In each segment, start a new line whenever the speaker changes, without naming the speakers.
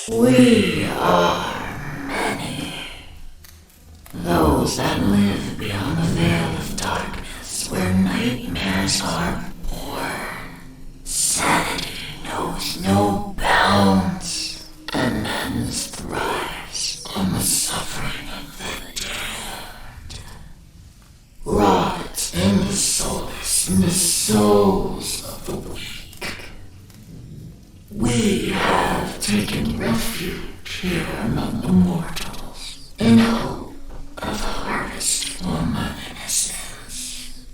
We are many. Those that live beyond the veil of darkness where nightmares are born. Sanity knows no bounds, and men's thrives on the suffering of the dead. Rods in the solace in the souls of the weak. We have taken refuge here among the mortals in hope of harvest for my innocence.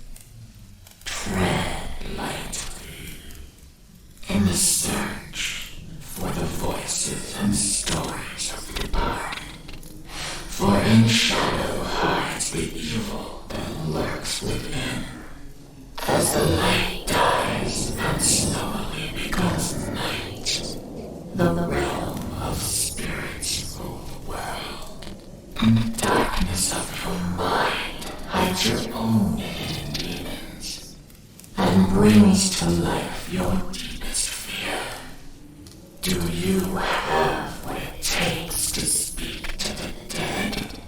Tread lightly in the search for the voices and stories of the departed. For in shadow hides the evil that lurks within. As the light dies and slowly becomes night, the realm of spirits rule the world. In the darkness of your mind hides your own hidden demons, and brings to life your deepest fear. Do you have what it takes to speak to the dead?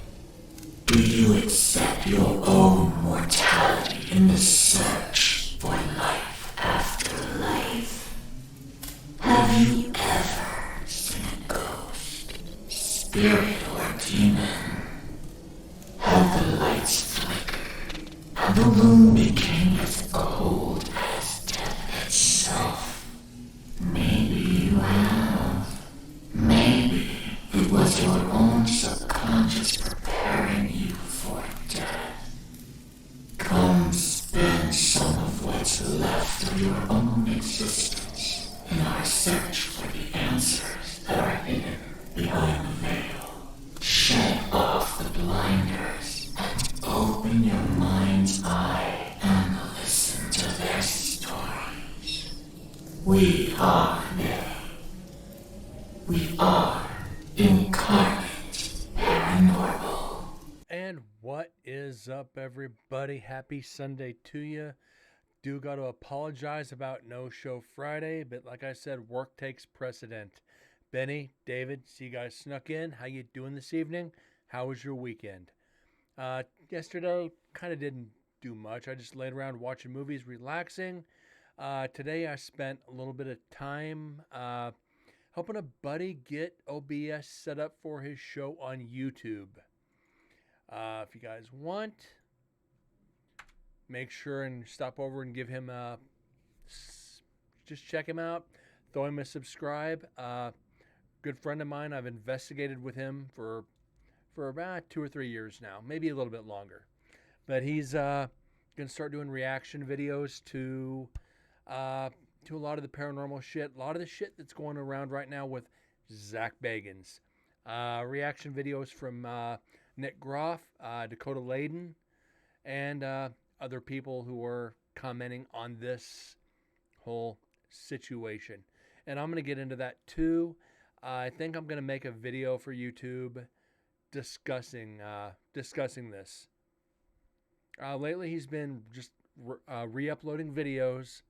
Do you accept your own mortality in the search for life after life? Have you ever seen a ghost, spirit, or demon? Have the lights flickered and the room became as cold as death itself? Maybe you have. Maybe it was your own subconscious preparing you for death. Come spend some of what's left of your own existence in our search for the answers that are hidden behind the veil. Shed off the blinders and open your mind's eye and listen to their stories. We are they. We are Incarnate Paranormal.
And what is up, everybody? Happy Sunday to you. Do got to apologize about no show Friday, but like I said, work takes precedent. Benny, David, see you guys snuck in. How you doing this evening? How was your weekend? Yesterday, kind of didn't do much. I just laid around watching movies, relaxing. Today, I spent a little bit of time helping a buddy get OBS set up for his show on YouTube. If you guys want, make sure and stop over and give him just check him out. Throw him a subscribe. Good friend of mine. I've investigated with him for about 2 or 3 years now, maybe a little bit longer. But he's gonna start doing reaction videos to a lot of the paranormal shit, a lot of the shit that's going around right now with Zach Bagans. Reaction videos from Nick Groff, Dakota Layden, and other people who are commenting on this whole situation. And I'm going to get into that too. I think I'm going to make a video for YouTube discussing this. Lately, he's been just re-uploading videos.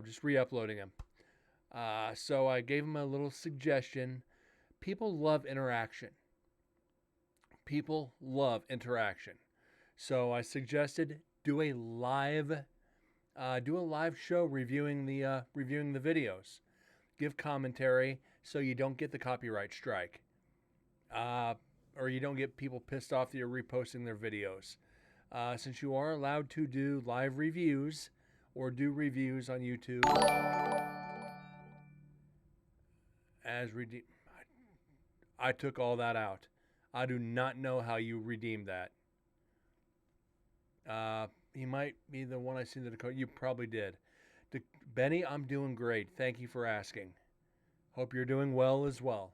Just re-uploading them. So I gave him a little suggestion. People love interaction. People love interaction. So I suggested do a live show reviewing the videos. Give commentary so you don't get the copyright strike. Or you don't get people pissed off that you're reposting their videos. Since you are allowed to do live reviews or do reviews on YouTube I took all that out. I do not know how you redeem that. He might be the one I seen the code. You probably did. Benny, I'm doing great. Thank you for asking. Hope you're doing well as well.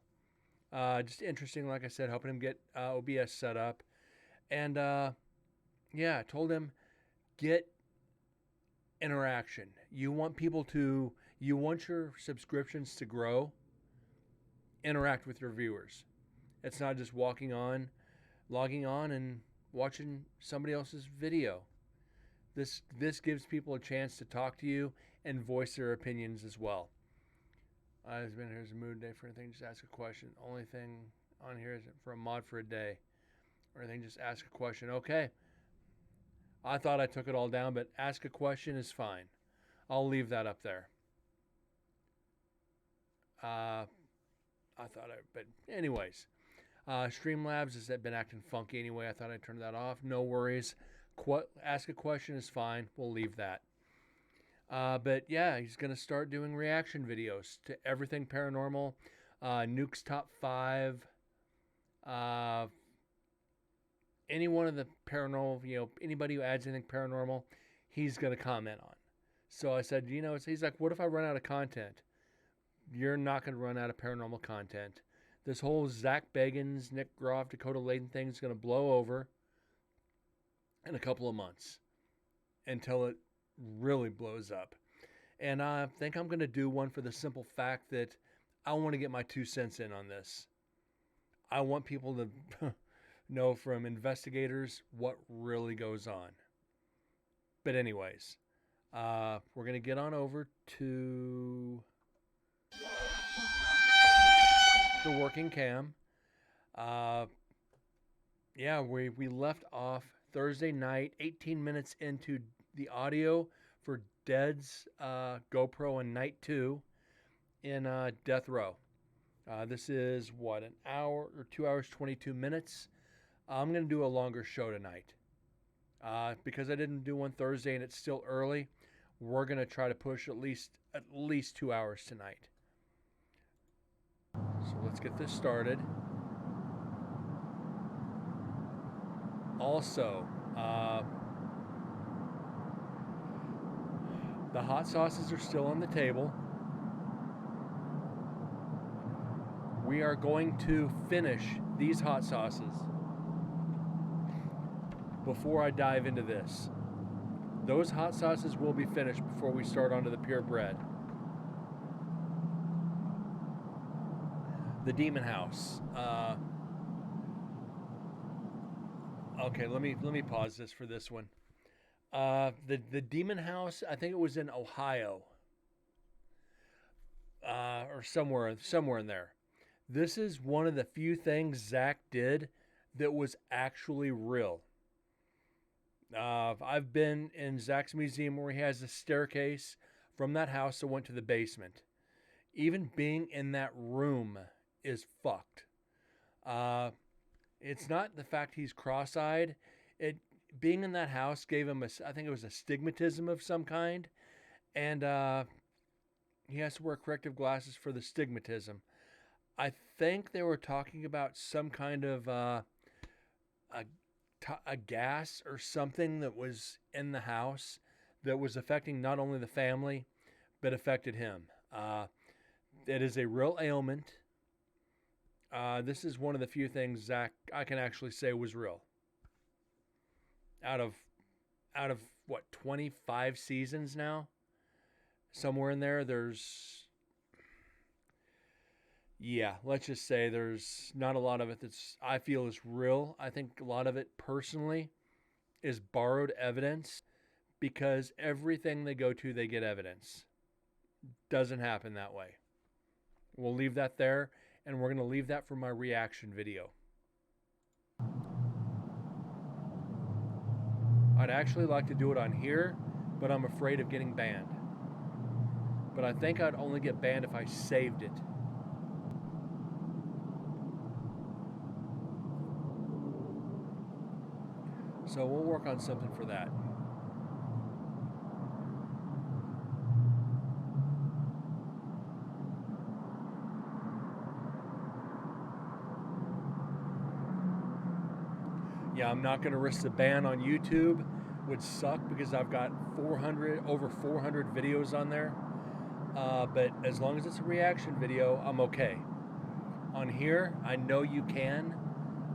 Just interesting, like I said, helping him get OBS set up. And I told him, get interaction. You want your subscriptions to grow. Interact with your viewers. It's not just logging on and watching somebody else's video. This gives people a chance to talk to you and voice their opinions as well. Here's a mood day for anything. Just ask a question. Only thing on here is for a mod for a day. Or anything, just ask a question. Okay. I thought I took it all down, but ask a question is fine. I'll leave that up there. But anyways, Streamlabs has been acting funky anyway. I thought I'd turn that off. No worries. Ask a question is fine. We'll leave that. But yeah, he's going to start doing reaction videos to everything paranormal. Nuke's Top 5. Any one of the paranormal, anybody who adds anything paranormal, he's going to comment on. So I said, he's like, what if I run out of content? You're not going to run out of paranormal content. This whole Zach Bagans, Nick Groff, Dakota Layden thing is going to blow over in a couple of months until it really blows up. And I think I'm going to do one for the simple fact that I want to get my 2 cents in on this. I want people to know from investigators what really goes on. But anyways, we're going to get on over to the working cam. We left off Thursday night, 18 minutes into the audio for Dead's GoPro and Night 2 in Death Row. This is an hour or 2 hours, 22 minutes. I'm going to do a longer show tonight. Because I didn't do one Thursday and it's still early, we're going to try to push at least 2 hours tonight. So let's get this started. Also, the hot sauces are still on the table. We are going to finish these hot sauces before I dive into this. Those hot sauces will be finished before we start onto the purebred. The Demon House. Okay, let me pause this for this one. The Demon House, I think it was in Ohio, or somewhere in there. This is one of the few things Zach did that was actually real. I've been in Zach's museum where he has a staircase from that house that went to the basement. Even being in that room is fucked. It's not the fact he's cross-eyed. Being in that house gave him I think it was a stigmatism of some kind, and he has to wear corrective glasses for the stigmatism. I think they were talking about some kind of a gas or something that was in the house that was affecting not only the family, but affected him. It is a real ailment. This is one of the few things Zach I can actually say was real. Out of 25 seasons now, somewhere in there, let's just say there's not a lot of it I feel is real. I think a lot of it personally is borrowed evidence, because everything they go to, they get evidence. Doesn't happen that way. We'll leave that there, and we're going to leave that for my reaction video. I'd actually like to do it on here, but I'm afraid of getting banned. But I think I'd only get banned if I saved it. So we'll work on something for that. Yeah, I'm not going to risk the ban on YouTube. Would suck because I've got over 400 videos on there. But as long as it's a reaction video, I'm okay. On here, I know you can.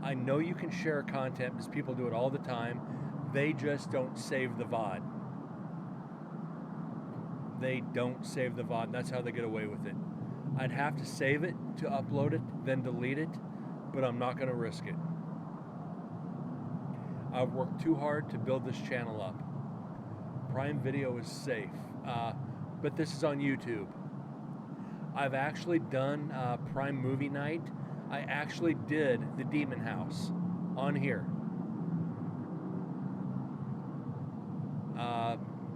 I know you can share content because people do it all the time. They just don't save the VOD. They don't save the VOD. That's how they get away with it. I'd have to save it to upload it, then delete it, but I'm not going to risk it. I've worked too hard to build this channel up. Prime Video is safe, but this is on YouTube. I've actually done Prime Movie Night. I actually did the Demon House on here.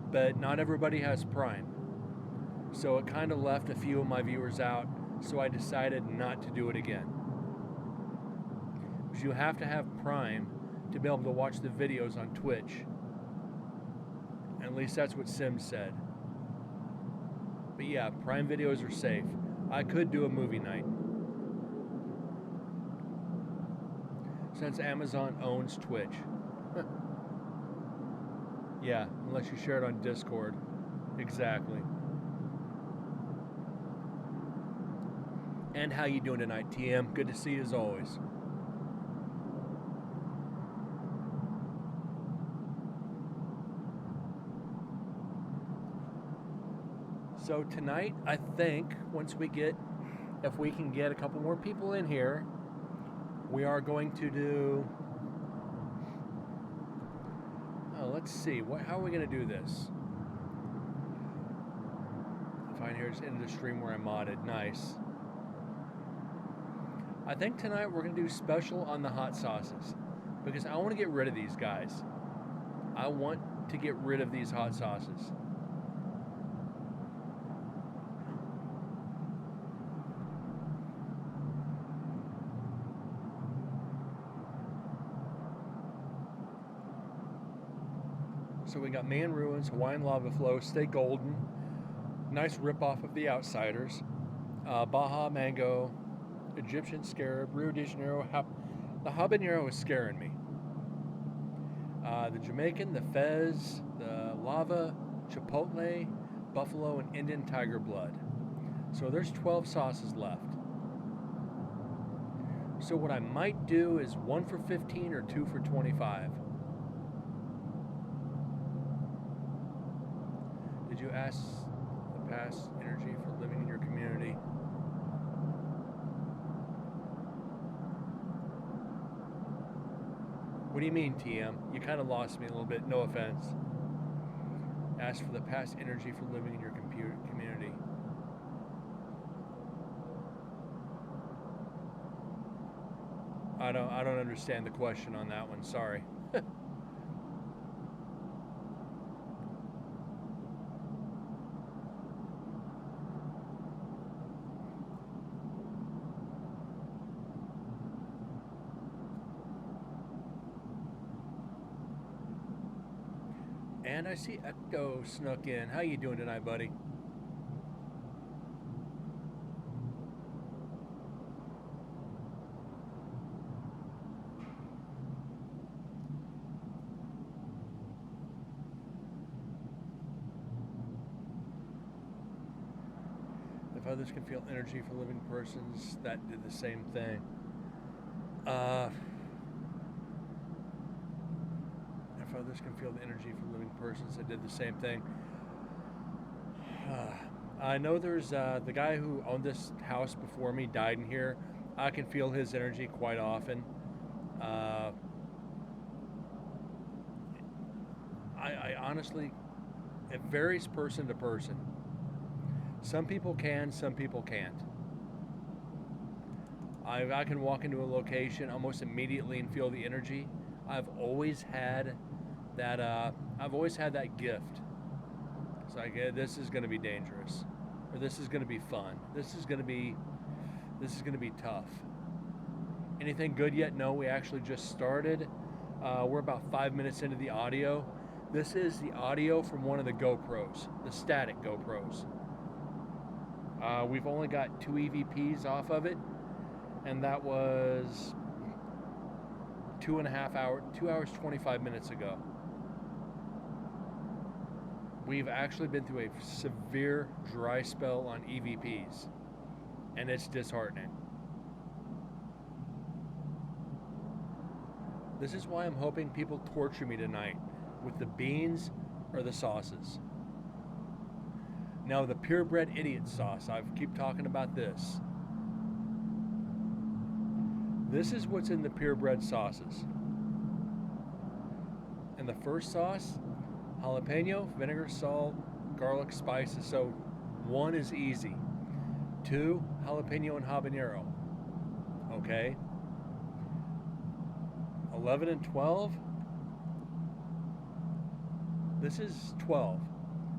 But not everybody has Prime. So it kind of left a few of my viewers out, so I decided not to do it again. Because you have to have Prime to be able to watch the videos on Twitch. At least that's what Sims said. But yeah, Prime videos are safe. I could do a movie night. Since Amazon owns Twitch. Yeah, unless you share it on Discord. Exactly. And how you doing tonight, TM? Good to see you as always. So tonight, I think, once we get, if we can get a couple more people in here, we are going to do, let's see, how are we going to do this? Fine, here's into the stream where I modded, nice. I think tonight we're going to do special on the hot sauces, because I want to get rid of these guys. I want to get rid of these hot sauces. So we got Man Ruins, Hawaiian Lava Flow, Stay Golden, nice ripoff of The Outsiders, Baja Mango, Egyptian Scarab, Rio de Janeiro. The habanero is scaring me. The Jamaican, the Fez, the Lava, Chipotle, Buffalo, and Indian Tiger Blood. So there's 12 sauces left. So what I might do is 1 for 15 or 2 for 25. Did you ask the past energy for living in your community? What do you mean, TM? You kind of lost me a little bit, no offense. Ask for the past energy for living in your community. I don't understand the question on that one, sorry. And I see Ecto snuck in. How you doing tonight, buddy? If others can feel energy for living persons that did the same thing. If others can feel the energy for living persons that did the same thing. I know there's the guy who owned this house before me died in here. I can feel his energy quite often. I honestly, it varies person to person. Some people can, some people can't. I can walk into a location almost immediately and feel the energy. I've always had that. I've always had that gift. It's like, this is going to be dangerous, or this is going to be fun. This is going to be tough. Anything good yet? No, we actually just started. We're about 5 minutes into the audio. This is the audio from one of the GoPros, the static GoPros. We've only got 2 EVPs off of it, and that was 2 hours 25 minutes ago. We've actually been through a severe dry spell on EVPs, and it's disheartening. This is why I'm hoping people torture me tonight with the beans or the sauces. Now, the purebred idiot sauce, I keep talking about this. This is what's in the purebred sauces. And the first sauce, jalapeno, vinegar, salt, garlic, spices. So 1 is easy. 2, jalapeno and habanero. Okay. 11 and 12. This is 12.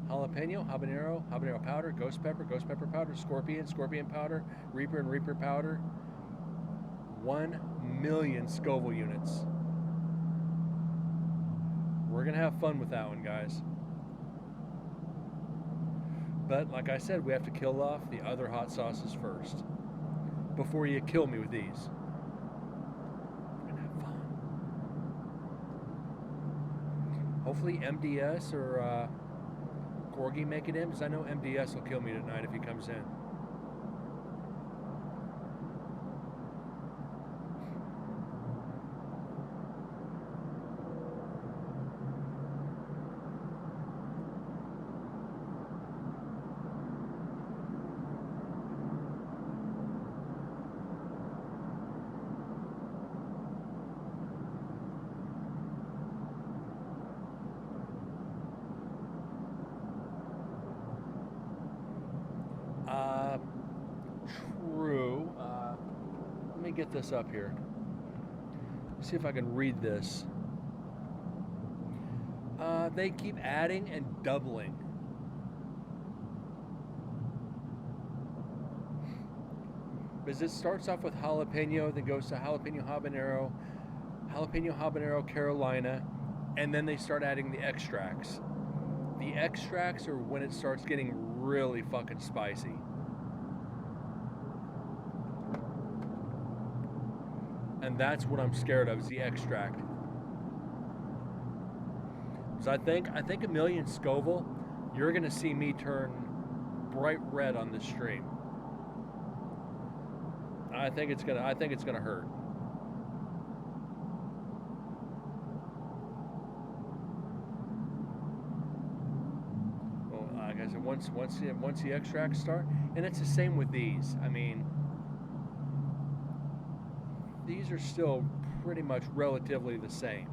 Jalapeno, habanero powder, ghost pepper powder, scorpion powder, reaper and reaper powder. 1 million Scoville units. We're going to have fun with that one, guys. But like I said, we have to kill off the other hot sauces first before you kill me with these. We're going to have fun. Hopefully MDS or Corgi make it in, because I know MDS will kill me tonight if he comes in. True. Let me get this up here. See if I can read this. They keep adding and doubling. Because it starts off with jalapeno, then goes to jalapeno habanero Carolina, and then they start adding the extracts. The extracts are when it starts getting really fucking spicy. And that's what I'm scared of, is the extract. So I think a million Scoville, you're gonna see me turn bright red on this stream. I think it's gonna hurt. Well, like I said, once the extracts start, and it's the same with these. I mean, these are still pretty much relatively the same.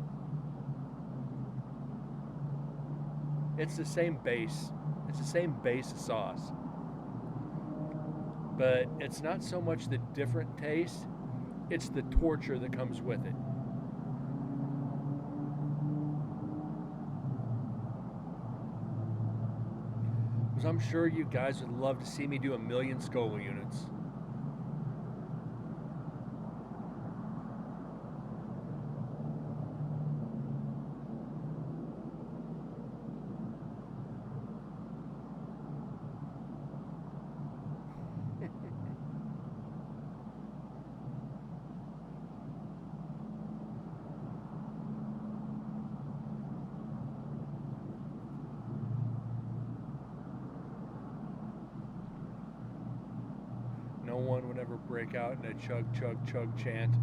It's the same base. It's the same base of sauce. But it's not so much the different taste, it's the torture that comes with it. Because I'm sure you guys would love to see me do 1 million Scoville units. No one would ever break out in a chug, chug, chug chant.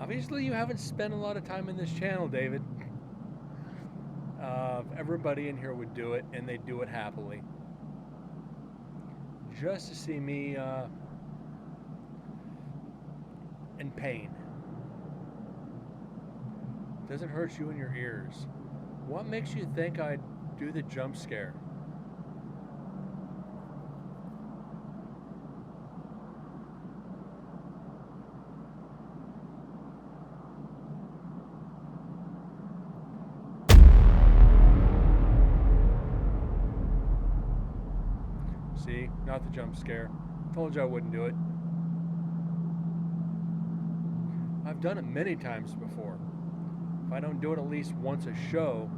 Obviously, you haven't spent a lot of time in this channel, David. Everybody in here would do it, and they'd do it happily. Just to see me in pain. Doesn't hurt you in your ears. What makes you think I'd do the jump scare? See, not the jump scare. Told you I wouldn't do it. I've done it many times before. If I don't do it at least once a show,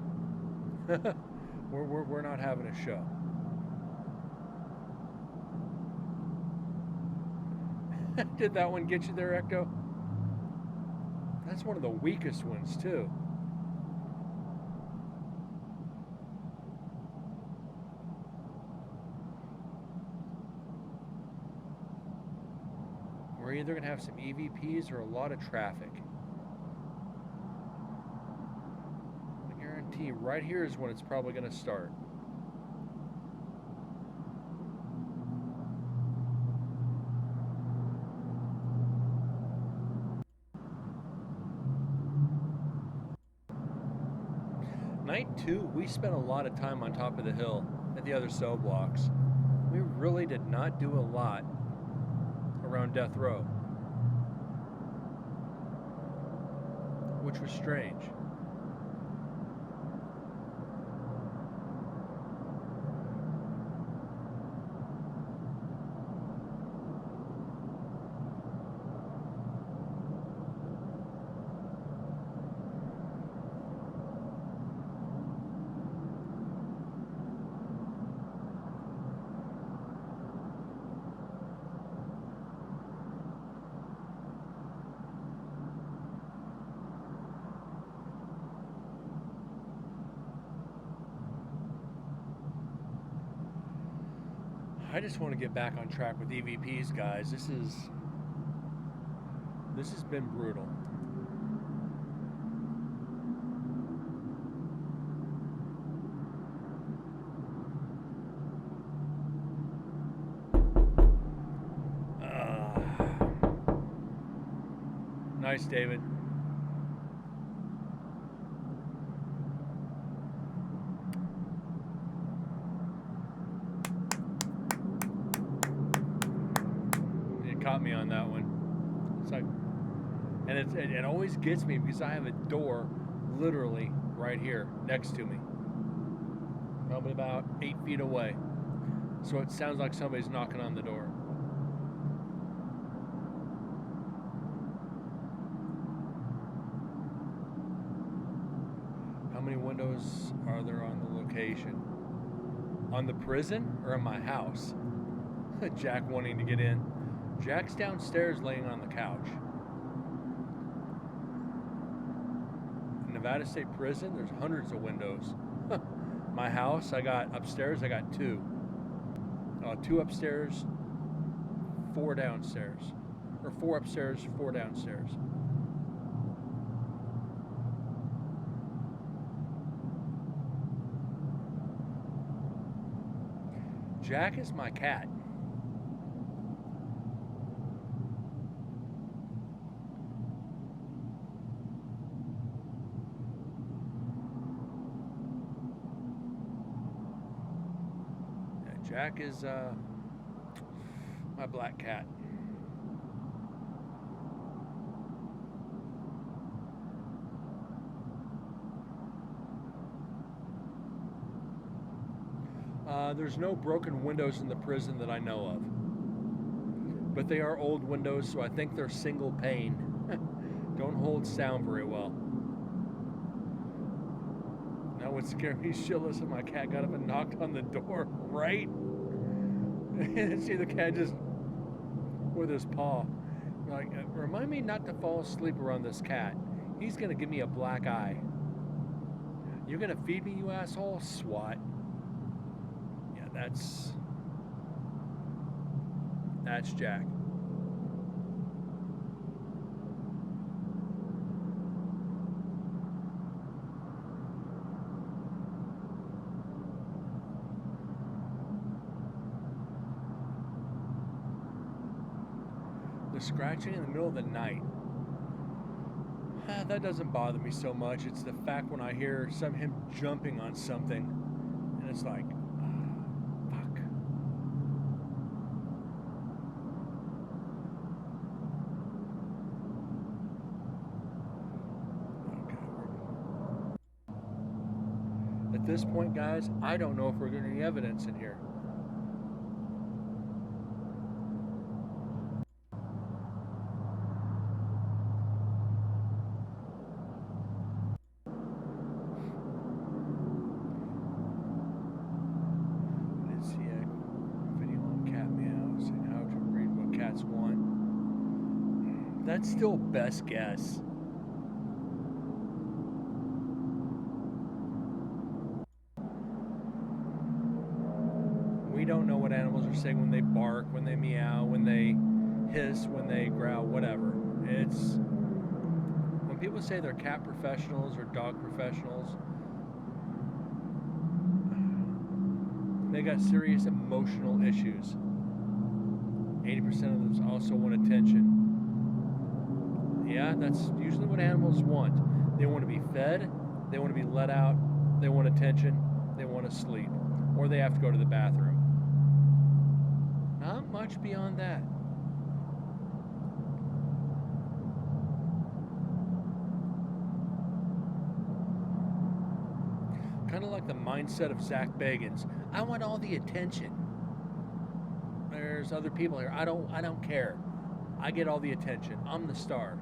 we're not having a show. Did that one get you there, Ecto? That's one of the weakest ones, too. We're either going to have some EVPs or a lot of traffic. I guarantee right here is when it's probably going to start. Night 2, we spent a lot of time on top of the hill at the other cell blocks. We really did not do a lot around Death Row, which was strange. I just want to get back on track with EVPs, guys. This has been brutal. Nice, David. Caught me on that one. It's like, and it always gets me because I have a door literally right here next to me, probably about 8 feet away. So it sounds like somebody's knocking on the door. How many windows are there on the location? On the prison or in my house? Jack wanting to get in. Jack's downstairs laying on the couch. In Nevada State Prison, there's hundreds of windows. My house, upstairs, I got 2. 2 upstairs, 4 downstairs. Or 4 upstairs, 4 downstairs. Jack is my cat. Jack is my black cat. There's no broken windows in the prison that I know of. But they are old windows, so I think they're single pane. Don't hold sound very well. Now what scared me shitless and my cat got up and knocked on the door, right? And see the cat just with his paw. Like, remind me not to fall asleep around this cat. He's gonna give me a black eye. You're gonna feed me, you asshole? SWAT. Yeah, that's Jack. The scratching in the middle of the night. That doesn't bother me so much. It's the fact when I hear him jumping on something, and it's like, fuck. Okay. At this point, guys, I don't know if we're getting any evidence in here. That's still best guess. We don't know what animals are saying when they bark, when they meow, when they hiss, when they growl, whatever. It's when people say they're cat professionals or dog professionals, they got serious emotional issues. 80% of them also want attention. Yeah, that's usually what animals want. They want to be fed, they want to be let out, they want attention, they want to sleep, or they have to go to the bathroom. Not much beyond that. Kind of like the mindset of Zach Bagans. I want all the attention. There's other people here. I don't care. I get all the attention. I'm the star.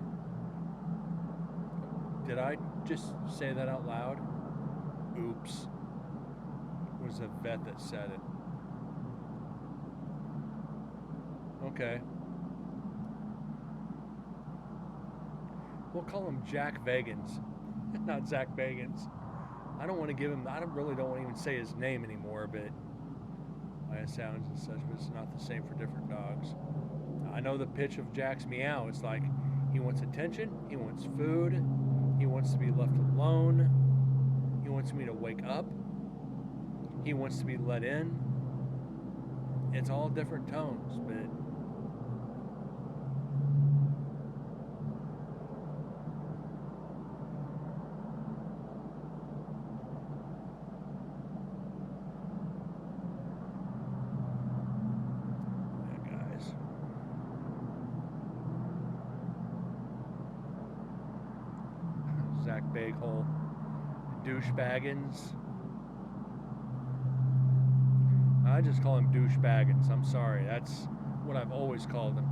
Did I just say that out loud? Oops. It was a vet that said it. Okay. We'll call him Jack Vagans, not Zach Bagans. I don't want to give him, I really don't want to even say his name anymore, but why it sounds and such, but it's not the same for different dogs. I know the pitch of Jack's meow. It's like he wants attention, he wants food, he wants to be left alone, he wants me to wake up, he wants to be let in. It's all different tones, but Zach Baghole, Douchebaggins. I just call him Douchebaggins. I'm sorry. That's what I've always called him.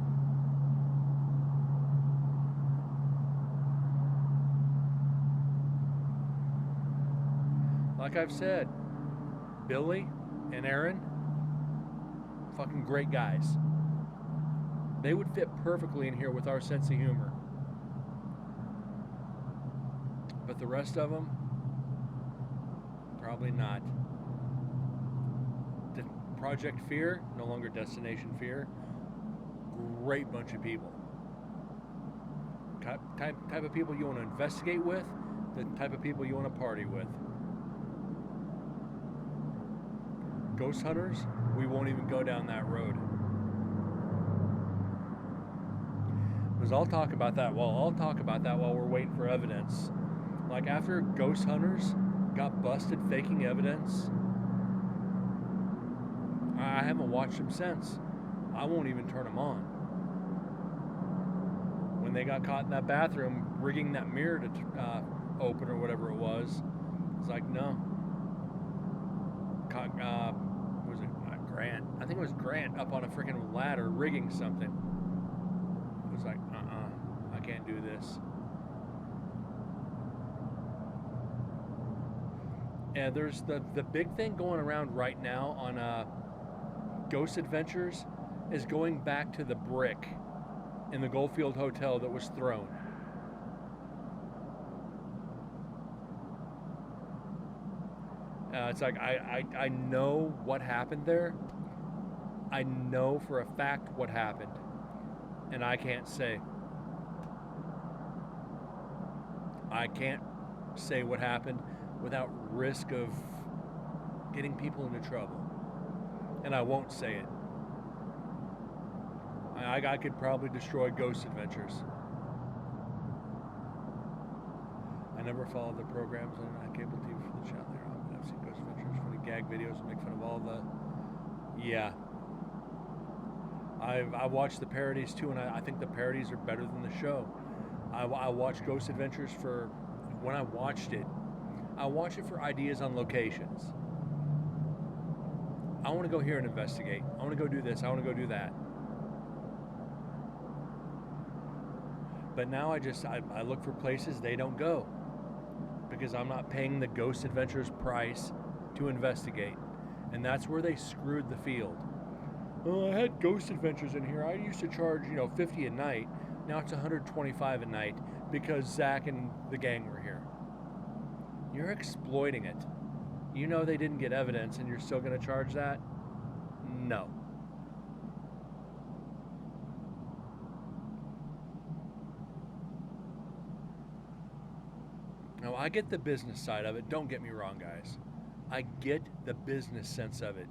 Like I've said, Billy and Aaron, fucking great guys. They would fit perfectly in here with our sense of humor. But the rest of them, probably not. Project Fear, no longer Destination Fear. Great bunch of people. Type of people you want to investigate with, the type of people you want to party with. Ghost hunters, we won't even go down that road. Because I'll talk about that while we're waiting for evidence. Like after ghost hunters got busted faking evidence, I haven't watched them since. I won't even turn them on. When they got caught in that bathroom rigging that mirror to open or whatever it was, it's like no. Was it Grant? I think it was Grant up on a freaking ladder rigging something. It was like, I can't do this. And there's the big thing going around right now on Ghost Adventures is going back to the brick in the Goldfield Hotel that was thrown. It's like I know what happened there. I know for a fact what happened, and I can't say. I can't say what happened without risk of getting people into trouble. And I won't say it. I could probably destroy Ghost Adventures. I never followed the programs on cable TV for the channel. I've seen Ghost Adventures, funny gag videos, make fun of all the... Yeah. I watched the parodies too, and I think the parodies are better than the show. I watched Ghost Adventures for... When I watched it for ideas on locations. I want to go here and investigate. I want to go do this. I want to go do that. But now I look for places they don't go because I'm not paying the Ghost Adventures price to investigate. And that's where they screwed the field. Oh, I had Ghost Adventures in here. I used to charge, $50 a night. Now it's $125 a night because Zach and the gang were here. You're exploiting it. You know they didn't get evidence and you're still going to charge that? No. Now, I get the business side of it. Don't get me wrong, guys. I get the business sense of it.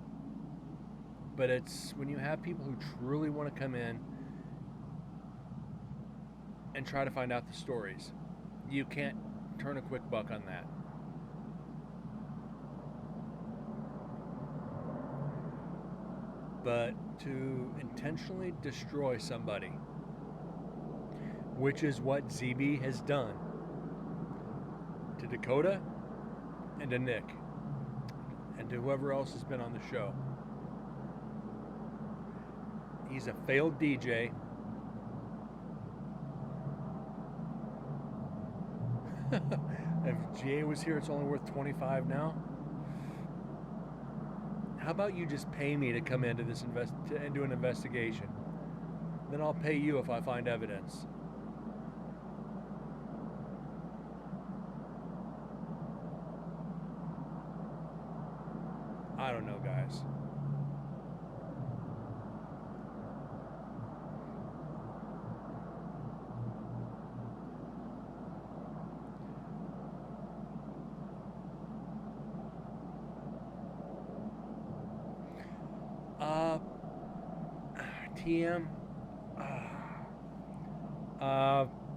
But it's when you have people who truly want to come in and try to find out the stories. You can't turn a quick buck on that. but to intentionally destroy somebody, which is what ZB has done to Dakota and to Nick and to whoever else has been on the show. He's a failed DJ. If GA was here, it's only worth 25 now. How about you just pay me to come into this and do an investigation? Then I'll pay you if I find evidence. I don't know, guys. TM,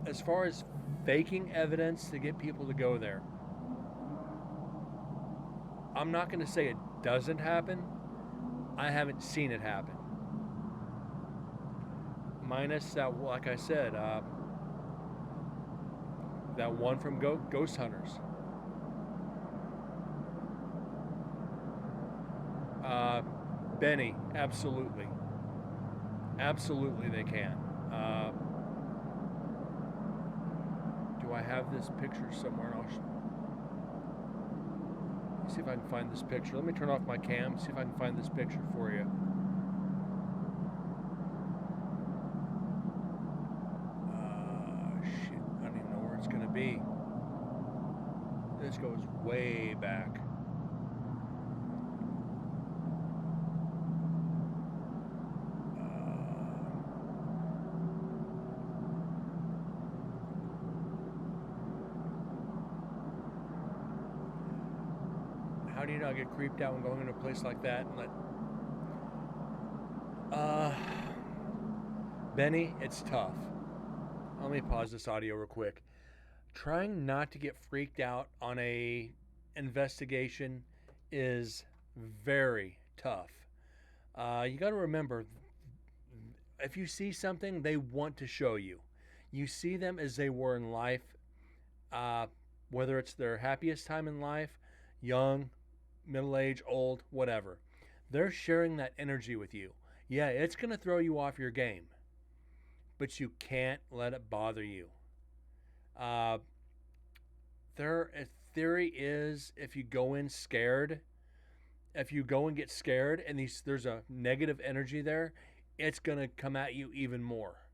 as far as faking evidence to get people to go there, I'm not going to say it doesn't happen. I haven't seen it happen. Minus that, like I said, that one from Ghost Hunters. Benny, absolutely. Absolutely they can. Do I have this picture somewhere? Let's see if I can find this picture. Let me turn off my cam, see if I can find this picture for you. Shit, I don't even know where it's going to be. This goes way back. How do you not get creeped out when going into a place like that and let... Benny, it's tough. Let me pause this audio real quick. Trying not to get freaked out on a investigation is very tough. You got to remember, if you see something, they want to show you. You see them as they were in life, whether it's their happiest time in life, young, middle-aged, old, whatever. They're sharing that energy with you. Yeah, it's going to throw you off your game, but you can't let it bother you. Their theory is if you go in scared, if you go and get scared and there's a negative energy there, it's going to come at you even more.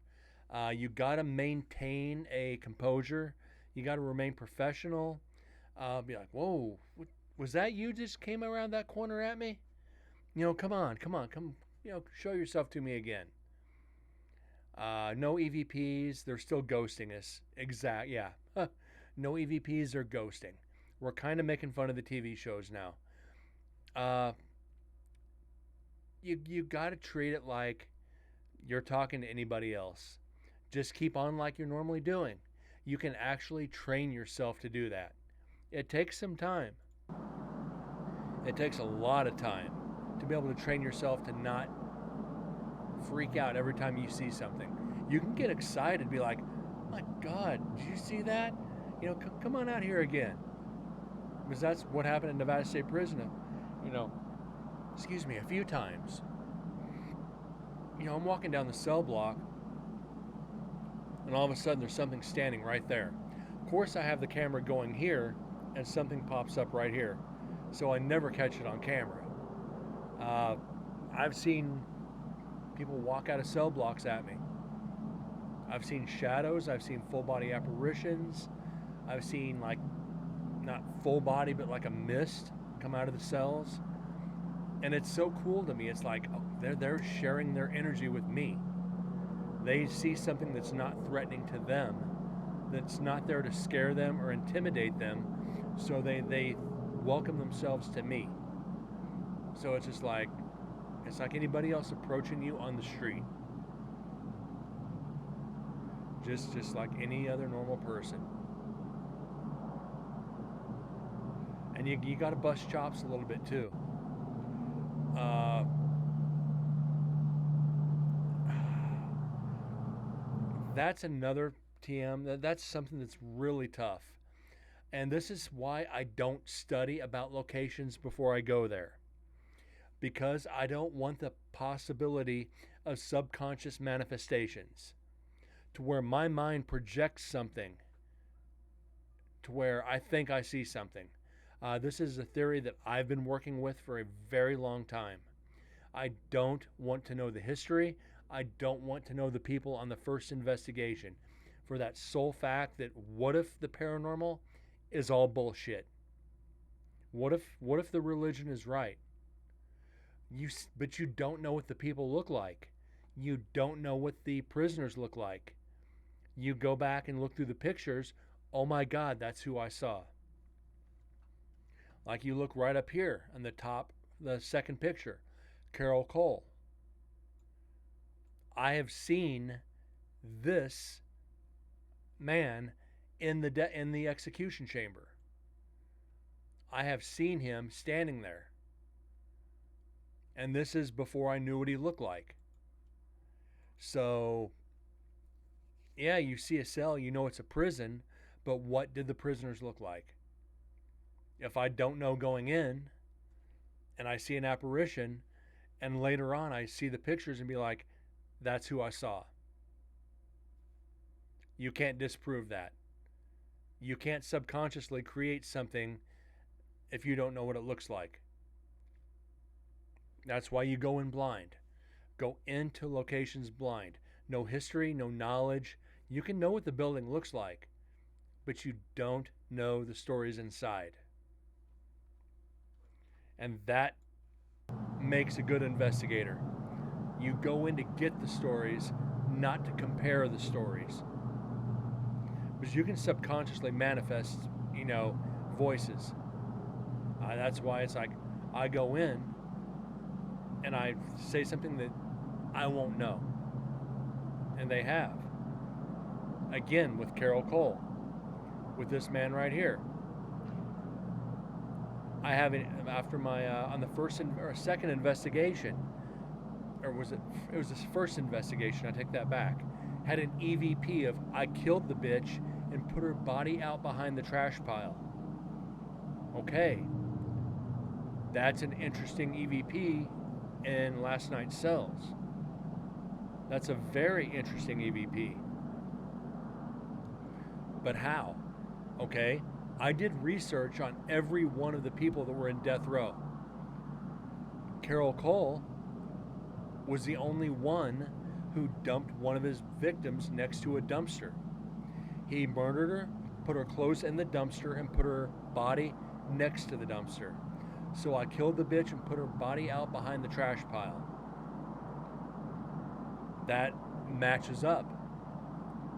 You got to maintain a composure. You got to remain professional. Be like, whoa, was that you just came around that corner at me? Come on, show yourself to me again. No EVPs, they're still ghosting us. Yeah. No EVPs, they're ghosting. We're kind of making fun of the TV shows now. You got to treat it like you're talking to anybody else. Just keep on like you're normally doing. You can actually train yourself to do that. It takes some time. It takes a lot of time to be able to train yourself to not freak out every time you see something. You can get excited, be like, oh my God, did you see that? Come on out here again. Because that's what happened in Nevada State Prison, a few times. I'm walking down the cell block, and all of a sudden there's something standing right there. Of course, I have the camera going here, and something pops up right here. So I never catch it on camera. I've seen people walk out of cell blocks at me. I've seen shadows. I've seen full body apparitions. I've seen not full body, but like a mist come out of the cells. And it's so cool to me. It's like, oh, they're sharing their energy with me. They see something that's not threatening to them, that's not there to scare them or intimidate them. So they welcome themselves to me. So it's just like, it's like anybody else approaching you on the street. Just like any other normal person. And you got to bust chops a little bit too. that's another TM. That's something that's really tough. And this is why I don't study about locations before I go there. Because I don't want the possibility of subconscious manifestations to where my mind projects something to where I think I see something. This is a theory that I've been working with for a very long time. I don't want to know the history. I don't want to know the people on the first investigation for that sole fact that what if the paranormal is all bullshit? What if the religion is right? But you don't know what the people look like. You don't know what the prisoners look like. You go back and look through the pictures. Oh my God, that's who I saw. Like you look right up here on the top, the second picture, Carol Cole. I have seen this man in the execution chamber. I have seen him standing there. And this is before I knew what he looked like. So, yeah, you see a cell, you know it's a prison, but what did the prisoners look like? If I don't know going in, and I see an apparition, and later on I see the pictures and be like, that's who I saw. You can't disprove that. You can't subconsciously create something if you don't know what it looks like. That's why you go in blind. Go into locations blind. No history, no knowledge. You can know what the building looks like, but you don't know the stories inside. And that makes a good investigator. You go in to get the stories, not to compare the stories. Because you can subconsciously manifest, voices. That's why it's like I go in and I say something that I won't know. And they have. Again, with Carol Cole. With this man right here. I have it after my, on the first or second investigation, or was it was this first investigation, I take that back, had an EVP of I killed the bitch and put her body out behind the trash pile. Okay. That's an interesting EVP in last night's cells. That's a very interesting EVP. But how? Okay, I did research on every one of the people that were in death row. Carol Cole was the only one who dumped one of his victims next to a dumpster. He murdered her, put her clothes in the dumpster, and put her body next to the dumpster. So I killed the bitch and put her body out behind the trash pile. That matches up.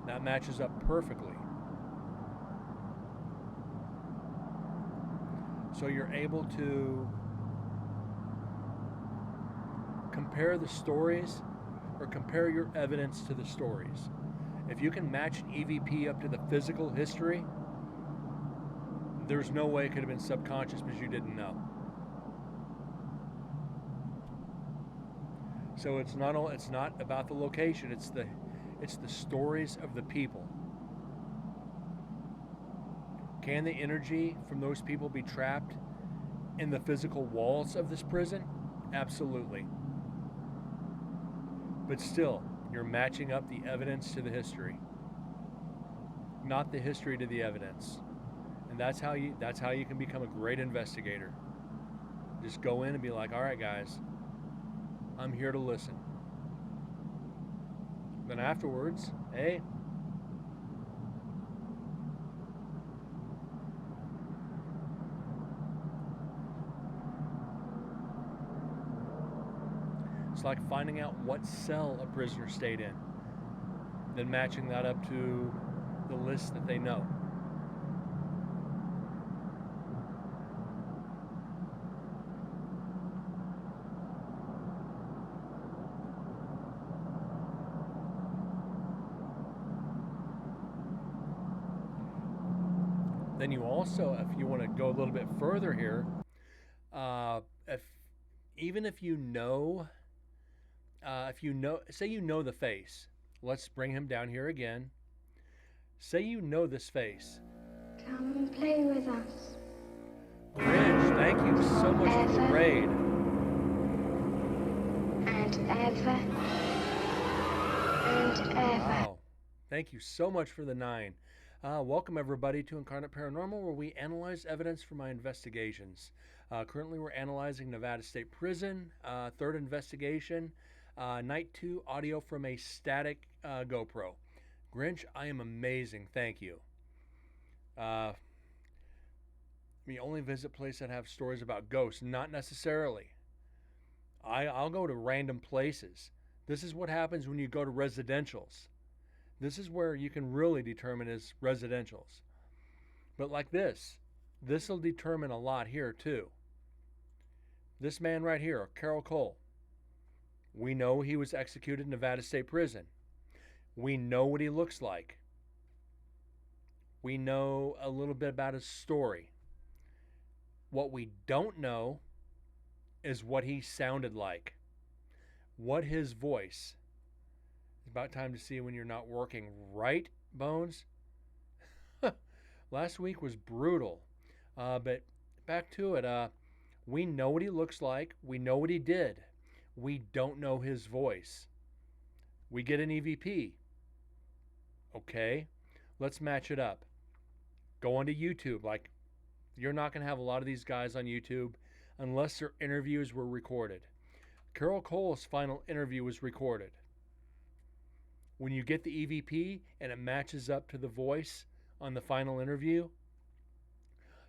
That matches up perfectly. So you're able to compare the stories or compare your evidence to the stories. If you can match an EVP up to the physical history, there's no way it could have been subconscious because you didn't know. So it's not about the location, it's the stories of the people. Can the energy from those people be trapped in the physical walls of this prison? Absolutely. But still, you're matching up the evidence to the history, not the history to the evidence. And that's how you can become a great investigator. Just go in and be like, all right, guys, I'm here to listen. Then afterwards, hey, it's like finding out what cell a prisoner stayed in, then matching that up to the list that they know. Then you also, if you want to go a little bit further here, if you know, say you know the face, Let's bring him down here again. Say you know this face.
Come and play with us.
Grinch, thank you so much for the raid.
And ever. And ever.
Wow. Thank you so much for the 9. Welcome, everybody, to Incarnate Paranormal, where we analyze evidence from my investigations. Currently, we're analyzing Nevada State Prison, third investigation, night 2, audio from a static GoPro. Grinch, I am amazing. Thank you. We only visit places that have stories about ghosts. Not necessarily. I'll go to random places. This is what happens when you go to residentials. This is where you can really determine is residentials. But like this will determine a lot here too. This man right here, Carol Cole, we know he was executed in Nevada State Prison. We know what he looks like. We know a little bit about his story. What we don't know is what he sounded like. What his voice. It's about time to see when you're not working, right, Bones? Last week was brutal. But back to it. We know what he looks like. We know what he did. We don't know his voice. We get an EVP. Okay, let's match it up. Go onto YouTube. Like, you're not going to have a lot of these guys on YouTube unless their interviews were recorded. Carol Cole's final interview was recorded. When you get the EVP and it matches up to the voice on the final interview,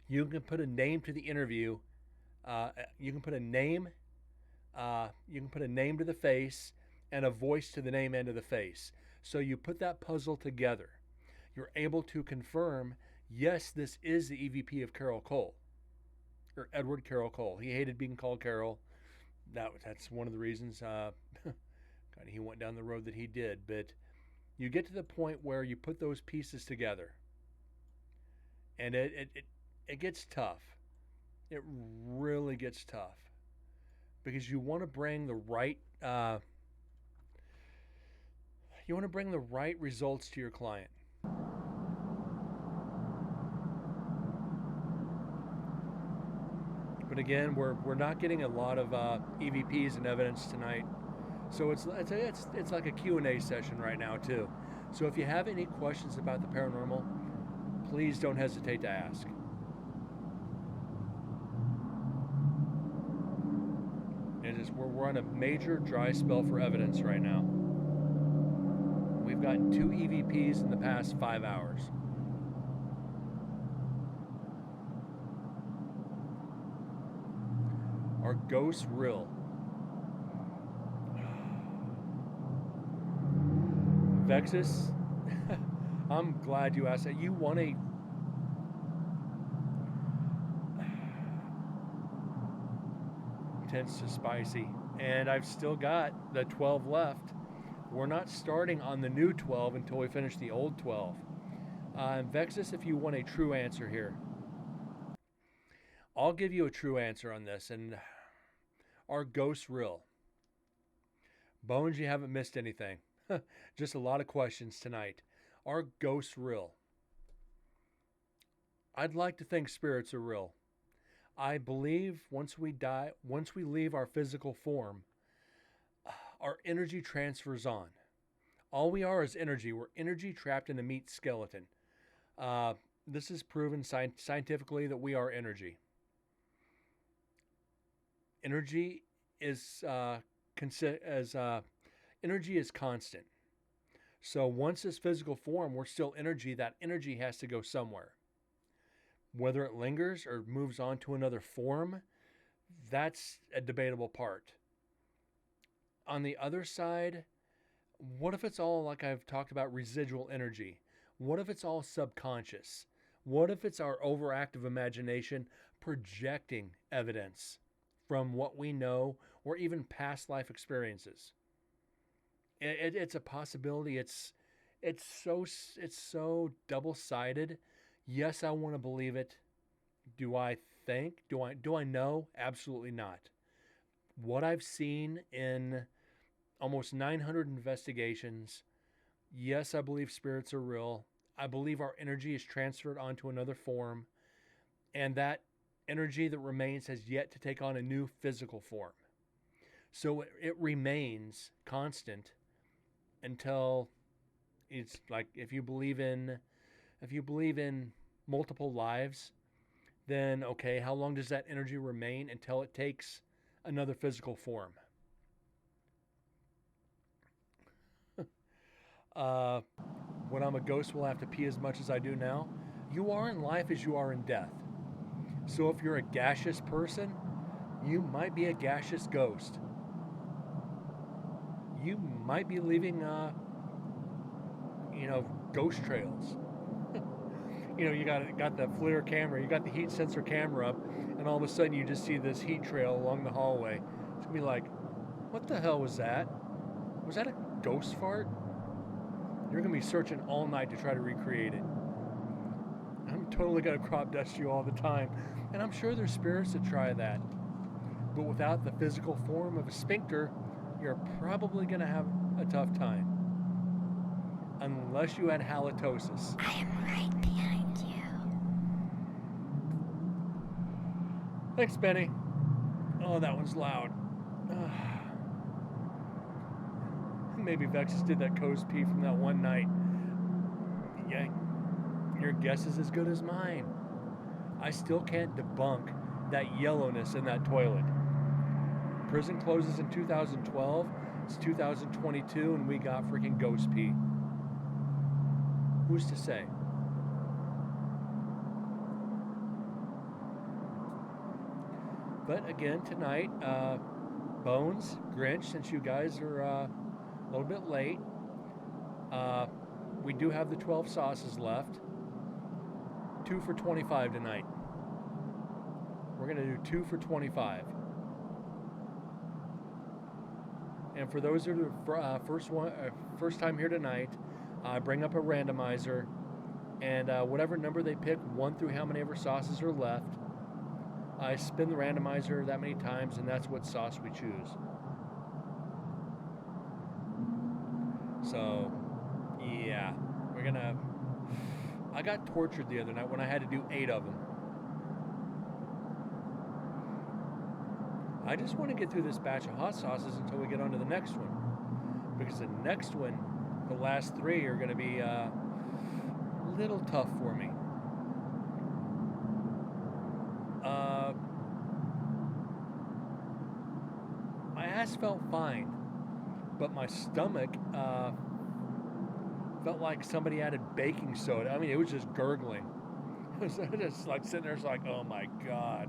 you can put a name to the interview. You can put a name. You can put a name to the face and a voice to the name and to the face. So you put that puzzle together. You're able to confirm, yes, this is the EVP of Carol Cole, or Edward Carol Cole. He hated being called Carol. That's one of the reasons he went down the road that he did. But you get to the point where you put those pieces together, and it gets tough. It really gets tough because you want to bring the right results to your client. But again, we're not getting a lot of EVPs and evidence tonight, so it's like a Q&A session right now too. So if you have any questions about the paranormal, please don't hesitate to ask. We're on a major dry spell for evidence right now. We've gotten 2 EVPs in the past 5 hours. Are ghosts real? Vexus, I'm glad you asked that. You want a intense to spicy, and I've still got the 12 left. We're not starting on the new 12 until we finish the old 12. Vexus, if you want a true answer here, I'll give you a true answer on this. And are ghosts real? Bones, you haven't missed anything. Just a lot of questions tonight. Are ghosts real? I'd like to think spirits are real. I believe once we die, once we leave our physical form, our energy transfers on. All we are is energy. We're energy trapped in a meat skeleton. This is proven scientifically that we are energy. Energy is energy is constant. So once this physical form, we're still energy. That energy has to go somewhere. Whether it lingers or moves on to another form, that's a debatable part. On the other side, what if it's all, like I've talked about, residual energy? What if it's all subconscious? What if it's our overactive imagination projecting evidence from what we know or even past life experiences? It's a possibility. It's so double-sided. Yes, I want to believe it. Do I think? Do I know? Absolutely not. What I've seen in almost 900 investigations, Yes, I believe spirits are real. I believe our energy is transferred onto another form, and that energy that remains has yet to take on a new physical form. So it remains constant until it's like if you believe in multiple lives, then okay, how long does that energy remain until it takes another physical form? Uh, when I'm a ghost, will I have to pee as much as I do now? You are in life as you are in death. So if you're a gaseous person, you might be a gaseous ghost. You might be leaving, ghost trails. You got the FLIR camera, you got the heat sensor camera up, and all of a sudden you just see this heat trail along the hallway. It's gonna be like, what the hell was that? Was that a ghost fart? You're gonna be searching all night to try to recreate it. I'm totally gonna crop dust you all the time, and I'm sure there's spirits that try that. But without the physical form of a sphincter, you're probably gonna have a tough time. Unless you had halitosis.
I am right behind you.
Thanks, Benny. Oh, that one's loud. Maybe Vexus did that Co's pee from that one night. Yeah, your guess is as good as mine. I still can't debunk that yellowness in that toilet. Prison closes in 2012. It's 2022, and we got freaking ghost pee. Who's to say? But again, tonight, Bones, Grinch, since you guys are a little bit late, we do have the 12 sauces left. 2 for $25 tonight. We're going to do 2 for $25. And for those who are first time here tonight, bring up a randomizer, and whatever number they pick, 1 through how many ever sauces are left, I spin the randomizer that many times, and that's what sauce we choose. So, yeah, I got tortured the other night when I had to do 8 of them. I just want to get through this batch of hot sauces until we get on to the next one. Because the next one, the last 3 are going to be a little tough for me. My ass felt fine, but my stomach felt like somebody added baking soda. I mean, it was just gurgling. It was just like sitting there, it's like, oh my God.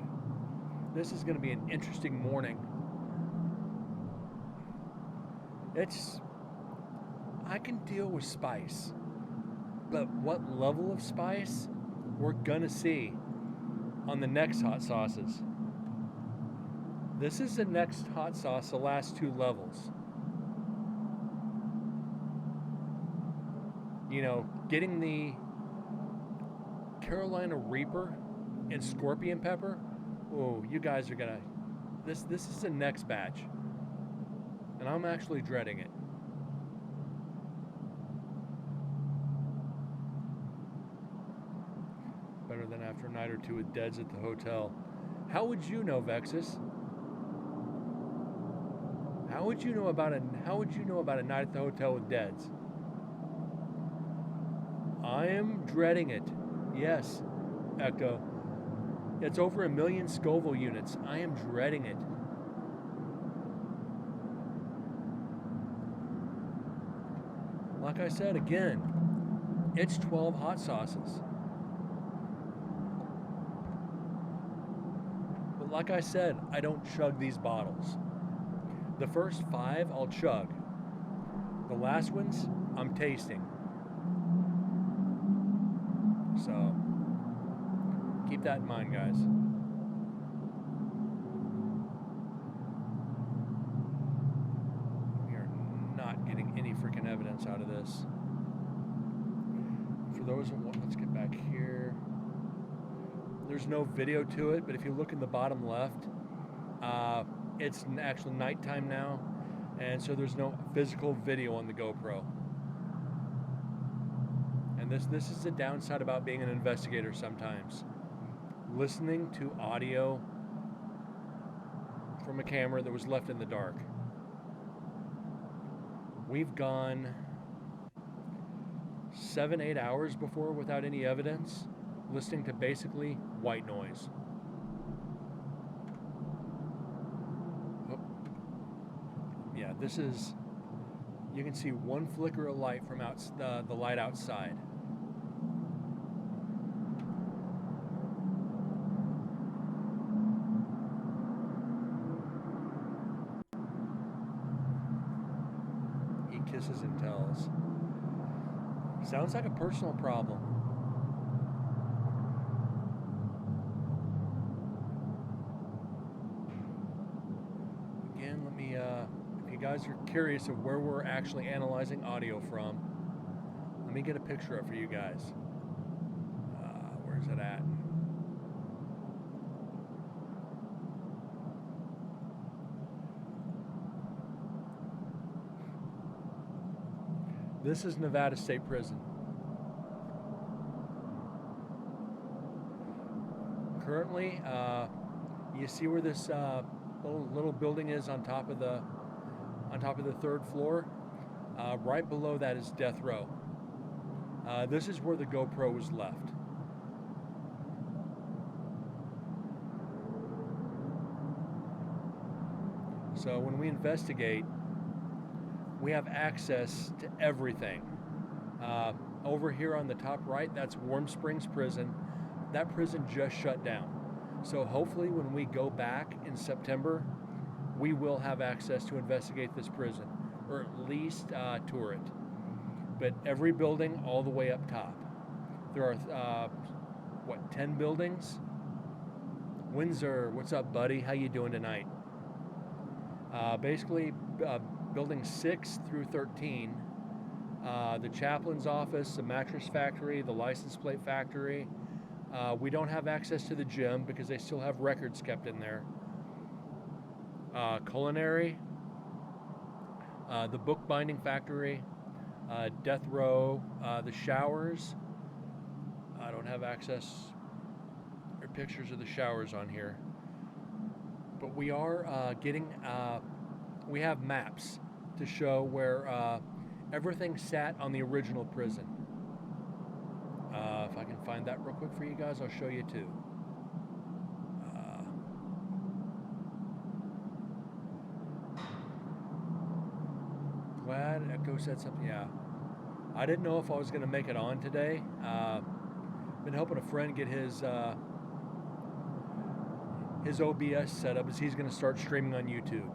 This is going to be an interesting morning. I can deal with spice, but what level of spice, we're going to see on the next hot sauces. This is the next hot sauce, the last 2 levels. Getting the Carolina Reaper and Scorpion Pepper. Oh, you guys are gonna. This is the next batch, and I'm actually dreading it. Better than after a night or 2 with Deads at the hotel. How would you know, Vexus? How would you know about a night at the hotel with Deads? I am dreading it. Yes, Echo. It's over 1 million Scoville units. I am dreading it. Like I said again, it's 12 hot sauces. But like I said, I don't chug these bottles. The first 5 I'll chug. The last ones I'm tasting. So keep that in mind, guys. We are not getting any freaking evidence out of this. For those of let's get back here. There's no video to it, but if you look in the bottom left, it's actual nighttime now, and so there's no physical video on the GoPro. And this is the downside about being an investigator sometimes. Listening to audio from a camera that was left in the dark. We've gone 7-8 hours before without any evidence, listening to basically white noise. Oh. Yeah, this is, you can see one flicker of light from the light outside. He kisses and tells. Sounds like a personal problem. Again, let me, if you guys are curious of where we're actually analyzing audio from, let me get a picture up for you guys. Where's it at? This is Nevada State Prison. Currently, you see where this little building is on top of the third floor. Right below that is death row. This is where the GoPro was left. So when we investigate, we have access to everything. Over here on the top right, that's Warm Springs Prison. That prison just shut down. So hopefully when we go back in September, we will have access to investigate this prison, or at least tour it. But every building all the way up top. There are, 10 buildings? Windsor, what's up, buddy? How you doing tonight? Basically, buildings 6 through 13, the chaplain's office, the mattress factory, the license plate factory. We don't have access to the gym because they still have records kept in there. Culinary, the bookbinding factory, death row, the showers. I don't have access or pictures of the showers on here. But we are we have maps to show where everything sat on the original prison. If I can find that real quick for you guys, I'll show you too. Glad Echo said something. Yeah, I didn't know if I was going to make it on today. Been helping a friend get his OBS set up, as he's going to start streaming on YouTube.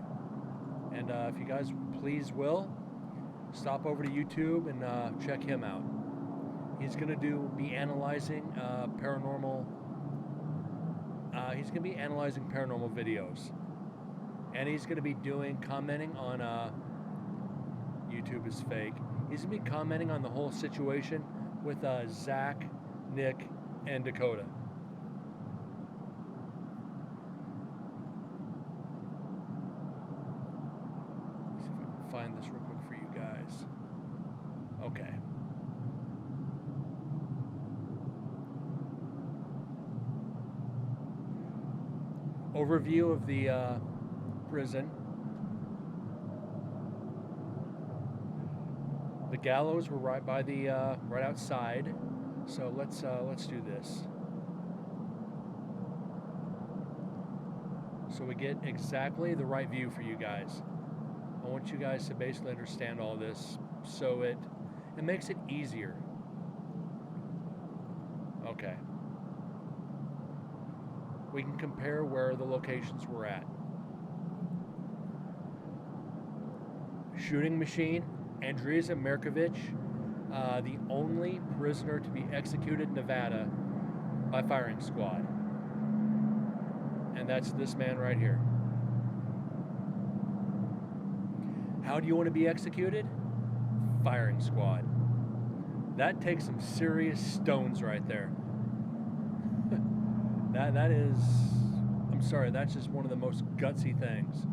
And if you guys please will, stop over to YouTube and check him out. He's going to be analyzing paranormal. He's going to be analyzing paranormal videos, and he's going to be commenting on YouTube is fake. He's going to be commenting on the whole situation with Zach, Nick, and Dakota. Let's see if I can find this real quick for you guys. Okay. Overview of the prison. The gallows were right by the right outside. So let's do this. So we get exactly the right view for you guys. I want you guys to basically understand all this, so it makes it easier. Okay. We can compare where the locations were at. Shooting machine, Andrija Markovic, the only prisoner to be executed in Nevada by firing squad. And that's this man right here. How do you want to be executed? Firing squad. That takes some serious stones right there. That is, I'm sorry, that's just one of the most gutsy things.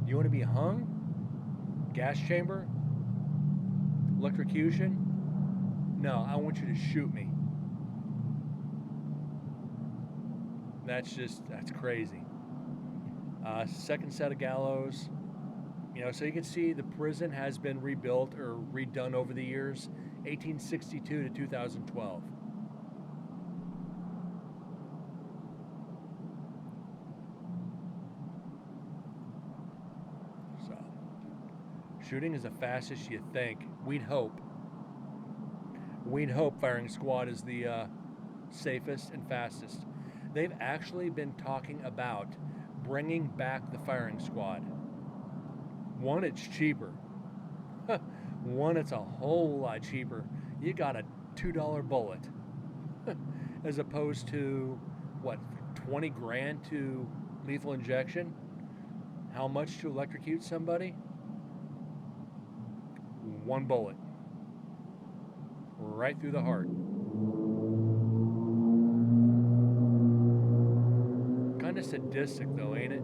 You want to be hung? Gas chamber? Electrocution? No, I want you to shoot me. That's crazy. Second set of gallows. So you can see the prison has been rebuilt or redone over the years, 1862 to 2012. So, shooting is the fastest you think. We'd hope. Firing squad is the safest and fastest. They've actually been talking about bringing back the firing squad. One, it's cheaper. One, it's a whole lot cheaper. You got a $2 bullet as opposed to, what, 20 grand to lethal injection? How much to electrocute somebody? One bullet. Right through the heart. Kind of sadistic though, ain't it?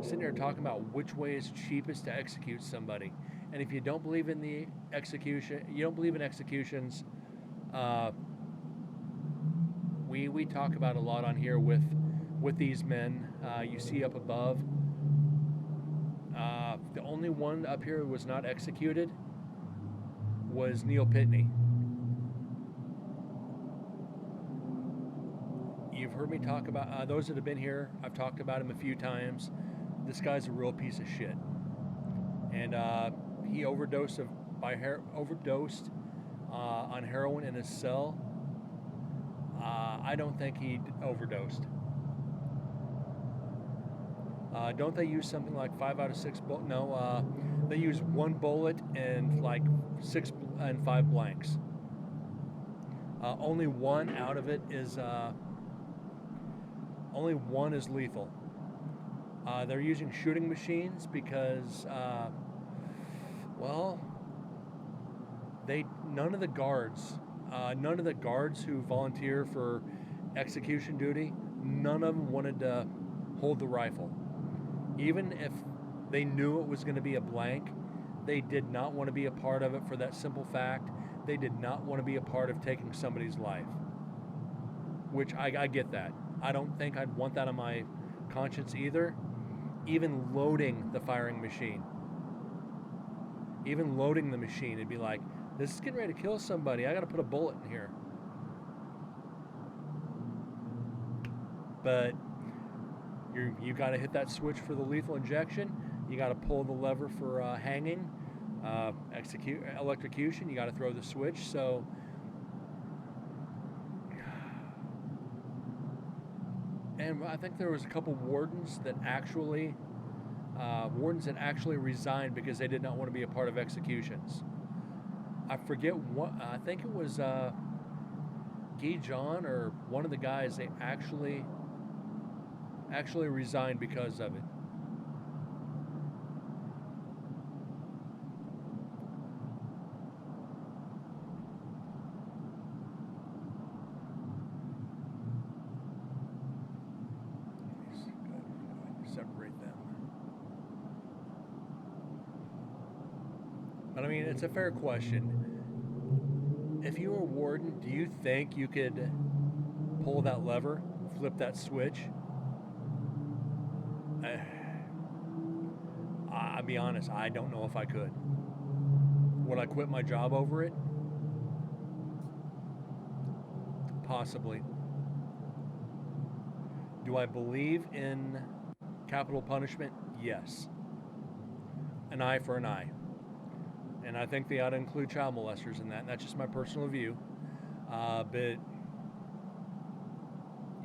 Sitting there talking about which way is cheapest to execute somebody. And if you don't believe in the execution, you don't believe in executions, we talk about a lot on here with these men. You see up above, the only one up here who was not executed was Neil Pitney. You've heard me talk about those that have been here. I've talked about him a few times. This guy's a real piece of shit, and he overdosed on heroin in his cell. I don't think he overdosed. Don't they use something like 5 out of 6 bullets? No, they use 1 bullet and like 6 and 5 blanks. Only one out of it is only one is lethal. They're using shooting machines because, none of the guards who volunteer for execution duty, none of them wanted to hold the rifle. Even if they knew it was going to be a blank, they did not want to be a part of it for that simple fact. They did not want to be a part of taking somebody's life. Which I get that. I don't think I'd want that on my conscience either. Even loading the firing machine. Even loading the machine, it'd be like, this is getting ready to kill somebody. I got to put a bullet in here. But you got to hit that switch for the lethal injection. You got to pull the lever for hanging, electrocution. You got to throw the switch. So, and I think there was a couple wardens that actually resigned because they did not want to be a part of executions. I forget what. I think it was Guy John or one of the guys. They actually resigned because of it. Separate them. But I mean, it's a fair question. If you were a warden, do you think you could pull that lever, flip that switch? I'll be honest, I don't know if I could. Would I quit my job over it? Possibly. Do I believe in capital punishment? Yes. An eye for an eye. And I think they ought to include child molesters in that. And that's just my personal view. But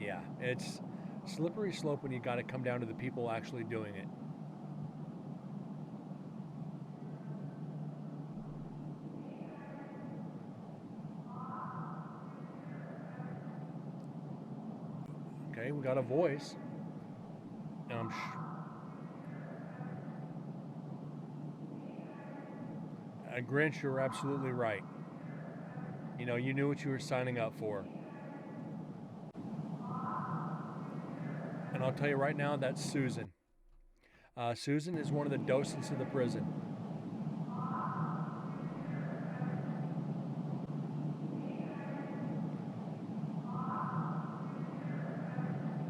yeah, it's slippery slope when you got to come down to the people actually doing it. Okay, we got a voice. And Grinch, you're absolutely right. You knew what you were signing up for. And I'll tell you right now, that's Susan. Susan is one of the docents of the prison.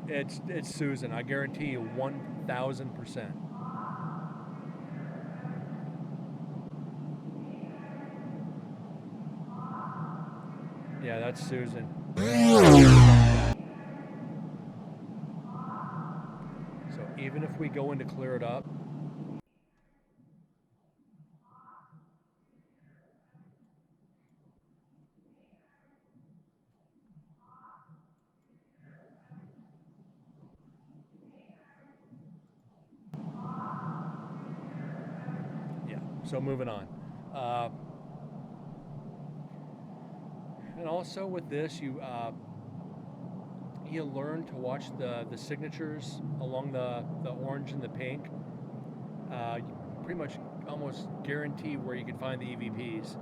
It's Susan. I guarantee you 1,000%. Yeah, that's Susan. So even if we go in to clear it up, yeah. So moving on. And also with this, you learn to watch the signatures along the orange and the pink. You pretty much almost guarantee where you can find the EVPs.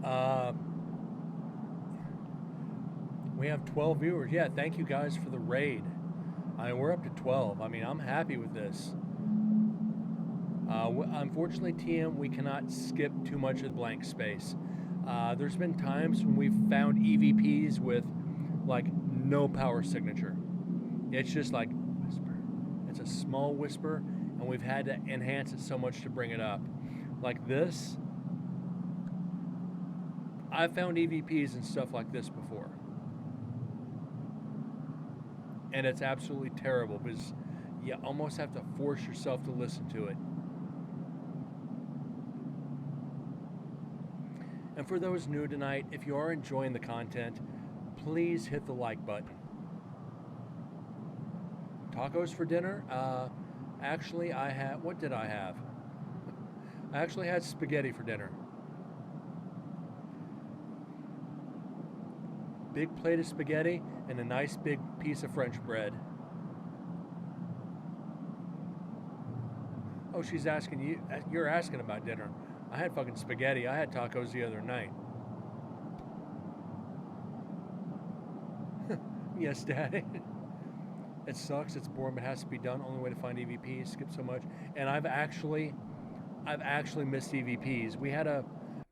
Uh, we have 12 viewers. Yeah, thank you guys for the raid. We're up to 12. I mean, I'm happy with this. Unfortunately, TM, we cannot skip too much of the blank space. There's been times when we've found EVPs with like no power signature. It's just like whisper. It's a small whisper, and we've had to enhance it so much to bring it up. Like this, I've found EVPs and stuff like this before. And it's absolutely terrible because you almost have to force yourself to listen to it. And for those new tonight, if you are enjoying the content, please hit the like button. Tacos for dinner? Actually, what did I have? I actually had spaghetti for dinner. Big plate of spaghetti and a nice big piece of French bread. Oh, she's asking you, you're asking about dinner. I had fucking spaghetti. I had tacos the other night. Yes, Daddy. It sucks. It's boring, but it has to be done. Only way to find EVPs. Skip so much. And I've actually missed EVPs. We had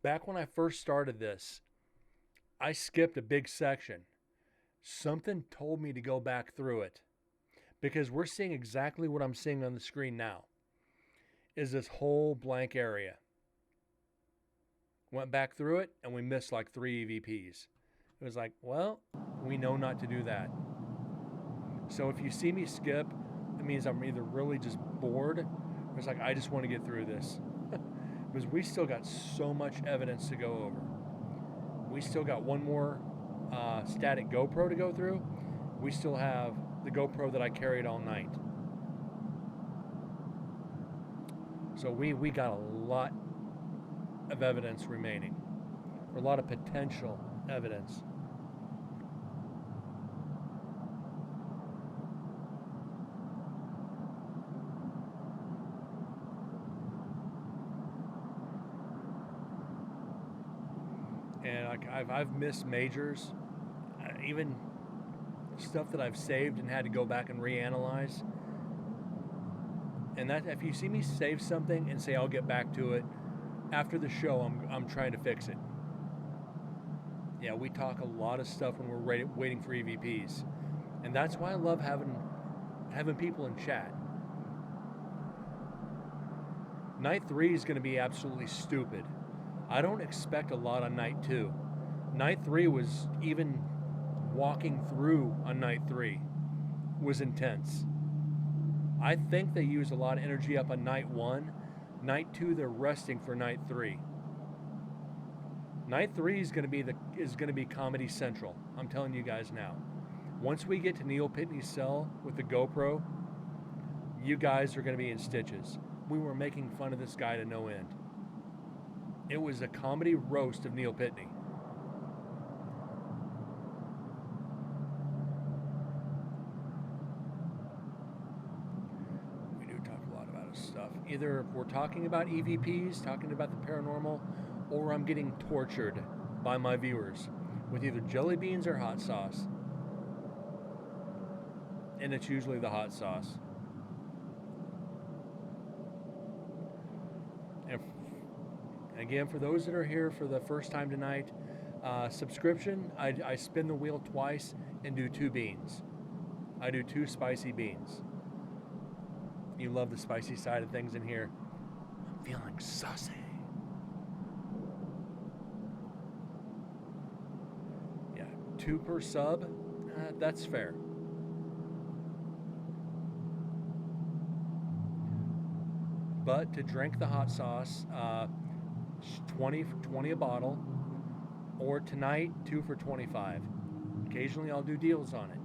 back when I first started this, I skipped a big section. Something told me to go back through it because we're seeing exactly what I'm seeing on the screen now. Is this whole blank area. Went back through it and we missed like 3 EVPs. It was like, well, we know not to do that. So if you see me skip, it means I'm either really just bored or it's like I just want to get through this. Because we still got so much evidence to go over. We still got one more static GoPro to go through. We still have the GoPro that I carried all night. So we got a lot of evidence remaining, or a lot of potential evidence. And I've missed majors, even stuff that I've saved and had to go back and reanalyze. And that if you see me save something and say I'll get back to it after the show, I'm trying to fix it. Yeah, we talk a lot of stuff when we're waiting for EVPs, and that's why I love having people in chat. Night 3 is going to be absolutely stupid. I don't expect a lot on night 2. Night 3 was, even walking through on night 3 was intense. I think they used a lot of energy up on night 1. Night 2, they're resting for night 3. Night 3 is going to be Comedy Central. I'm telling you guys now. Once we get to Neil Pitney's cell with the GoPro, you guys are going to be in stitches. We were making fun of this guy to no end. It was a comedy roast of Neil Pitney. stuff. Either we're talking about EVPs, talking about the paranormal, or I'm getting tortured by my viewers with either jelly beans or hot sauce. And it's usually the hot sauce. And again, for those that are here for the first time tonight, subscription, I spin the wheel twice and do 2 beans. I do 2 spicy beans. You love the spicy side of things in here. I'm feeling saucy. Yeah, 2 per sub. That's fair. But to drink the hot sauce, 20 a bottle, or tonight 2 for $25. Occasionally I'll do deals on it.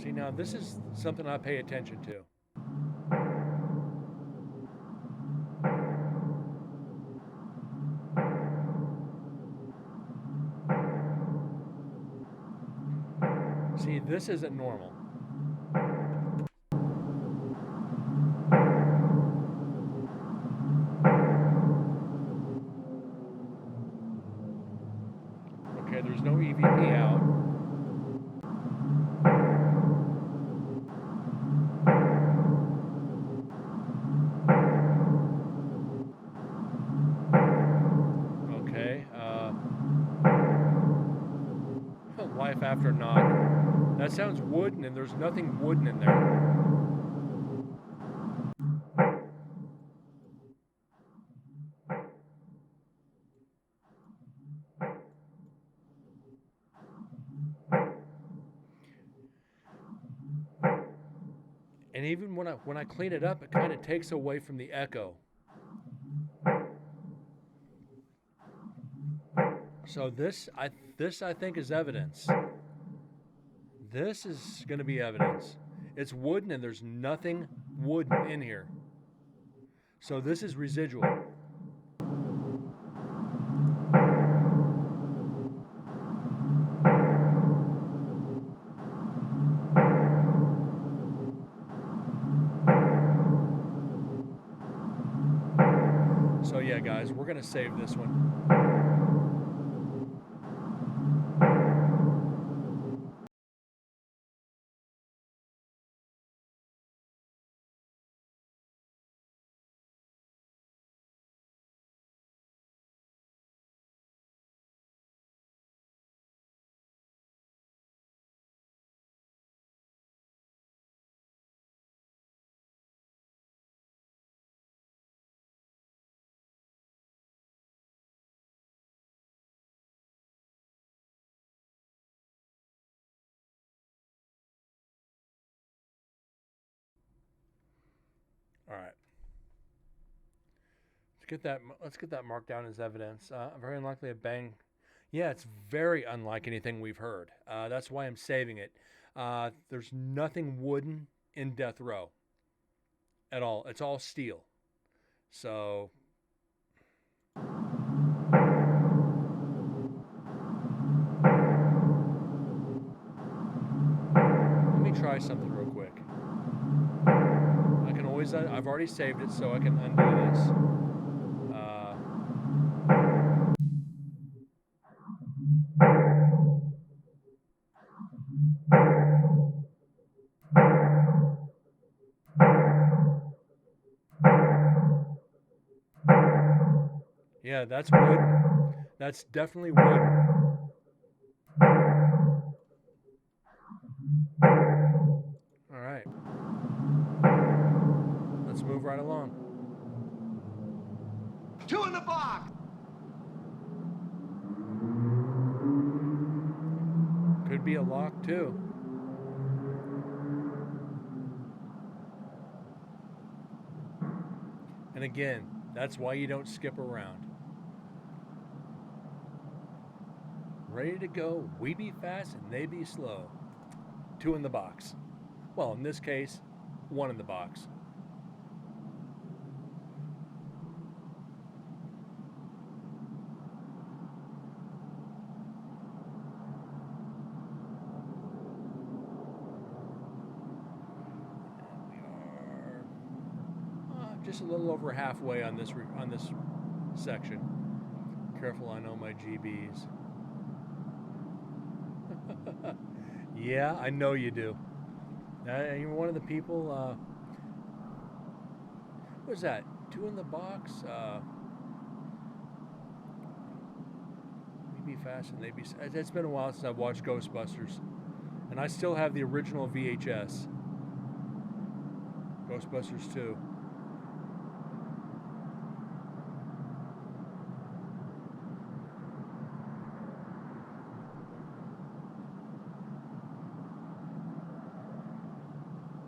See, now this is something I pay attention to. See, this isn't normal. Okay, there's no EVP out. Okay, life after knock. That sounds wooden, and there's nothing wooden in there. And even when I clean it up, it kind of takes away from the echo. So this I think is evidence. This is going to be evidence. It's wooden and there's nothing wooden in here. So this is residual. So yeah, guys, we're going to save this one. All right. Let's get that marked down as evidence. Very unlikely a bang. Yeah, it's very unlike anything we've heard. That's why I'm saving it. There's nothing wooden in Death Row at all. It's all steel. So let me try something real quick. I can always, I've already saved it, so I can undo this. Yeah, that's wood. That's definitely wood. All right. Let's move right along.
2 in the box!
Could be a lock too. And again, that's why you don't skip around. Ready to go. We be fast and they be slow. 2 in the box. Well, in this case, one in the box. We are just a little over halfway on this section. Careful, I know my GBs. Yeah, I know you do. You're one of the people. What was that? Two in the box. Maybe fast and maybe. It's been a while since I've watched Ghostbusters, and I still have the original VHS. Ghostbusters 2.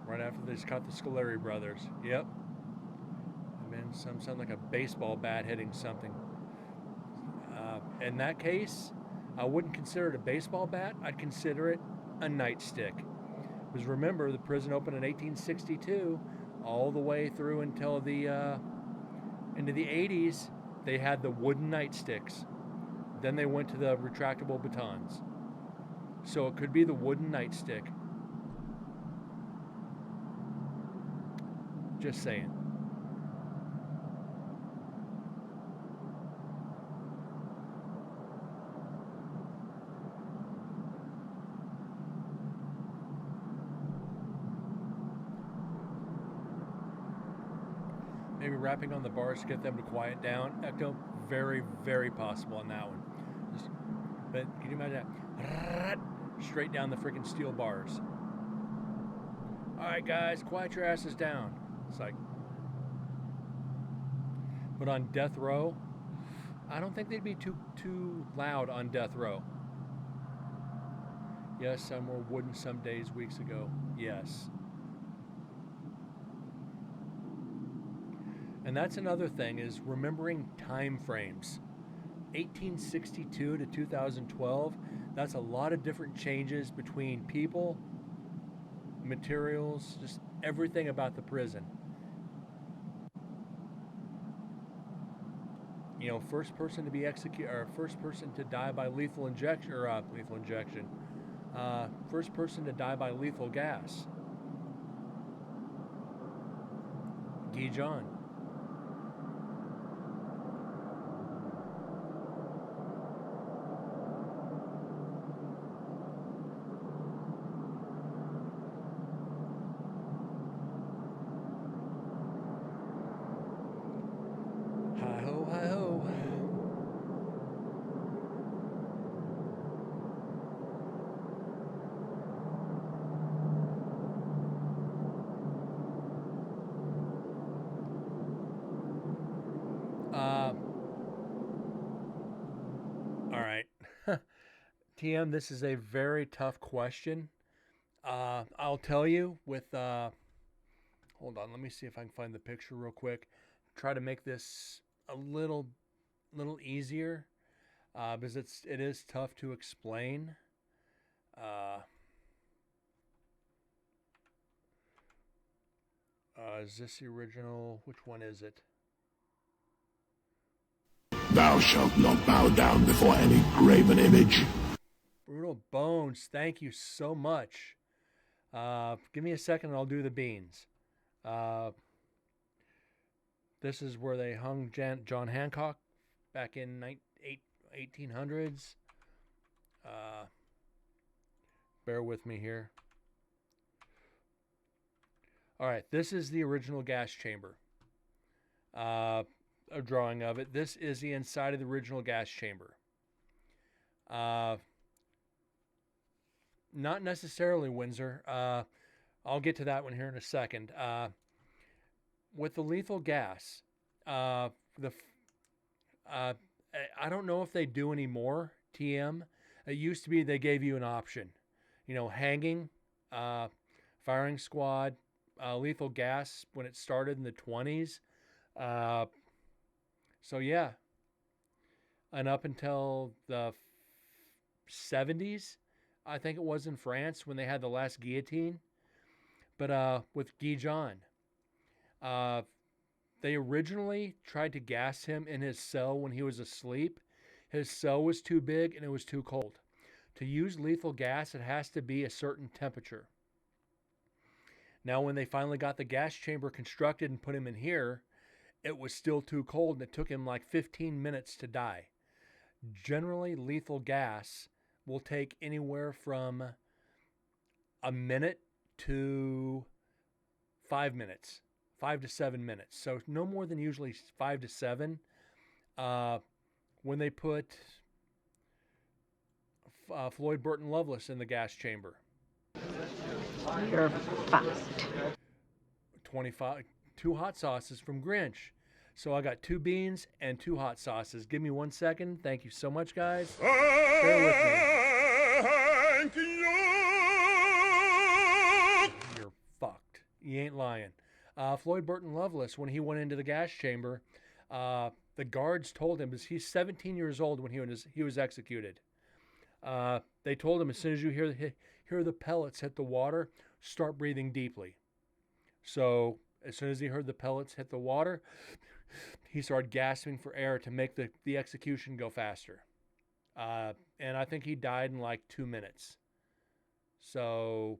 Right after they just caught the Scoleri brothers. Yep. And then some sound like a baseball bat hitting something. In that case, I wouldn't consider it a baseball bat. I'd consider it a nightstick. Because remember, the prison opened in 1862, all the way through until the into the 80s. They had the wooden nightsticks. Then they went to the retractable batons. So it could be the wooden nightstick. Just saying. Maybe rapping on the bars to get them to quiet down. Ecto, very, very possible on that one. But can you imagine that? Straight down the freaking steel bars. All right, guys, quiet your asses down. It's like, but on death row, I don't think they'd be too loud on death row. Yes, some were wooden some days, weeks ago. Yes. And that's another thing, is remembering time frames. 1862 to 2012, that's a lot of different changes between people, materials, just everything about the prison. You know, first person to be executed, or first person to die by lethal injection, first person to die by lethal gas. Guy John. Hi-ho, hi-ho. All right. TM, this is a very tough question. I'll tell you with, hold on, let me see if I can find the picture real quick. Try to make this a little easier, because it is tough to explain. Is this the original? Which one is it?
Thou shalt not bow down before any graven image.
Brutal Bones, thank you so much. Give me a second and I'll do the beans. This is where they hung John Hancock back in 1800s. Bear with me here. All right, this is the original gas chamber. A drawing of it. This is the inside of the original gas chamber. Not necessarily Windsor. I'll get to that one here in a second. With the lethal gas, I don't know if they do anymore. TM. It used to be they gave you an option. You know, hanging, firing squad, lethal gas when it started in the 20s. So yeah, and up until the 70s, I think it was in France when they had the last guillotine. But with Guy John, they originally tried to gas him in his cell when he was asleep. His cell was too big and it was too cold. To use lethal gas, it has to be a certain temperature. Now, when they finally got the gas chamber constructed and put him in here, it was still too cold and it took him like 15 minutes to die. Generally, lethal gas will take anywhere from a minute to 5 minutes, 5 to 7 minutes. So no more than usually 5 to 7. When they put Floyd Burton Loveless in the gas chamber.
You're fast.
2 hot sauces from Grinch. So I got 2 beans and 2 hot sauces. Give me 1 second. Thank you so much, guys. Bear with me. You're fucked. You ain't lying. Floyd Burton Loveless, when he went into the gas chamber, the guards told him, because he's 17 years old when he was executed. They told him, as soon as you hear the pellets hit the water, start breathing deeply. So as soon as he heard the pellets hit the water, he started gasping for air to make the execution go faster. And I think he died in like 2 minutes. So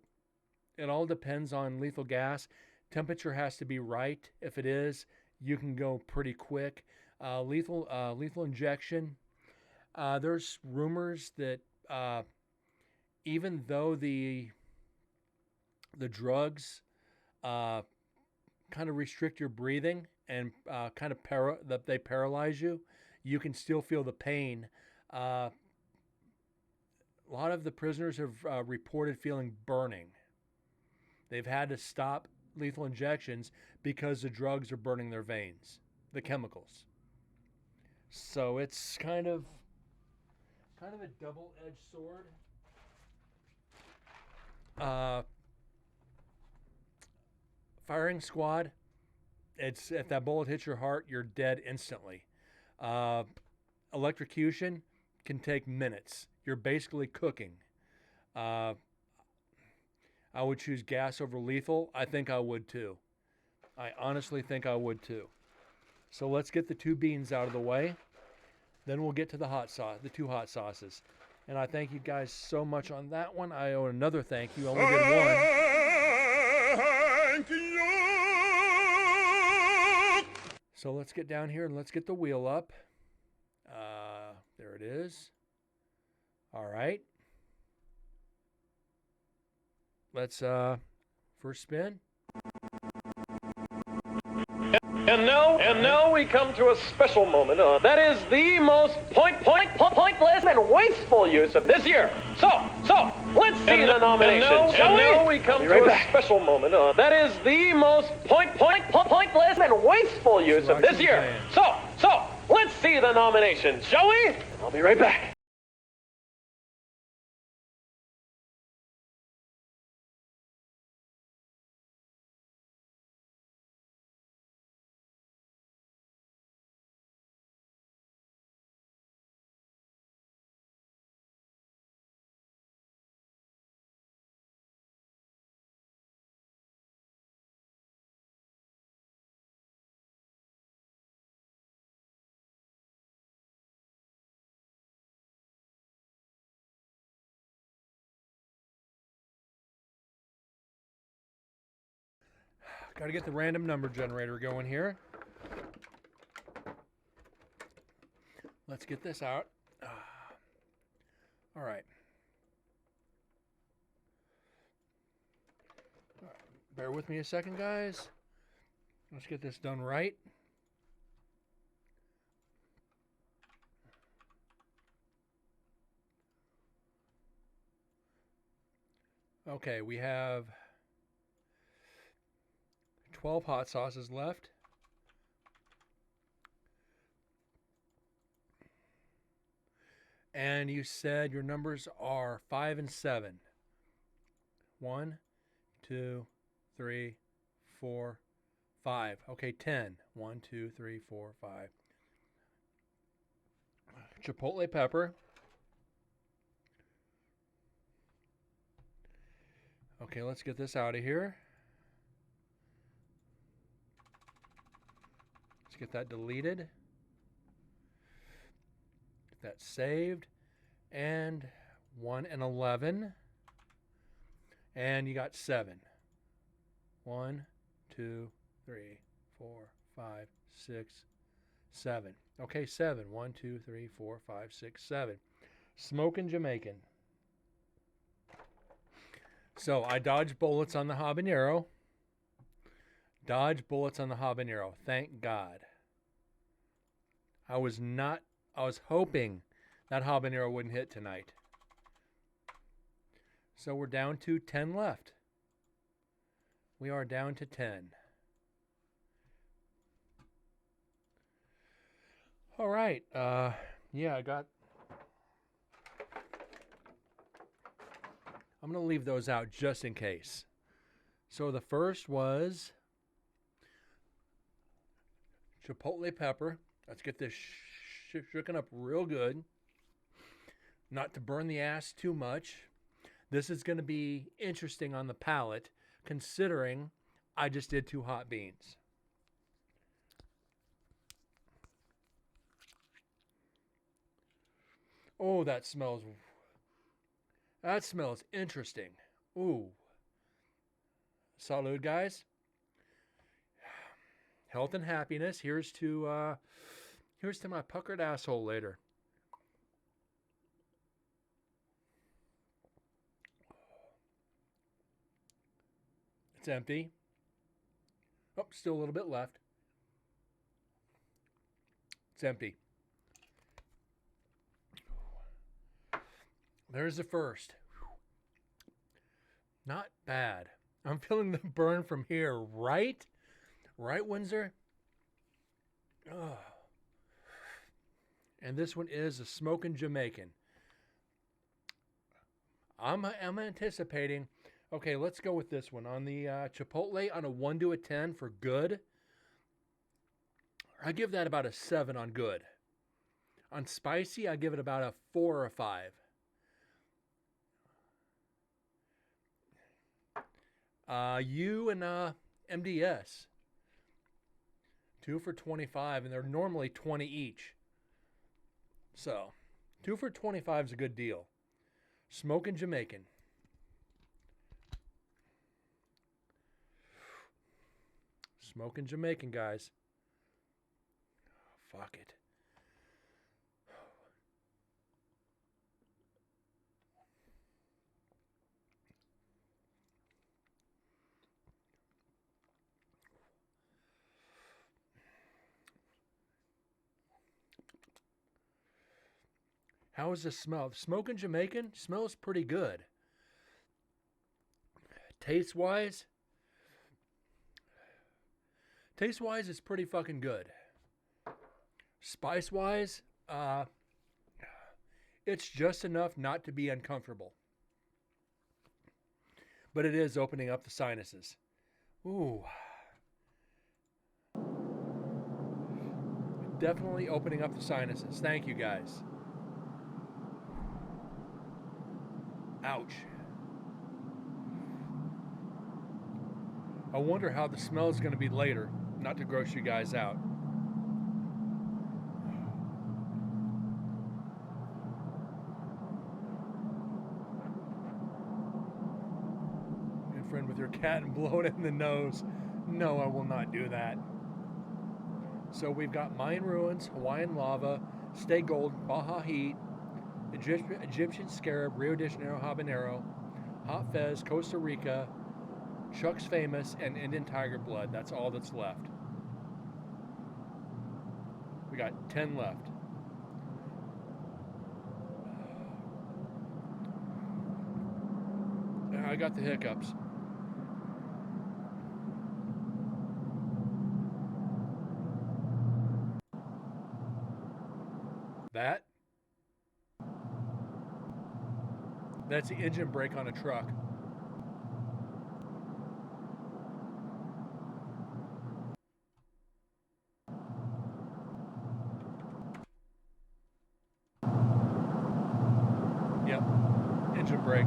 it all depends on lethal gas. Temperature has to be right. If it is, you can go pretty quick. Lethal injection. There's rumors that even though the drugs kind of restrict your breathing and kind of they paralyze you, you can still feel the pain. A lot of the prisoners have reported feeling burning. They've had to stop lethal injections because the drugs are burning their veins, the chemicals. So it's kind of a double-edged sword. Firing squad, it's if that bullet hits your heart, you're dead instantly. Electrocution can take minutes. You're basically cooking. I would choose gas over lethal. I think I would too. I honestly think I would too. So let's get the 2 beans out of the way. Then we'll get to the hot sauce, the 2 hot sauces. And I thank you guys so much on that one. I owe another thank you. I only did one. So let's get down here and let's get the wheel up. There it is. All right. Let's first spin.
And now we come to a special moment. That is the most pointless and wasteful use of this year. So let's see the nominations. And now we come to a special moment. That is the most pointless and wasteful use of this year. So let's see the nominations, shall we? I'll be right back.
Got to get the random number generator going here. Let's get this out. All right. Bear with me a second, guys. Let's get this done right. Okay, we have 12 hot sauces left. And you said your numbers are 5 and 7. 1, 2, 3, 4, 5. Okay, 10. 1, 2, 3, 4, 5. Chipotle pepper. Okay, let's get this out of here. get that deleted. Get that saved. And 1 and 11. And you got 7. 1, 2, 3, 4, 5, 6, 7. Okay, 7. 1, 2, 3, 4, 5, 6, 7. Smoking Jamaican. So I dodged bullets on the habanero. Dodge bullets on the habanero. Thank God. I was hoping that habanero wouldn't hit tonight. So we're down to 10 left. We are down to 10. All right. Yeah, I'm going to leave those out just in case. So the first was chipotle pepper. Let's get this shooken up real good. Not to burn the ass too much. This is going to be interesting on the palate, considering I just did 2 hot beans. Oh, that smells interesting. Ooh. Salud, guys. Health and happiness. Here's to my puckered asshole later. It's empty. Oh, still a little bit left. It's empty. There's the first. Not bad. I'm feeling the burn from here, right? Right, Windsor? Oh. And this one is a smoking Jamaican. I'm anticipating. Okay, let's go with this one. On the Chipotle, on a 1 to a 10 for good, I give that about a 7 on good. On spicy, I give it about a 4 or 5. You and MDS. 2 for $25, and they're normally 20 each. So, 2 for $25 is a good deal. Smoking Jamaican. Smoking Jamaican, guys. Oh, fuck it. How does this smell? Smoking Jamaican smells pretty good. Taste-wise, it's pretty fucking good. Spice-wise, it's just enough not to be uncomfortable. But it is opening up the sinuses. Ooh. Definitely opening up the sinuses. Thank you, guys. Ouch. I wonder how the smell is going to be later. Not to gross you guys out. Good friend with your cat and blow it in the nose. No, I will not do that. So we've got Mayan Ruins, Hawaiian Lava, Stay Gold, Baja Heat, Egyptian Scarab, Rio de Janeiro Habanero, Hot Fez, Costa Rica, Chuck's Famous, and Indian Tiger Blood. That's all that's left. We got 10 left. I got the hiccups. That's the engine brake on a truck. Yep, engine brake.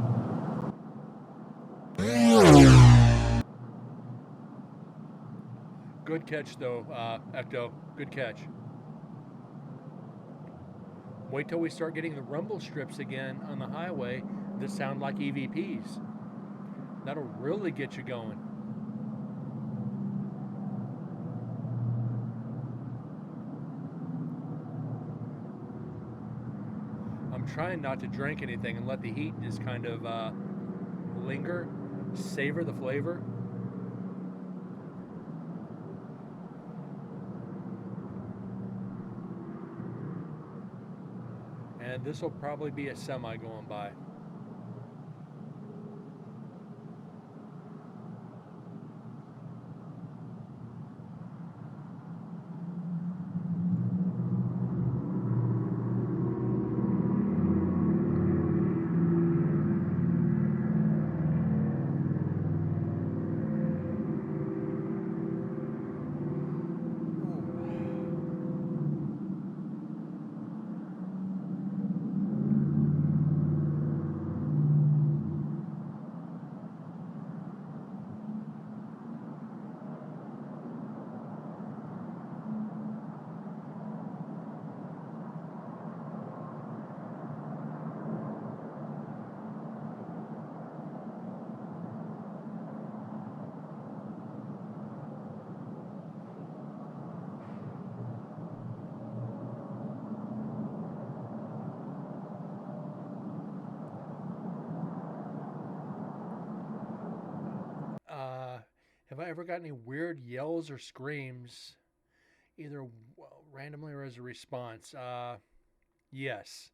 Good catch, though, Ecto. Good catch. Wait till we start getting the rumble strips again on the highway that sound like EVPs. That'll really get you going. I'm trying not to drink anything and let the heat just kind of linger, savor the flavor. And this will probably be a semi going by. Have I ever got any weird yells or screams, either randomly or as a response? Yes.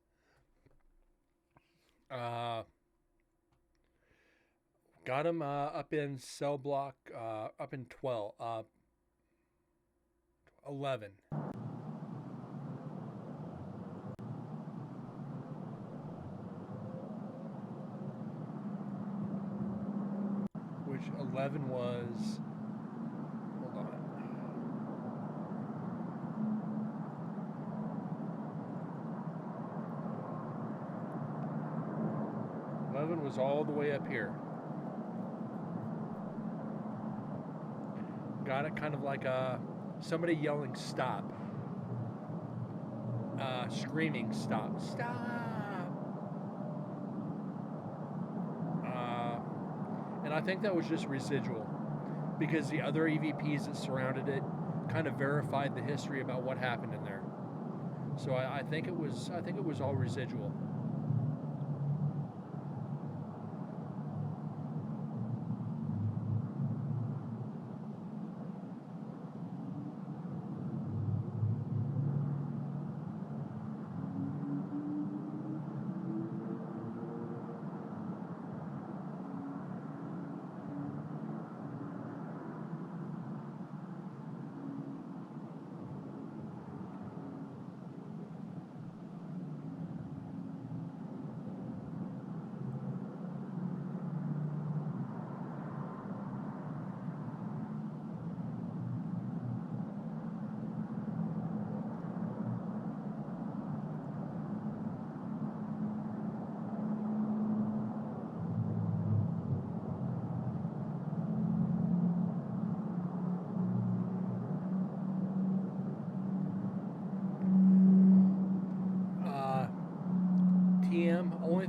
Got him up in cell block, up in 11. Which 11 was, hold on. Eleven was all the way up here. Got it kind of like somebody yelling stop. Screaming stop. Stop! And I think that was just residual because the other EVPs that surrounded it kind of verified the history about what happened in there. So I think it was all residual.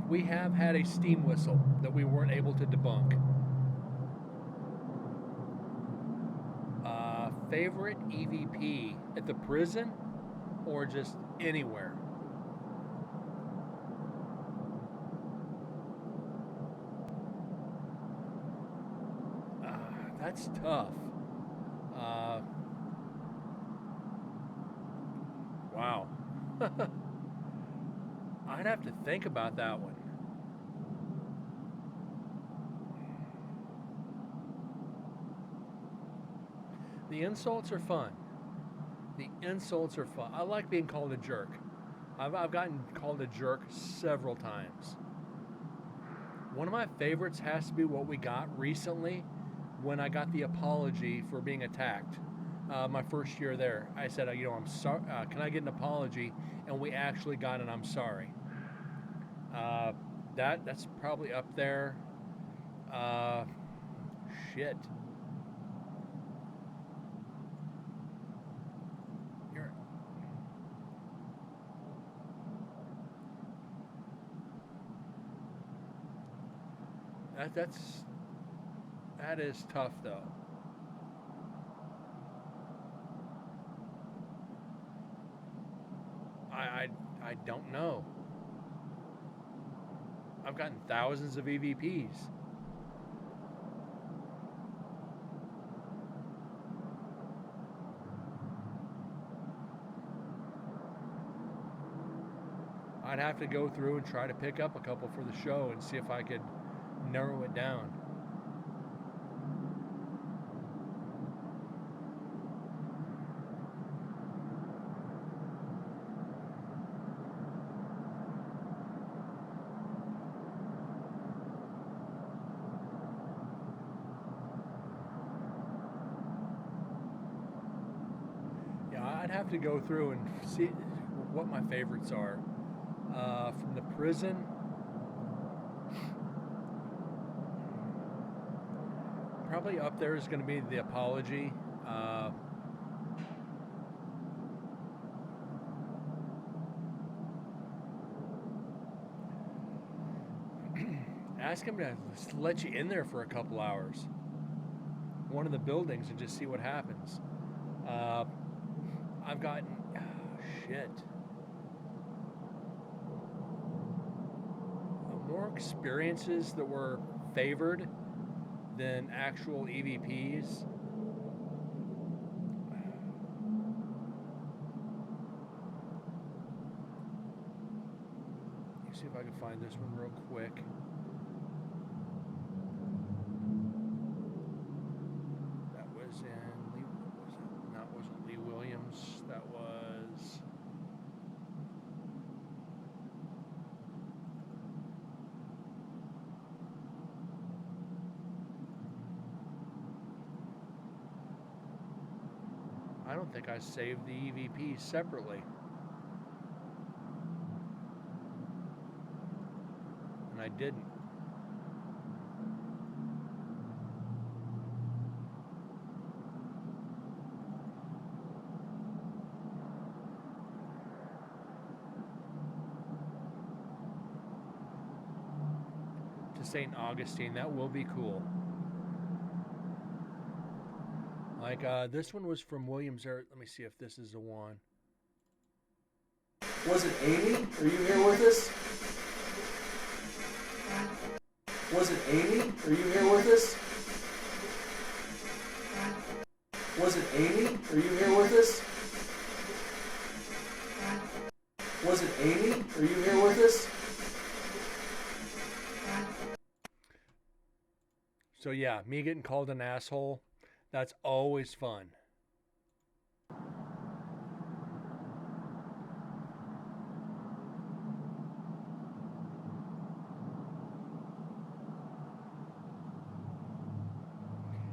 We have had a steam whistle that we weren't able to debunk. Favorite EVP at the prison or just anywhere? That's tough. Wow. I'd have to think about that one. The insults are fun. The insults are fun. I like being called a jerk. I've gotten called a jerk several times. One of my favorites has to be what we got recently when I got the apology for being attacked. My first year there, I said, I'm sorry. Can I get an apology? And we actually got an I'm sorry. That's probably up there. Shit. That is tough though. I don't know. I've gotten thousands of EVPs. I'd have to go through and try to pick up a couple for the show and see if I could narrow it down. I'd have to go through and see what my favorites are. From the prison, probably up there is going to be the apology. Ask him to let you in there for a couple hours, one of the buildings, and just see what happens. I've gotten more experiences that were favored than actual EVPs. Let me see if I can find this one real quick. That was in Lee. Was it? No, it wasn't Lee Williams. That was. I don't think I saved the EVP separately. And I didn't. To St. Augustine, that will be cool. Like, this one was from Williams Air. Let me see if this is the one.
Was it Amy? Are you here with us? Was it Amy? Are you here with us? Was it Amy? Are you here with us? Was it Amy? Are you here with us?
So yeah, me getting called an asshole, that's always fun.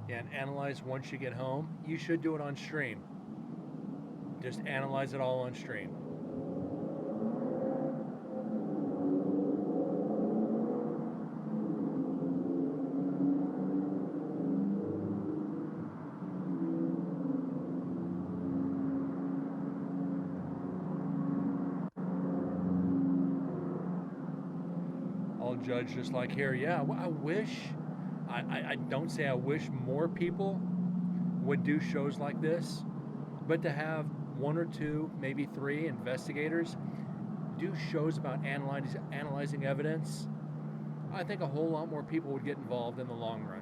Yeah, and analyze once you get home. You should do it on stream. Just analyze it all on stream. All judged just like here. Yeah, well, I wish, I don't say I wish more people would do shows like this, but to have one or two, maybe three investigators do shows about analyzing evidence, I think a whole lot more people would get involved in the long run.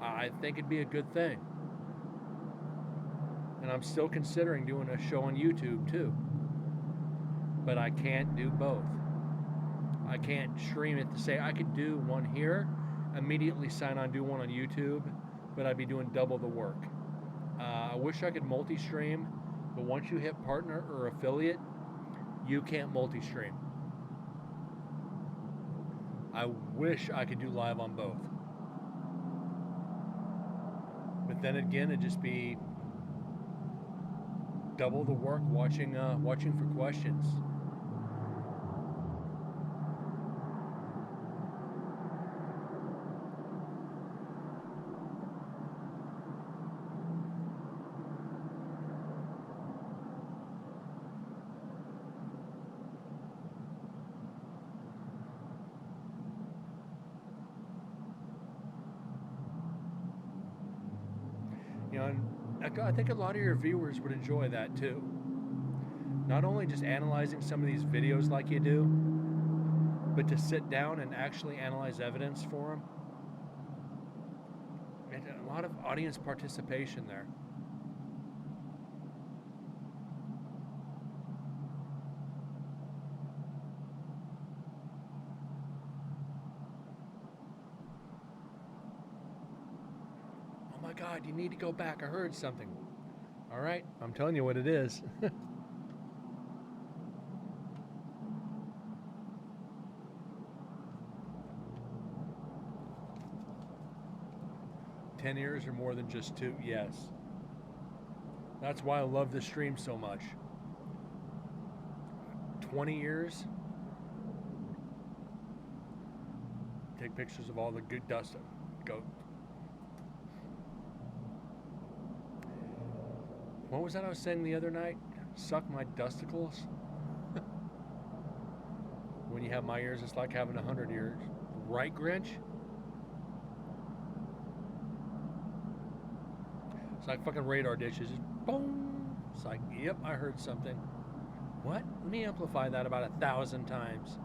I think it'd be a good thing. And I'm still considering doing a show on YouTube too. But I can't do both. I can't stream it to say I could do one here, immediately sign on, do one on YouTube, but I'd be doing double the work. I wish I could multi-stream, but once you hit partner or affiliate, you can't multi-stream. I wish I could do live on both. But then again, it'd just be double the work watching for questions. You know, and I think a lot of your viewers would enjoy that too. Not only just analyzing some of these videos like you do, but to sit down and actually analyze evidence for them. And a lot of audience participation there. Oh my God, you need to go back. I heard something. All right, I'm telling you what it is. 10 years or more than just 2, yes. That's why I love this stream so much. 20 years. Take pictures of all the good dust. Go. What was that I was saying the other night? Suck my dusticles? When you have my ears, it's like having 100 ears. Right, Grinch? It's like fucking radar dishes. Just boom. It's like, yep, I heard something. What? Let me amplify that about 1,000 times.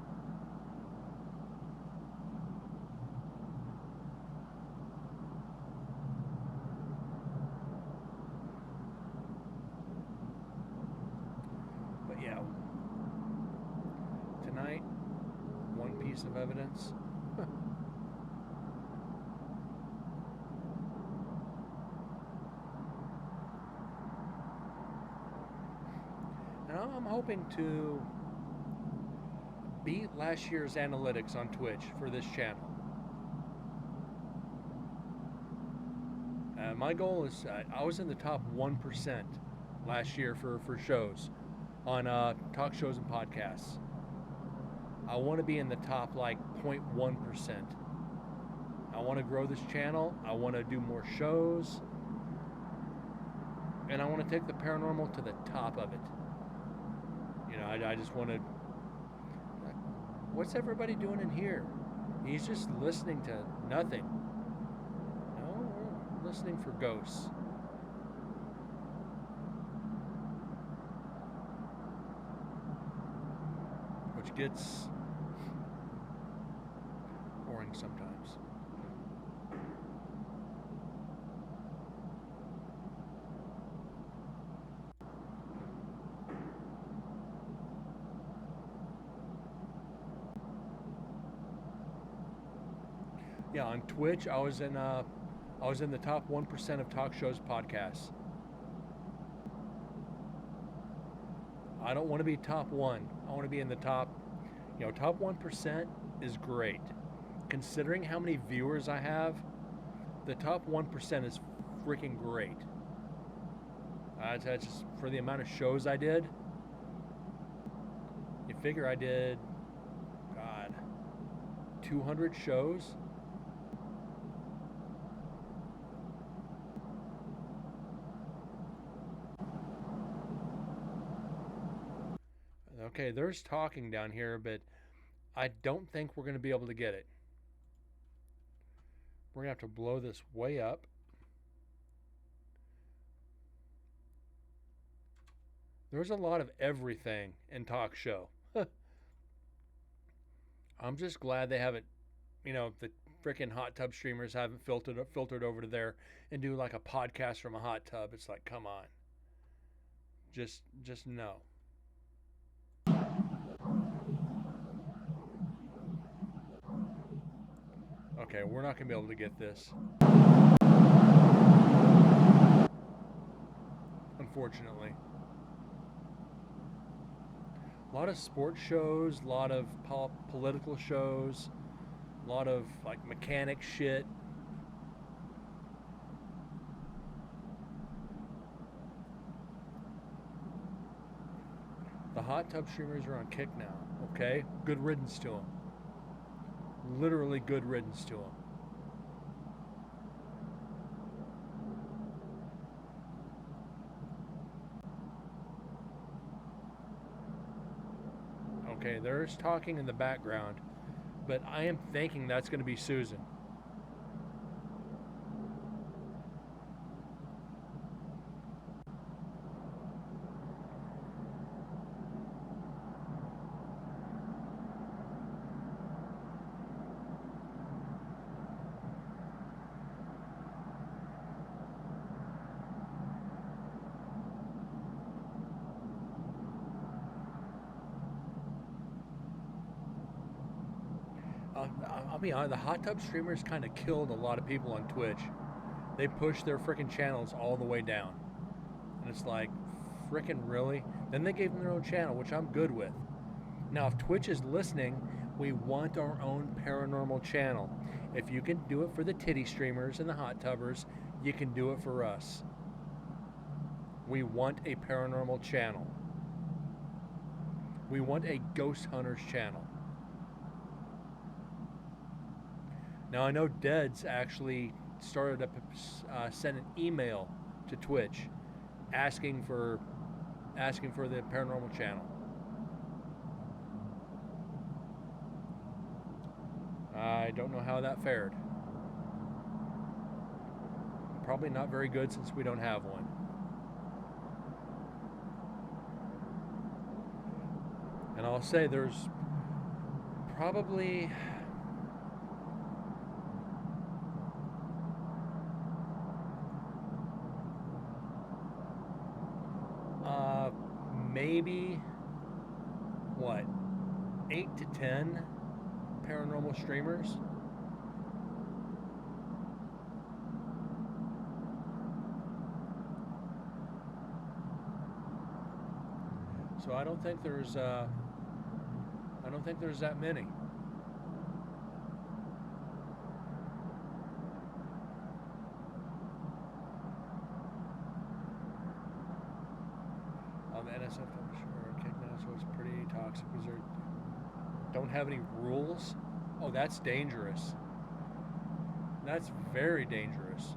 But yeah, tonight, one piece of evidence. I'm hoping to beat last year's analytics on Twitch for this channel. My goal is, I was in the top 1% last year for shows on talk shows and podcasts. I want to be in the top like 0.1%. I want to grow this channel. I want to do more shows. And I want to take the paranormal to the top of it. You know, I just want to... What's everybody doing in here? He's just listening to nothing. No, we're listening for ghosts. Which gets boring sometimes. Yeah, on Twitch, I was in the top 1% of talk shows podcasts. I don't want to be top 1. I want to be in the top, top 1% is great. Considering how many viewers I have, the top 1% is freaking great. That's just for the amount of shows I did. You figure I did, 200 shows. Okay, there's talking down here, but I don't think we're going to be able to get it. We're going to have to blow this way up. There's a lot of everything in talk show. I'm just glad they haven't, the freaking hot tub streamers haven't filtered over to there and do like a podcast from a hot tub. It's like, come on. Just no. Okay, we're not going to be able to get this. Unfortunately. A lot of sports shows, a lot of political shows, a lot of like mechanic shit. The hot tub streamers are on kick now, okay? Good riddance to them. Literally good riddance to them. Okay, there's talking in the background, but I am thinking that's going to be Susan. I'll be honest, the hot tub streamers kind of killed a lot of people on Twitch. They pushed their freaking channels all the way down. And it's like, freaking really? Then they gave them their own channel, which I'm good with. Now, if Twitch is listening, we want our own paranormal channel. If you can do it for the titty streamers and the hot tubbers, you can do it for us. We want a paranormal channel. We want a ghost hunters channel. Now, I know Deads actually started to send an email to Twitch asking for the paranormal channel. I don't know how that fared. Probably not very good since we don't have one. And I'll say there's probably maybe what, 8 to 10 paranormal streamers. So I don't think there's that many. The NSF publisher kicked now, so it's pretty toxic because they don't have any rules. Oh, that's dangerous. That's very dangerous.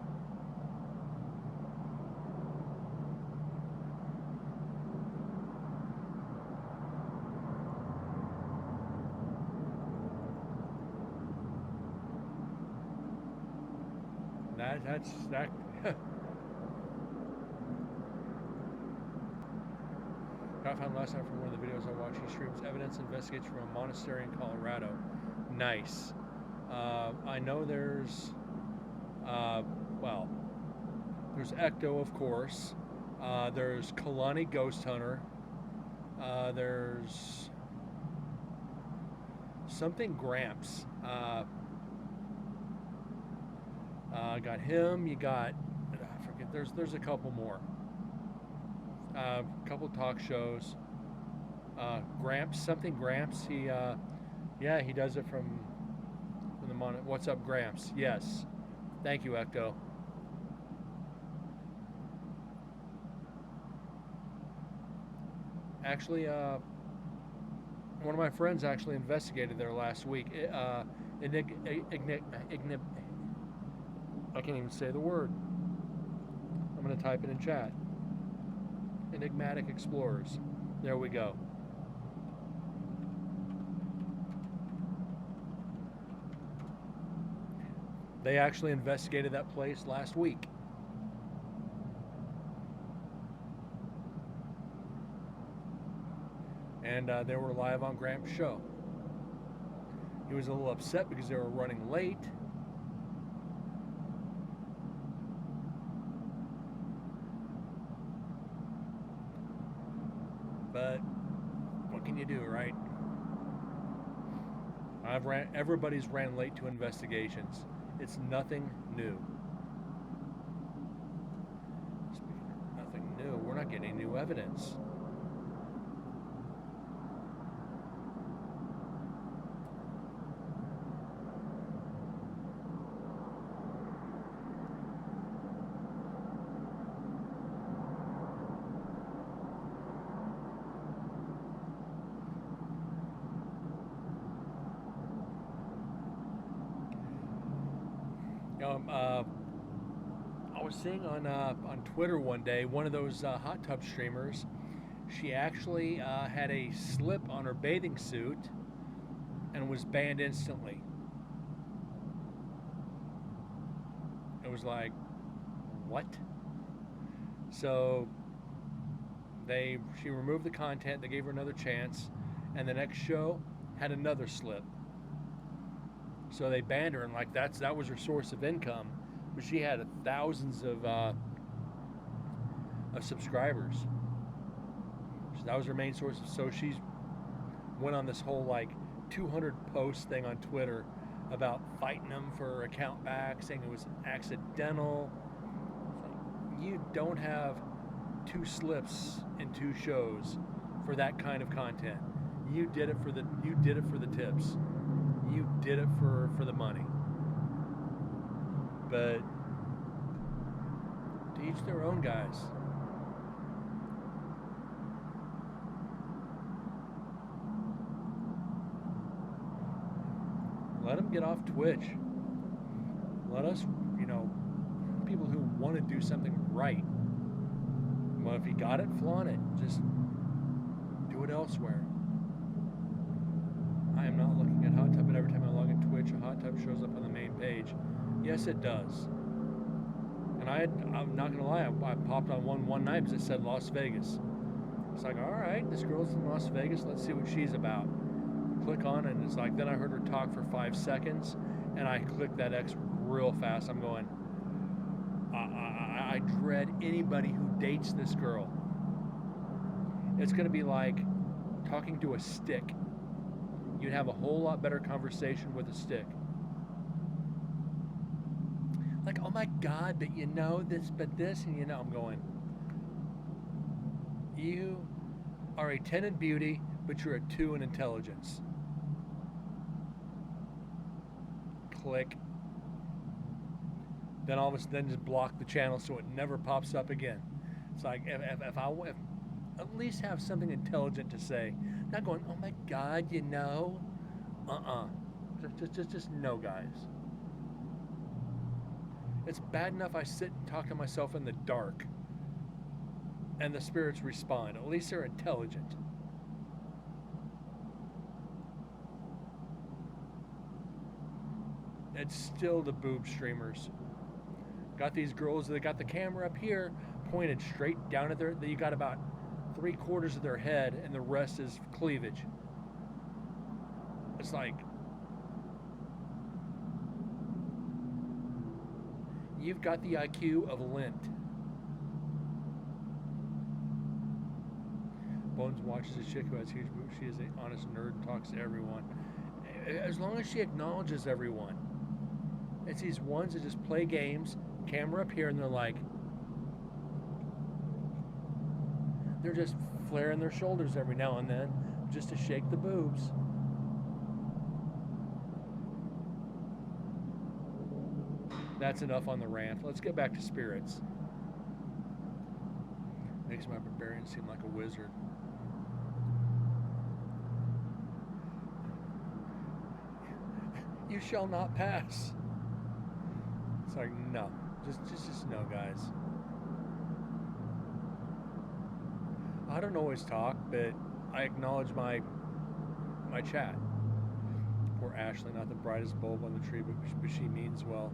That's that. Got found last night from one of the videos I watched. He streams evidence investigates from a monastery in Colorado. Nice. I know there's, there's Ecto, of course. There's Kalani Ghost Hunter. There's something Gramps. Got him. You got, I forget. There's a couple more. A couple talk shows. Gramps, something Gramps. He does it from the monitor. What's up, Gramps? Yes. Thank you, Ecto. Actually, one of my friends actually investigated there last week. I can't even say the word. I'm going to type it in chat. Enigmatic Explorers. There we go. They actually investigated that place last week. And they were live on Gramps' show. He was a little upset because they were running late. But what can you do, right? Everybody's ran late to investigations. It's nothing new. Speaking of nothing new, we're not getting new evidence. I was seeing on Twitter one day, one of those hot tub streamers, she actually had a slip on her bathing suit and was banned instantly. It was like, what? So she removed the content, they gave her another chance, and the next show had another slip. So they banned her, and like that was her source of income. But she had thousands of subscribers. So that was her main source. So she went on this whole like 200 post thing on Twitter about fighting them for account back, saying it was accidental. It's like, you don't have 2 slips in 2 shows for that kind of content. You did it for the tips. You did it for the money. But to each their own, guys. Let them get off Twitch. Let us, people who want to do something right. Well, if you got it, flaunt it. Just do it elsewhere. I am not looking at Hot Tub, but every time I log in Twitch, a Hot Tub shows up on the main page. Yes, it does. And I'm not going to lie, I popped on one night because it said Las Vegas. It's like, all right, this girl's in Las Vegas. Let's see what she's about. Click on it, and it's like, then I heard her talk for 5 seconds, and I clicked that X real fast. I'm going, I dread anybody who dates this girl. It's going to be like talking to a stick. You'd have a whole lot better conversation with a stick. Like, oh my God, but you know this, but this, and I'm going, you are a 10 in beauty, but you're a 2 in intelligence. Click. Then all of a sudden, just block the channel so it never pops up again. It's like, if I at least have something intelligent to say, not going, oh my God, just no, guys. It's bad enough I sit and talk to myself in the dark and the spirits respond. At least they're intelligent. It's still the boob streamers. Got these girls that got the camera up here pointed straight down at you got about 3/4 of their head and the rest is cleavage. It's like, you've got the IQ of lint. Bones watches a chick who has huge boobs. She is an honest nerd and talks to everyone. As long as she acknowledges everyone. It's these ones that just play games, camera up here, and they're just flaring their shoulders every now and then just to shake the boobs. That's enough on the rant. Let's get back to spirits. Makes my barbarian seem like a wizard. You shall not pass. It's like, no. Just no, guys. I don't always talk, but I acknowledge my chat. Poor Ashley, not the brightest bulb on the tree, but she means well.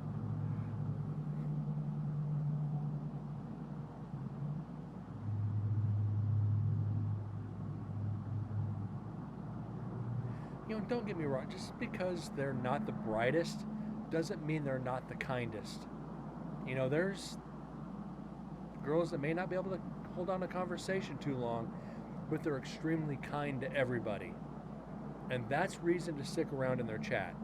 Don't get me wrong, just because they're not the brightest doesn't mean they're not the kindest. There's girls that may not be able to hold on a conversation too long, but they're extremely kind to everybody. And that's reason to stick around in their chat.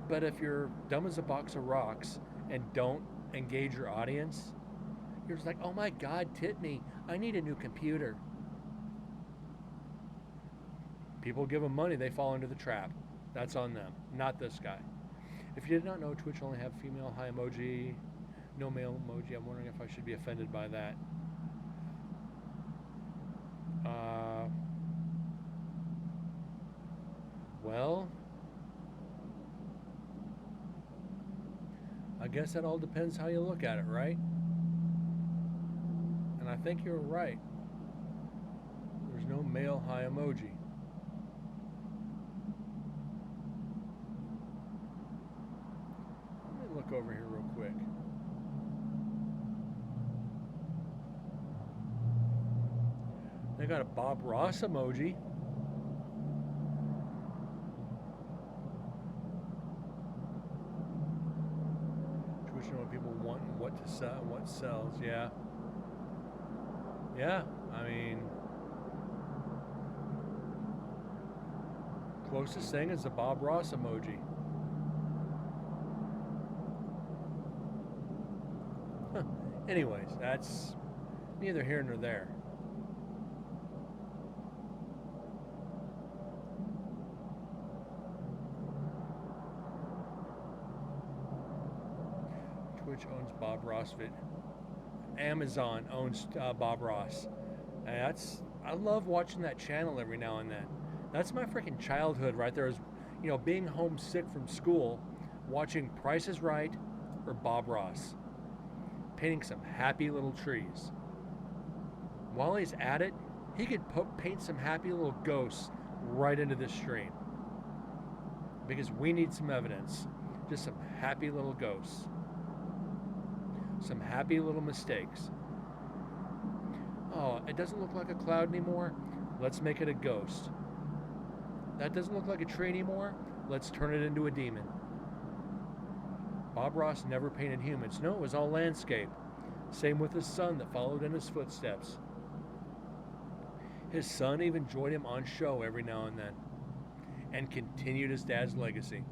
But if you're dumb as a box of rocks and don't engage your audience, you're just like, oh my God, tit me, I need a new computer. People give them money, they fall into the trap. That's on them, not this guy. If you did not know, Twitch only have female high emoji, no male emoji. I'm wondering if I should be offended by that. Well, I guess that all depends how you look at it, right? And I think you're right. There's no male high emoji. Look over here real quick. They got a Bob Ross emoji. Twitch know what people want and what to sell and what sells. Yeah. I mean, Closest thing is the Bob Ross emoji. Huh. Anyways, that's neither here nor there. Twitch owns Bob Ross. Amazon owns Bob Ross. And I love watching that channel every now and then. That's my freaking childhood right there. Is, you know, being homesick from school, watching Price is Right or Bob Ross, painting some happy little trees. While he's at it, he could paint some happy little ghosts right into this stream, because we need some evidence. Just some happy little ghosts. Some happy little mistakes. Oh, it doesn't look like a cloud anymore. Let's make it a ghost. That doesn't look like a tree anymore. Let's turn it into a demon. Bob Ross never painted humans. No, it was all landscape. Same with his son that followed in his footsteps. His son even joined him on show every now and then, and continued his dad's legacy.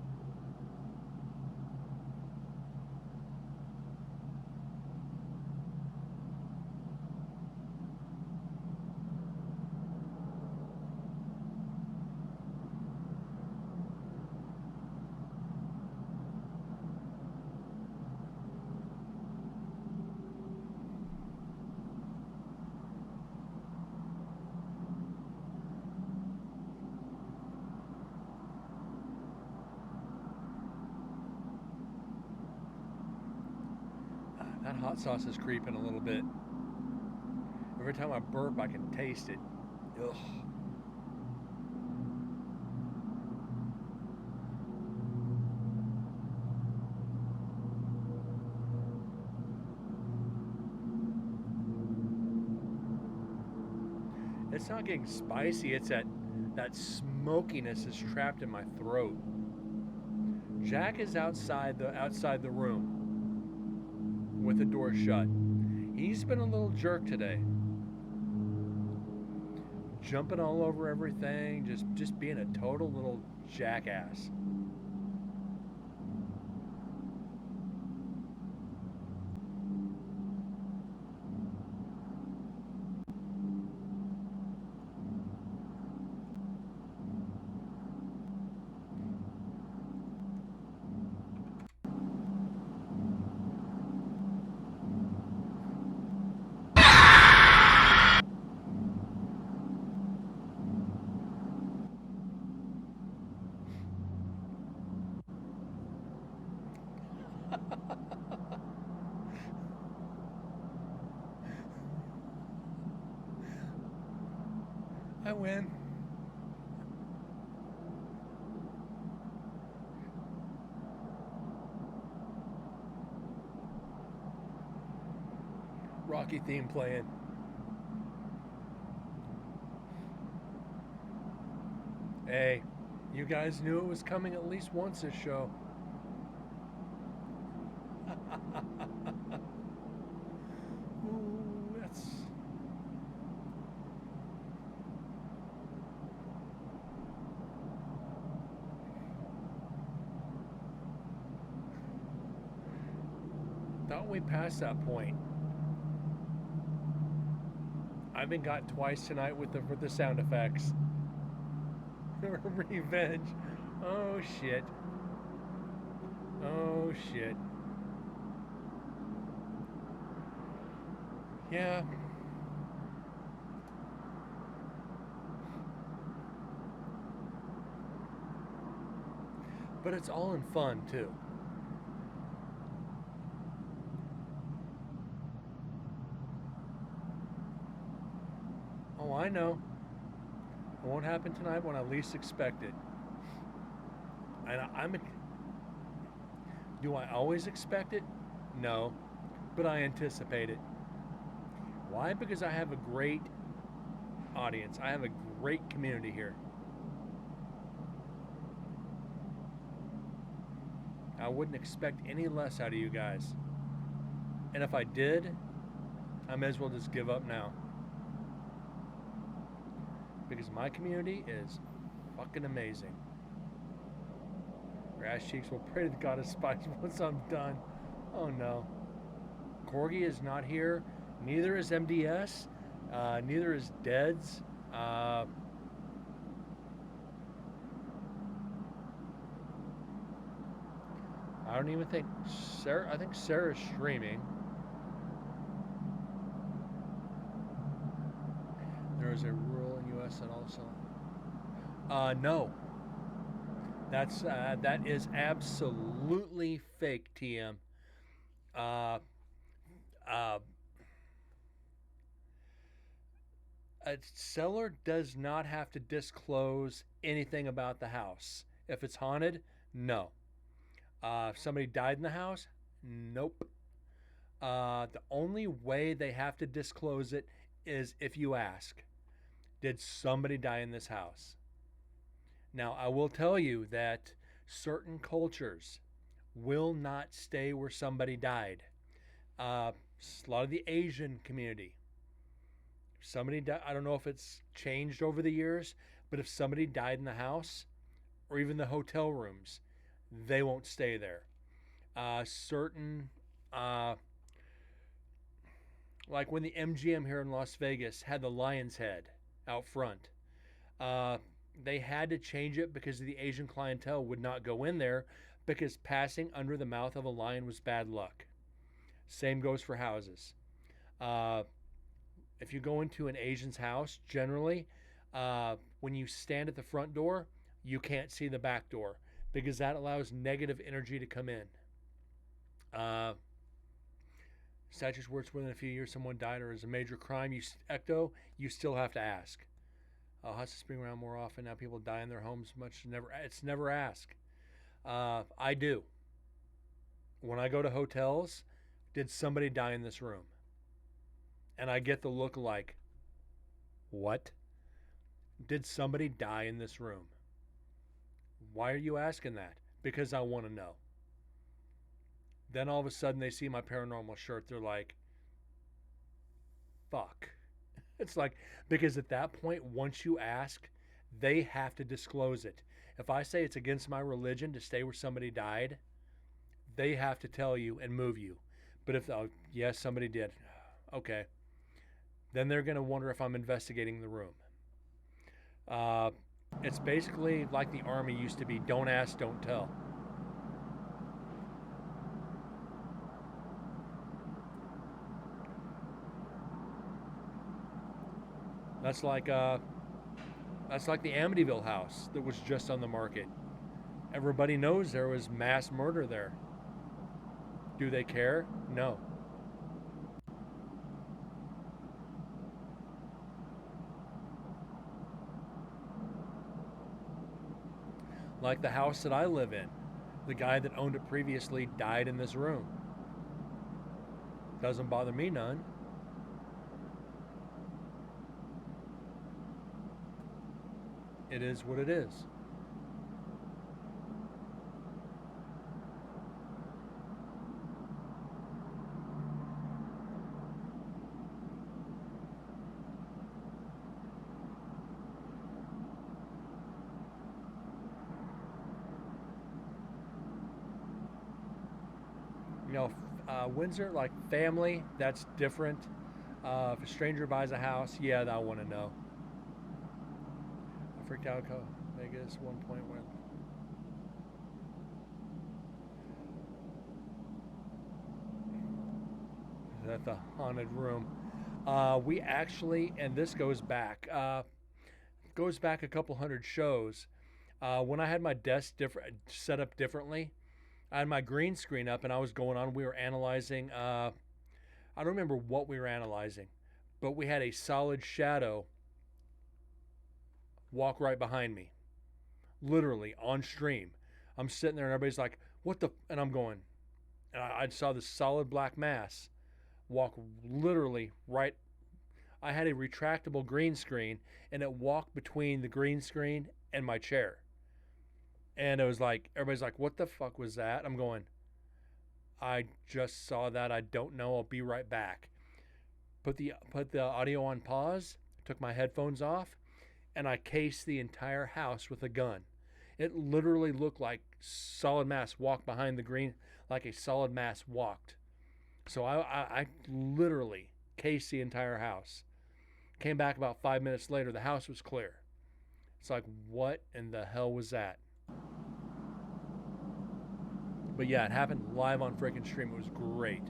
That hot sauce is creeping a little bit. Every time I burp, I can taste it. Ugh. It's not getting spicy, it's that smokiness is trapped in my throat. Jack is outside the room with the door shut. He's been a little jerk today. Jumping all over everything, just being a total little jackass. I win. Rocky theme playing. Hey, you guys knew it was coming at least once this show. Ooh, that's... Thought we passed that point. I've been got twice tonight with the sound effects. Revenge. Oh shit. Oh shit. Yeah. But it's all in fun too. Oh, I know. It won't happen tonight when I least expect it. And do I always expect it? No, but I anticipate it. Why? Because I have a great audience. I have a great community here. I wouldn't expect any less out of you guys. And if I did, I may as well just give up now. Because my community is fucking amazing. Her ass cheeks will pray to the god of spice once I'm done. Oh no. Corgi is not here. Neither is MDS. Neither is Deads. I don't even think Sarah. I think Sarah's streaming. There is a rule in U.S. that also. No. That is absolutely fake, TM. A seller does not have to disclose anything about the house. If it's haunted, no. If somebody died in the house, nope. The only way they have to disclose it is if you ask, did somebody die in this house? Now, I will tell you that certain cultures will not stay where somebody died. A lot of the Asian community, somebody died, I don't know if it's changed over the years, but if somebody died in the house or even the hotel rooms, they won't stay there. Certain, like when the MGM here in Las Vegas had the lion's head out front, they had to change it because the Asian clientele would not go in there because passing under the mouth of a lion was bad luck. Same goes for houses. If you go into an Asian's house, generally, when you stand at the front door, you can't see the back door because that allows negative energy to come in. Statutes where it's within a few years someone died or is a major crime, Ecto, you still have to ask. Hot spring around more often now. People die in their homes much. It's never asked. I do. When I go to hotels, did somebody die in this room? And I get the look like, what? Did somebody die in this room? Why are you asking that? Because I want to know. Then all of a sudden they see my paranormal shirt. They're like, fuck. It's like, because at that point, once you ask, they have to disclose it. If I say it's against my religion to stay where somebody died, they have to tell you and move you. But if, yes, somebody did. Okay. Then they're going to wonder if I'm investigating the room. It's basically like the Army used to be, don't ask, don't tell. That's like the Amityville house that was just on the market. Everybody knows there was mass murder there. Do they care? No. Like the house that I live in. The guy that owned it previously died in this room. Doesn't bother me none. It is what it is. You know, Windsor, like family, that's different. If a stranger buys a house, yeah, I want to know. I freaked out. Vegas 1.1. Is that the haunted room? We actually, and this goes back a couple hundred shows. When I had my desk set up differently, I had my green screen up and I was going on. We were analyzing. I don't remember what we were analyzing, but we had a solid shadow walk right behind me, literally on stream. I'm sitting there and everybody's like, "What the?" And I'm going, and I saw this solid black mass walk literally right. I had a retractable green screen and it walked between the green screen and my chair. And it was like, everybody's like, "What the fuck was that?" I'm going, "I just saw that. I don't know. I'll be right back." Put the audio on pause, took my headphones off, and I cased the entire house with a gun. It literally looked like solid mass walked behind the green, like a solid mass walked. So I literally cased the entire house. Came back about 5 minutes later. The house was clear. It's like, what in the hell was that? But yeah, it happened live on freaking stream. It was great.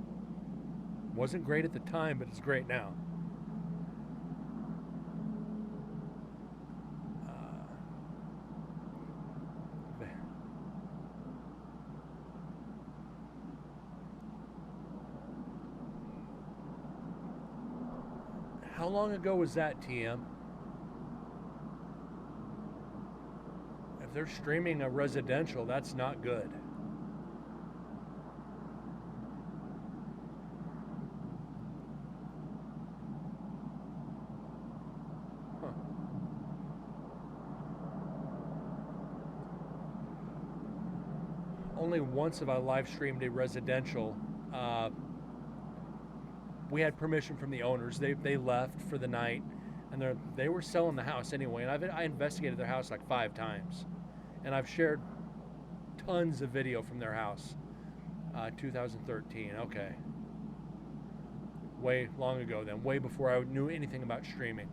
Wasn't great at the time, but it's great now. How long ago was that, TM? If they're streaming a residential, that's not good. Huh. Only once have I live streamed a residential. We had permission from the owners. They left for the night, and they were selling the house anyway. And I investigated their house like 5 times, and I've shared tons of video from their house. 2013. Okay, way long ago then, way before I knew anything about streaming.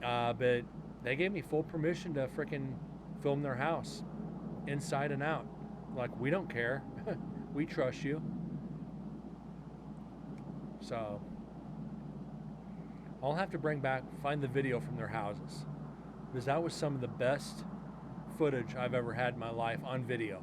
But they gave me full permission to frickin' film their house, inside and out. Like, we don't care. We trust you. So I'll have to find the video from their houses, because that was some of the best footage I've ever had in my life on video.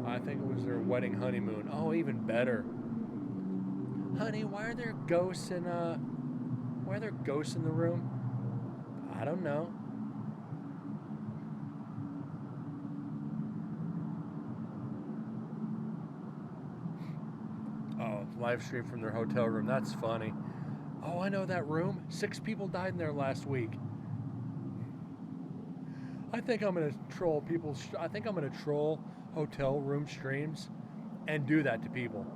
I think it was their wedding honeymoon. Oh, even better. Honey, why are there ghosts in the room? I don't know. Oh, live stream from their hotel room. That's funny. Oh, I know that room. 6 people died in there last week. I think I'm gonna troll hotel room streams and do that to people.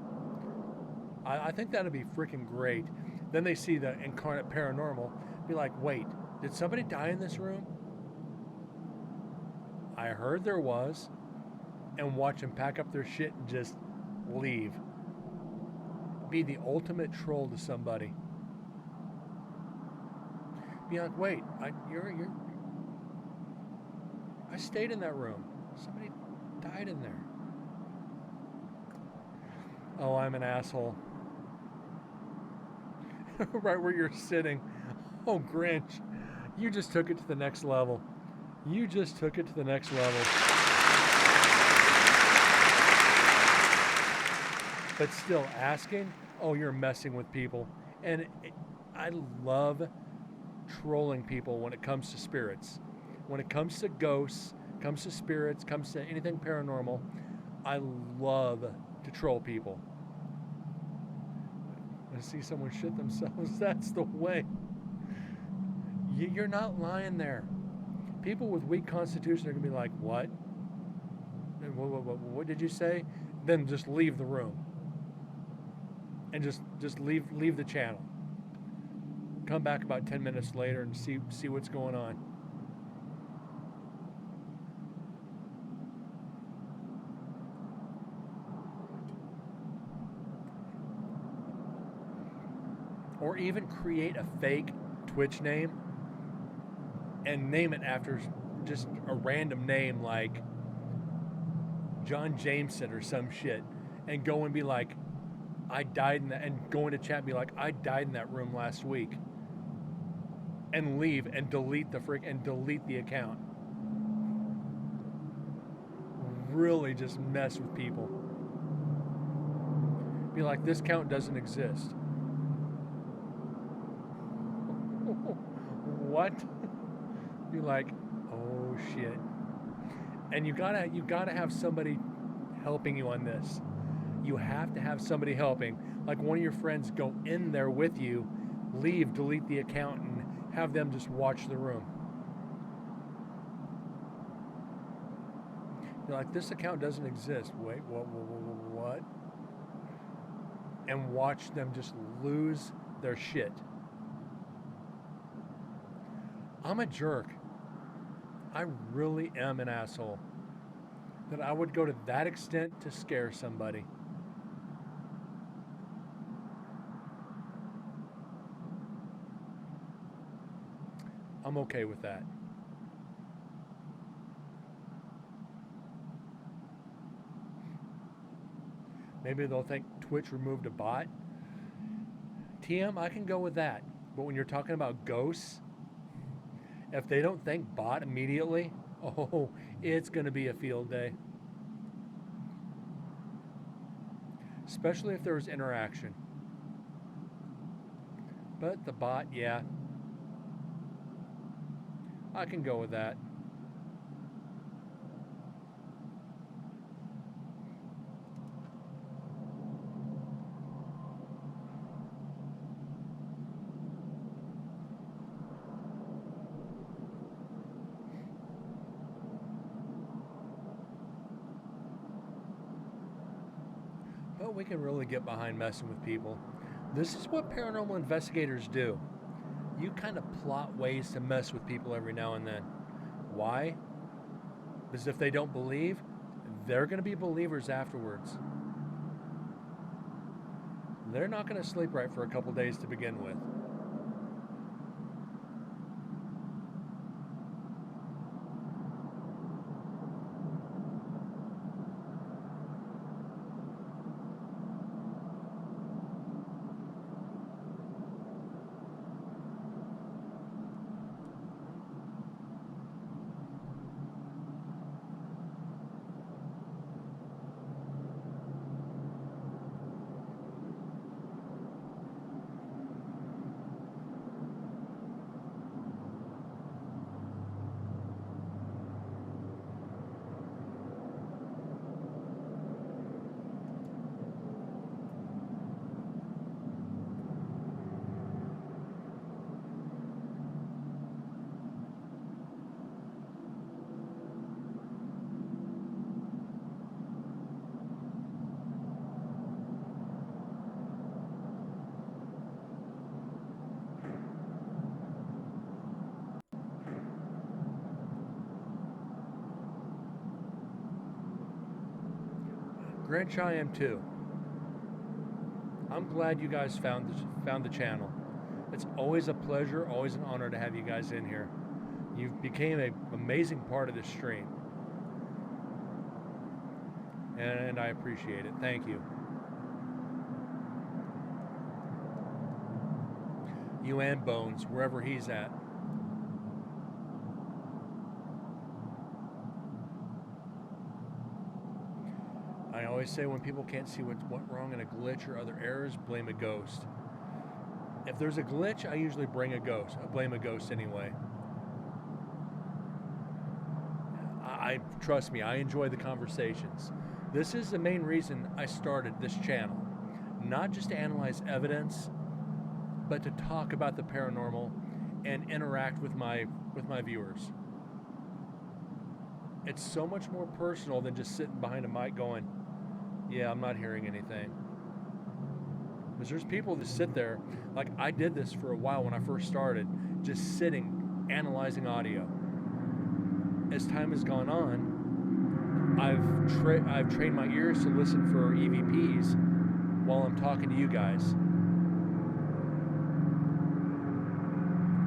I think that'd be freaking great. Then they see the incarnate paranormal, be like, wait, did somebody die in this room? I heard there was, and watch them pack up their shit and just leave. Be the ultimate troll to somebody. Be like, wait, I stayed in that room. Somebody died in there. Oh, I'm an asshole. Right where you're sitting. Oh, Grinch. You just took it to the next level. You just took it to the next level. But still asking, oh, you're messing with people. And I love trolling people when it comes to spirits. When it comes to ghosts, comes to spirits, comes to anything paranormal, I love to troll people. I see someone shit themselves. That's the way. You're not lying there. People with weak constitution are gonna be like, what? What did you say? Then just leave the room. And just leave the channel. Come back about 10 minutes later and see what's going on. Or even create a fake Twitch name and name it after just a random name like John Jameson or some shit, and go and be like, I died in that, and go into chat and be like, I died in that room last week, and leave and delete the account. Really just mess with people. Be like, this count doesn't exist. What? Be like, oh shit. And you gotta have somebody helping you on this. You have to have somebody helping. Like one of your friends go in there with you, leave, delete the account, and have them just watch the room. You're like, this account doesn't exist. Wait, what? And watch them just lose their shit. I'm a jerk. I really am an asshole. That I would go to that extent to scare somebody. I'm okay with that. Maybe they'll think Twitch removed a bot. TM, I can go with that. But when you're talking about ghosts, if they don't think bot immediately, oh, it's going to be a field day. Especially if there's interaction. But the bot, yeah. I can go with that. But we can really get behind messing with people. This is what paranormal investigators do. You kind of plot ways to mess with people every now and then. Why? Because if they don't believe, they're going to be believers afterwards. They're not going to sleep right for a couple days to begin with. Grinch, I am too. I'm glad you guys found the channel. It's always a pleasure, always an honor to have you guys in here. You've became an amazing part of this stream. And I appreciate it. Thank you. You and Bones, wherever he's at. I always say when people can't see what went wrong in a glitch or other errors, blame a ghost. If there's a glitch, I usually blame a ghost anyway. Trust me, I enjoy the conversations. This is the main reason I started this channel. Not just to analyze evidence, but to talk about the paranormal and interact with my viewers. It's so much more personal than just sitting behind a mic going, yeah, I'm not hearing anything. Because there's people that sit there, like I did this for a while when I first started, just sitting, analyzing audio. As time has gone on, I've trained my ears to listen for EVPs while I'm talking to you guys.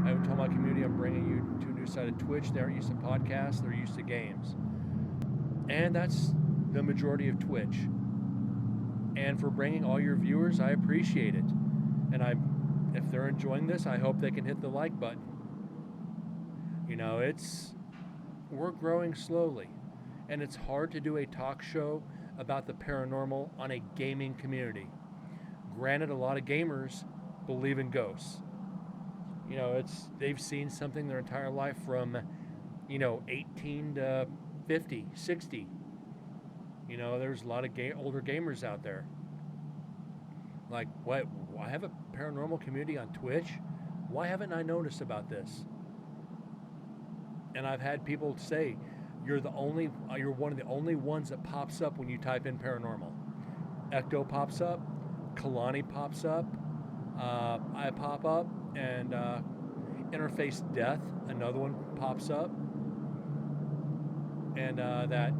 I even told my community I'm bringing you to a new side of Twitch. They aren't used to podcasts, they're used to games. And that's the majority of Twitch. And for bringing all your viewers, I appreciate it. And if they're enjoying this, I hope they can hit the like button. You know, we're growing slowly. And it's hard to do a talk show about the paranormal on a gaming community. Granted, a lot of gamers believe in ghosts. You know, they've seen something their entire life from, 18 to 50, 60. You know, there's a lot of older gamers out there. Like, what? I have a paranormal community on Twitch? Why haven't I noticed about this? And I've had people say, you're one of the only ones that pops up when you type in paranormal. Ecto pops up, Kalani pops up, I pop up, and Interface Death, another one pops up, and that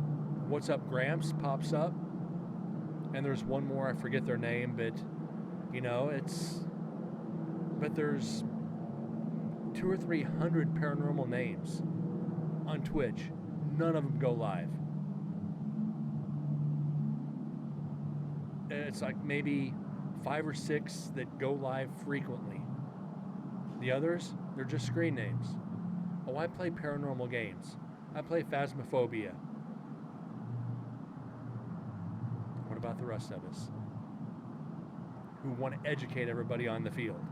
What's Up Gramps pops up, and there's one more, I forget their name, but there's 200 or 300 paranormal names on Twitch. None of them go live. It's like maybe 5 or 6 that go live frequently. The others, they're just screen names. Oh, I play paranormal games. I play Phasmophobia. What about the rest of us who want to educate everybody on the field?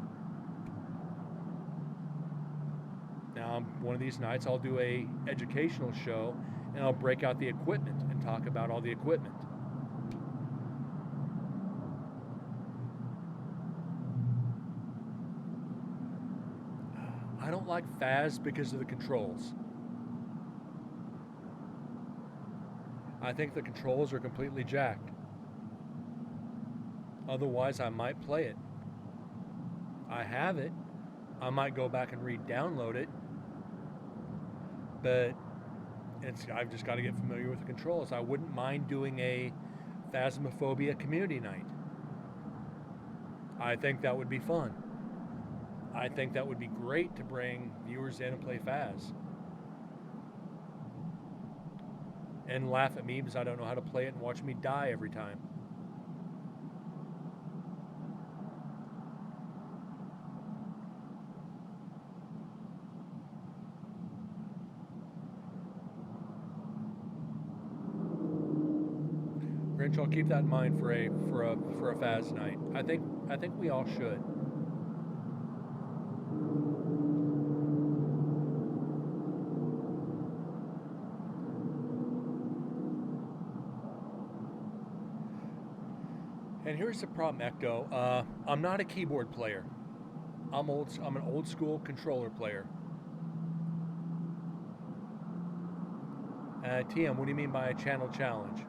Now, one of these nights I'll do a educational show and I'll break out the equipment and talk about all the equipment. I don't like Phas because of the controls. I think the controls are completely jacked. Otherwise, I might play it. I have it. I might go back and re-download it. But I've just got to get familiar with the controls. I wouldn't mind doing a Phasmophobia community night. I think that would be fun. I think that would be great to bring viewers in and play Phas. And laugh at me because I don't know how to play it and watch me die every time. Grinch, I'll keep that in mind for a Phas night. I think we all should. And here's the problem, Ecto. I'm not a keyboard player. I'm an old school controller player. TM, what do you mean by a channel challenge?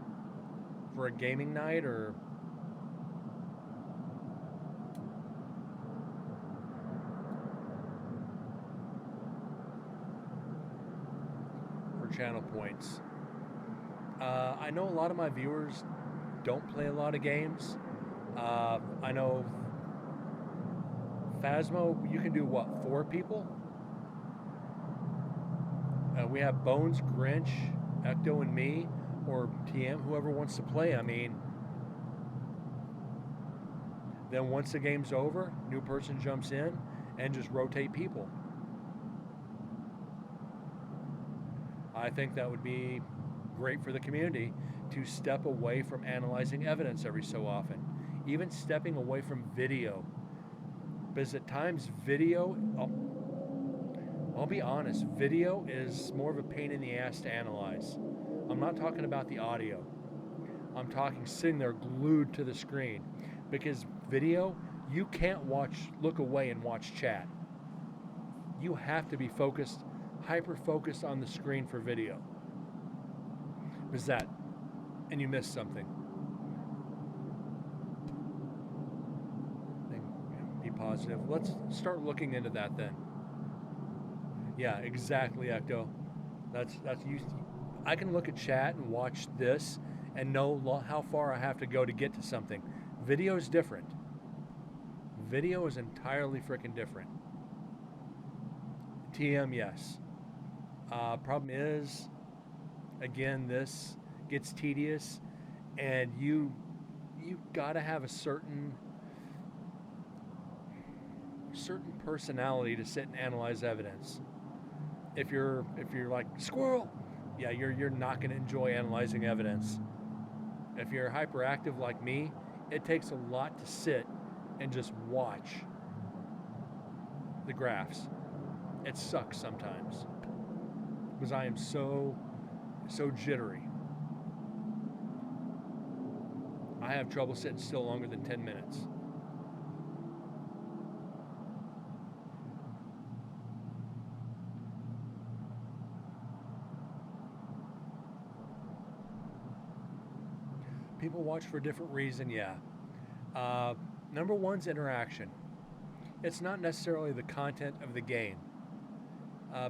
For a gaming night or? For channel points. I know a lot of my viewers don't play a lot of games. I know Phasmo, you can do what, 4 people? We have Bones, Grinch, Ecto, and me, or TM, whoever wants to play. I mean, then once the game's over, new person jumps in and just rotate people. I think that would be great for the community to step away from analyzing evidence every so often. Even stepping away from video. Because at times video, I'll be honest, video is more of a pain in the ass to analyze. I'm not talking about the audio. I'm talking sitting there glued to the screen. Because video, you can't look away and watch chat. You have to be focused, hyper-focused on the screen for video. And you missed something. Be positive. Let's start looking into that then. Yeah, exactly, Ecto. That's used. I can look at chat and watch this and know how far I have to go to get to something. Video is different. Video is entirely freaking different. TM, yes. Problem is, again, this gets tedious, and you gotta have a certain personality to sit and analyze evidence. If you're like squirrel, yeah, you're not gonna enjoy analyzing evidence. If you're hyperactive like me, it takes a lot to sit and just watch the graphs. It sucks sometimes because I am so jittery. I have trouble sitting still longer than 10 minutes. People watch for a different reason, yeah. Number one's interaction. It's not necessarily the content of the game.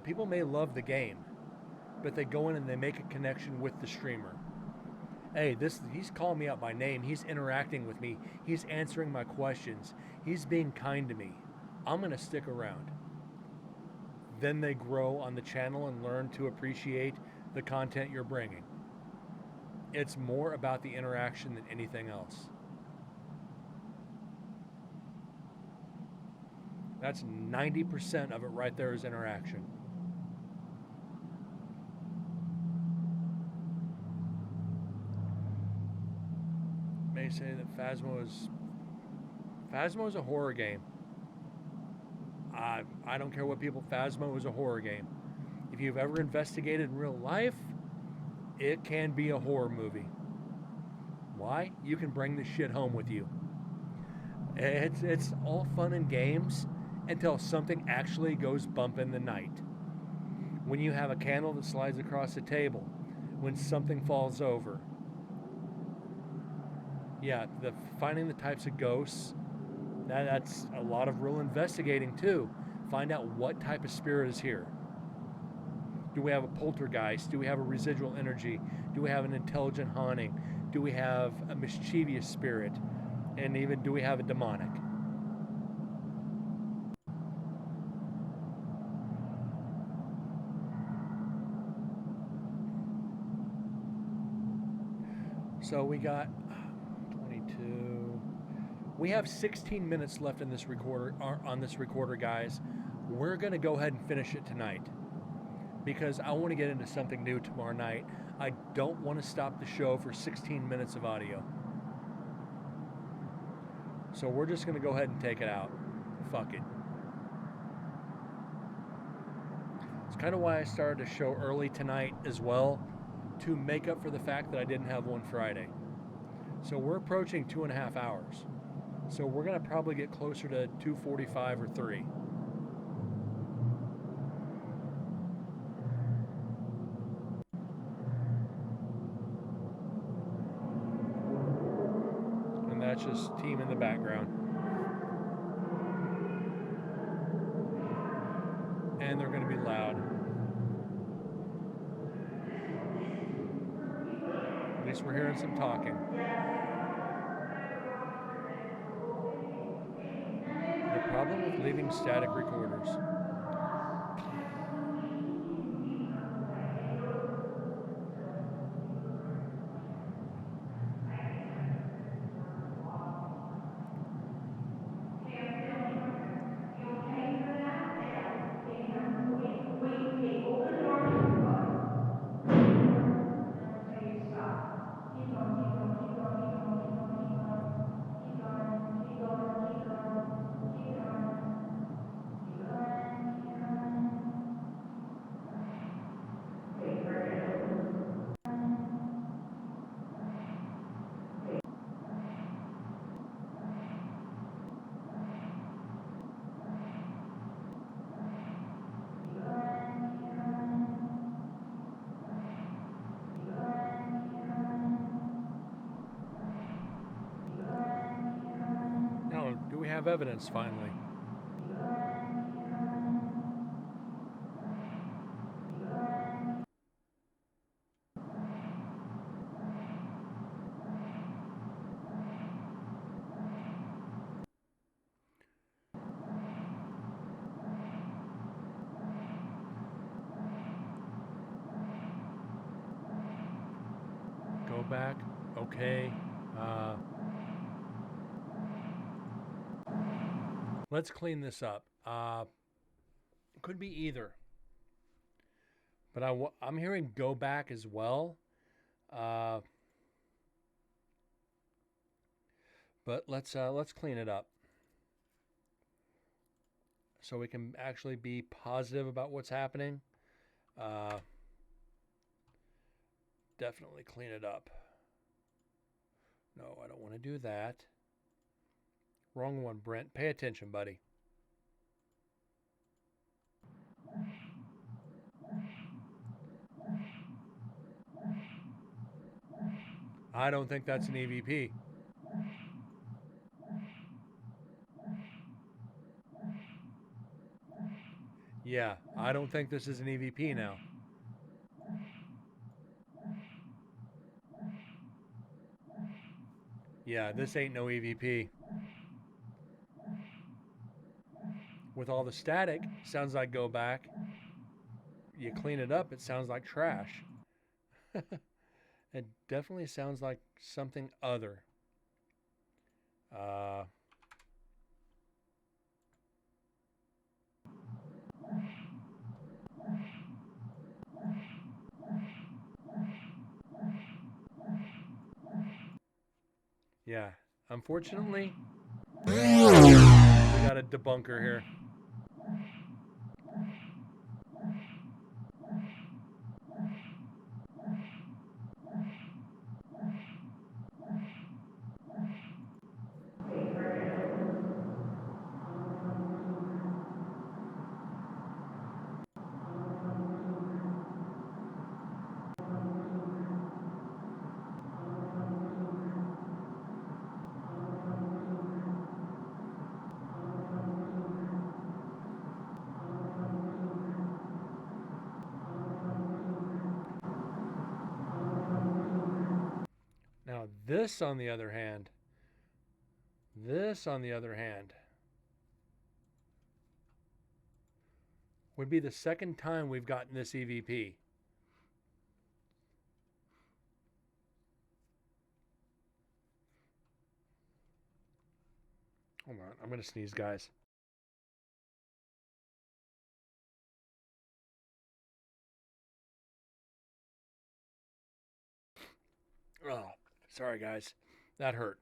People may love the game, but they go in and they make a connection with the streamer. Hey, he's calling me out by name. He's interacting with me. He's answering my questions. He's being kind to me. I'm going to stick around. Then they grow on the channel and learn to appreciate the content you're bringing. It's more about the interaction than anything else. That's 90% of it right there is interaction. May say that Phasmo is a horror game. I don't care what people, Phasmo is a horror game. If you've ever investigated in real life, it can be a horror movie. Why? You can bring the shit home with you. It's all fun and games until something actually goes bump in the night. When you have a candle that slides across the table, when something falls over. Yeah, finding the types of ghosts, that's a lot of real investigating too. Find out what type of spirit is here. Do we have a poltergeist? Do we have a residual energy? Do we have an intelligent haunting? Do we have a mischievous spirit? And even, do we have a demonic? So we got 22. We have 16 minutes left in this recorder, on this recorder, guys. We're going to go ahead and finish it tonight because I want to get into something new tomorrow night. I don't want to stop the show for 16 minutes of audio. So we're just going to go ahead and take it out. Fuck it. It's kind of why I started the show early tonight as well, to make up for the fact that I didn't have one Friday. So we're approaching 2.5 hours. So we're going to probably get closer to 2:45 or 3. And that's just team in the background. And they're going to be loud. At least we're hearing some talking. The problem with leaving static recorders. Now, do we have evidence finally? Go back. Okay. Let's clean this up. Could be either. But I'm hearing go back as well. But let's clean it up. So we can actually be positive about what's happening. Definitely clean it up. No, I don't want to do that. Wrong one, Brent. Pay attention, buddy. I don't think that's an EVP. Yeah, I don't think this is an EVP now. Yeah, this ain't no EVP. With all the static, sounds like go back. You clean it up, it sounds like trash. It definitely sounds like something other. Yeah, unfortunately, we got a debunker here. Now this on the other hand, would be the second time we've gotten this EVP. Hold on, I'm gonna sneeze, guys. Oh, sorry guys, that hurt.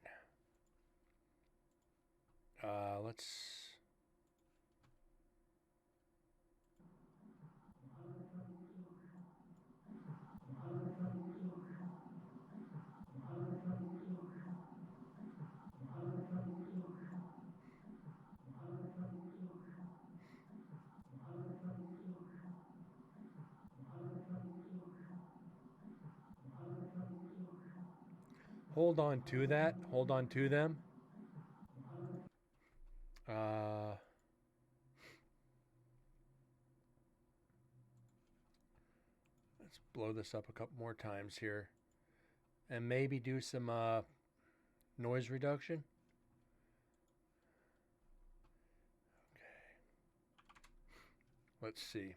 Let's. Hold on to that. Hold on to them. Let's blow this up a couple more times here. And maybe do some noise reduction. Okay. Let's see.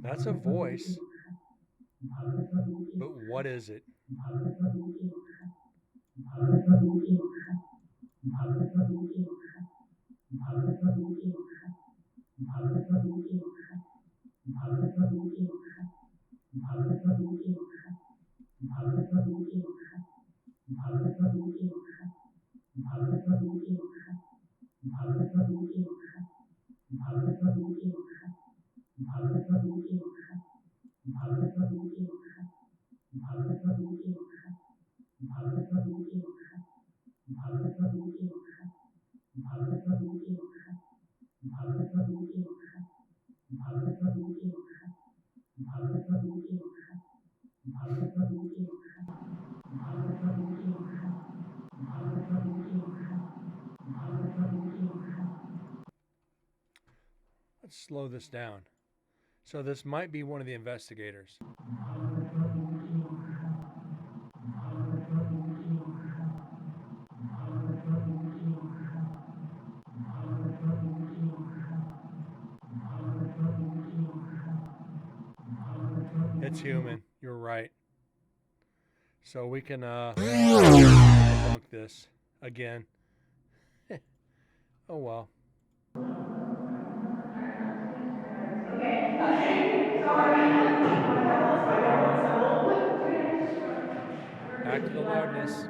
That's a voice. But what is it? Let's slow this down. So this might be one of the investigators. It's human. You're right. So we can debunk this again. Oh well. Back to the loudness.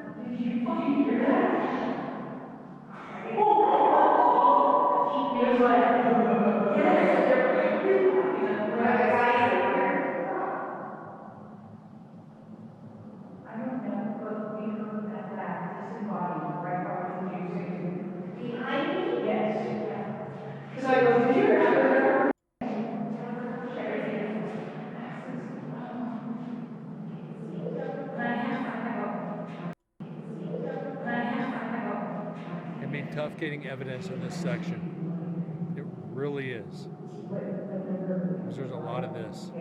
fucking tough getting evidence in this section. It really is. Because there's a lot of this.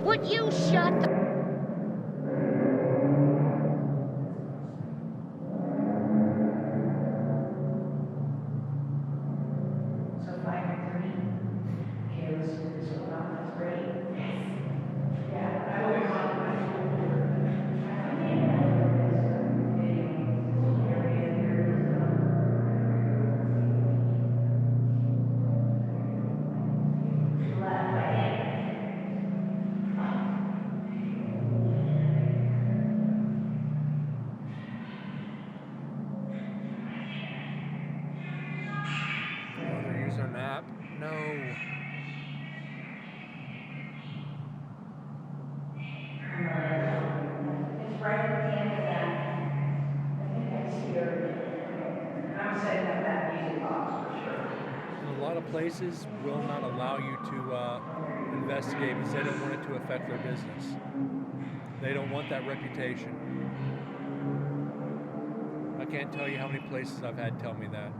Would you shut the...
Oh, they're using an app? No.
It's right at the end of that. I think I see your, I'm setting up that music box for sure.
And a lot of places will not allow you to investigate because they don't want it to affect their business. They don't want that reputation. I can't tell you how many places I've had tell me that.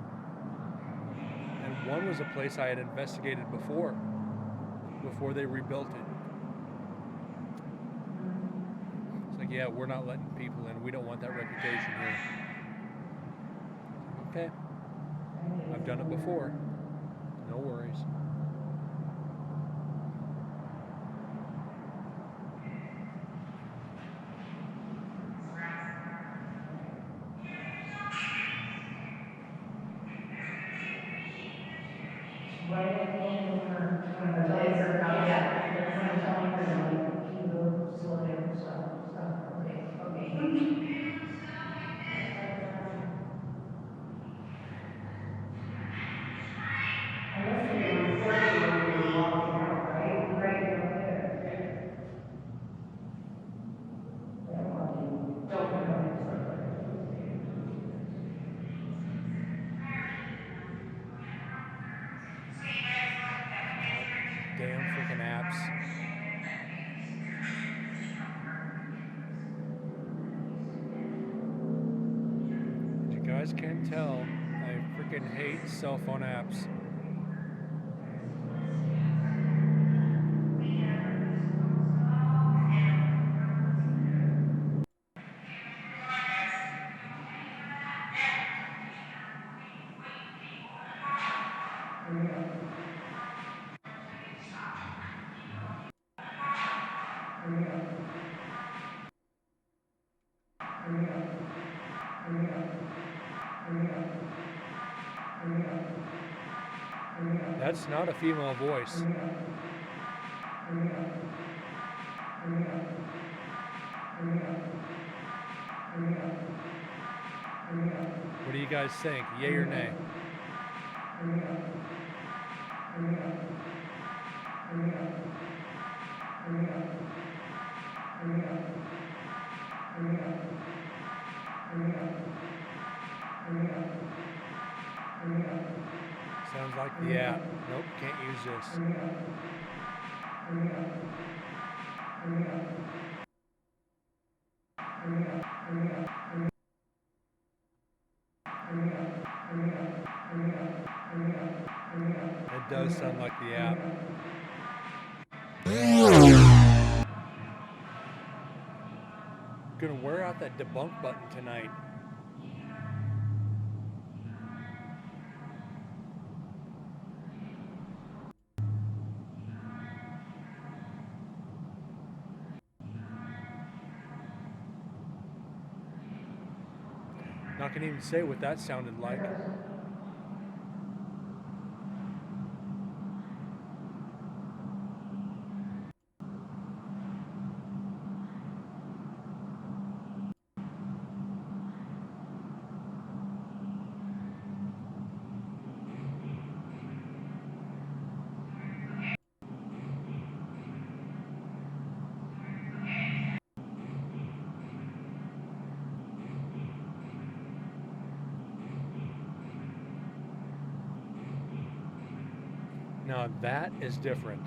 And one was a place I had investigated before they rebuilt it. It's like, yeah, we're not letting people in. We don't want that reputation here. Okay. I've done it before. No worries.
Right at the end of her, when the laser comes out, when I'm telling her, you go slow down, stop, okay. Unless you're recording when you're walking out, right? Right up there. Don't
Damn freaking apps. You guys can't tell, I freaking hate cell phone apps. That's not a female voice. What do you guys think? Yay or nay? Sounds like the app. Nope, can't use this. It does sound like the app. Gonna wear out that debunk button tonight. Not gonna even say what that sounded like. Now that is different.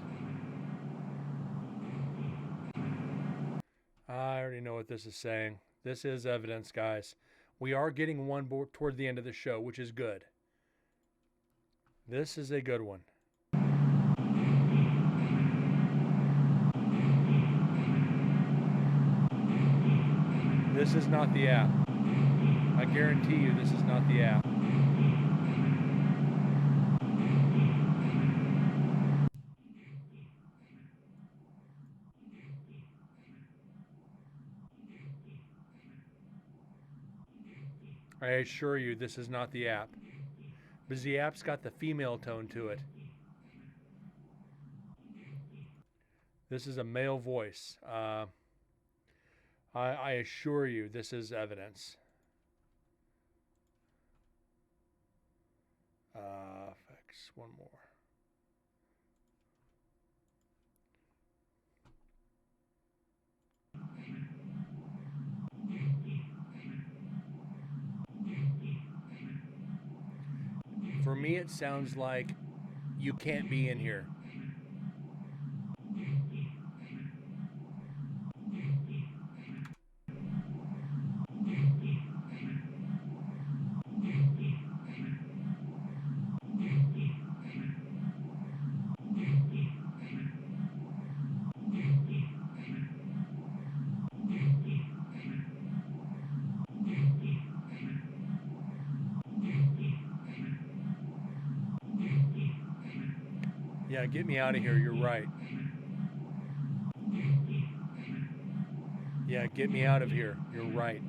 I already know what this is saying. This is evidence, guys. We are getting one toward the end of the show, which is good. This is a good one. This is not the app. I guarantee you this is not the app. I assure you this is not the app. Because the app's got the female tone to it. This is a male voice. I assure you this is evidence. Fix one more. For me, it sounds like you can't be in here. Yeah, get me out of here. You're right. Yeah, get me out of here. You're right.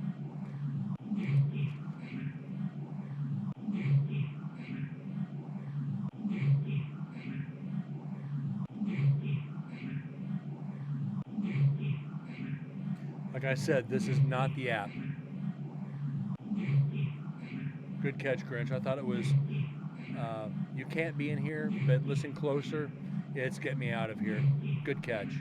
Like I said, this is not the app. Good catch, Grinch. I thought it was, you can't be in here, but listen closer. It's get me out of here. Good catch.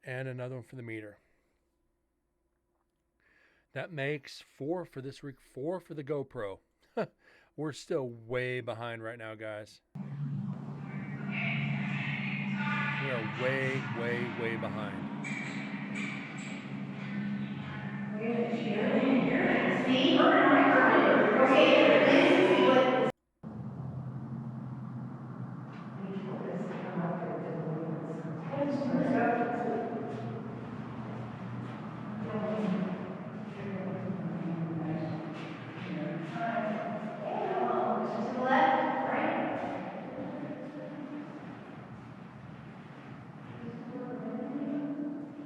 And another one for the meter. That makes 4 for this week, 4 for the GoPro. We're still way behind right now, guys. We are way, way, way behind.
See? Okay, this is what. To the left, right?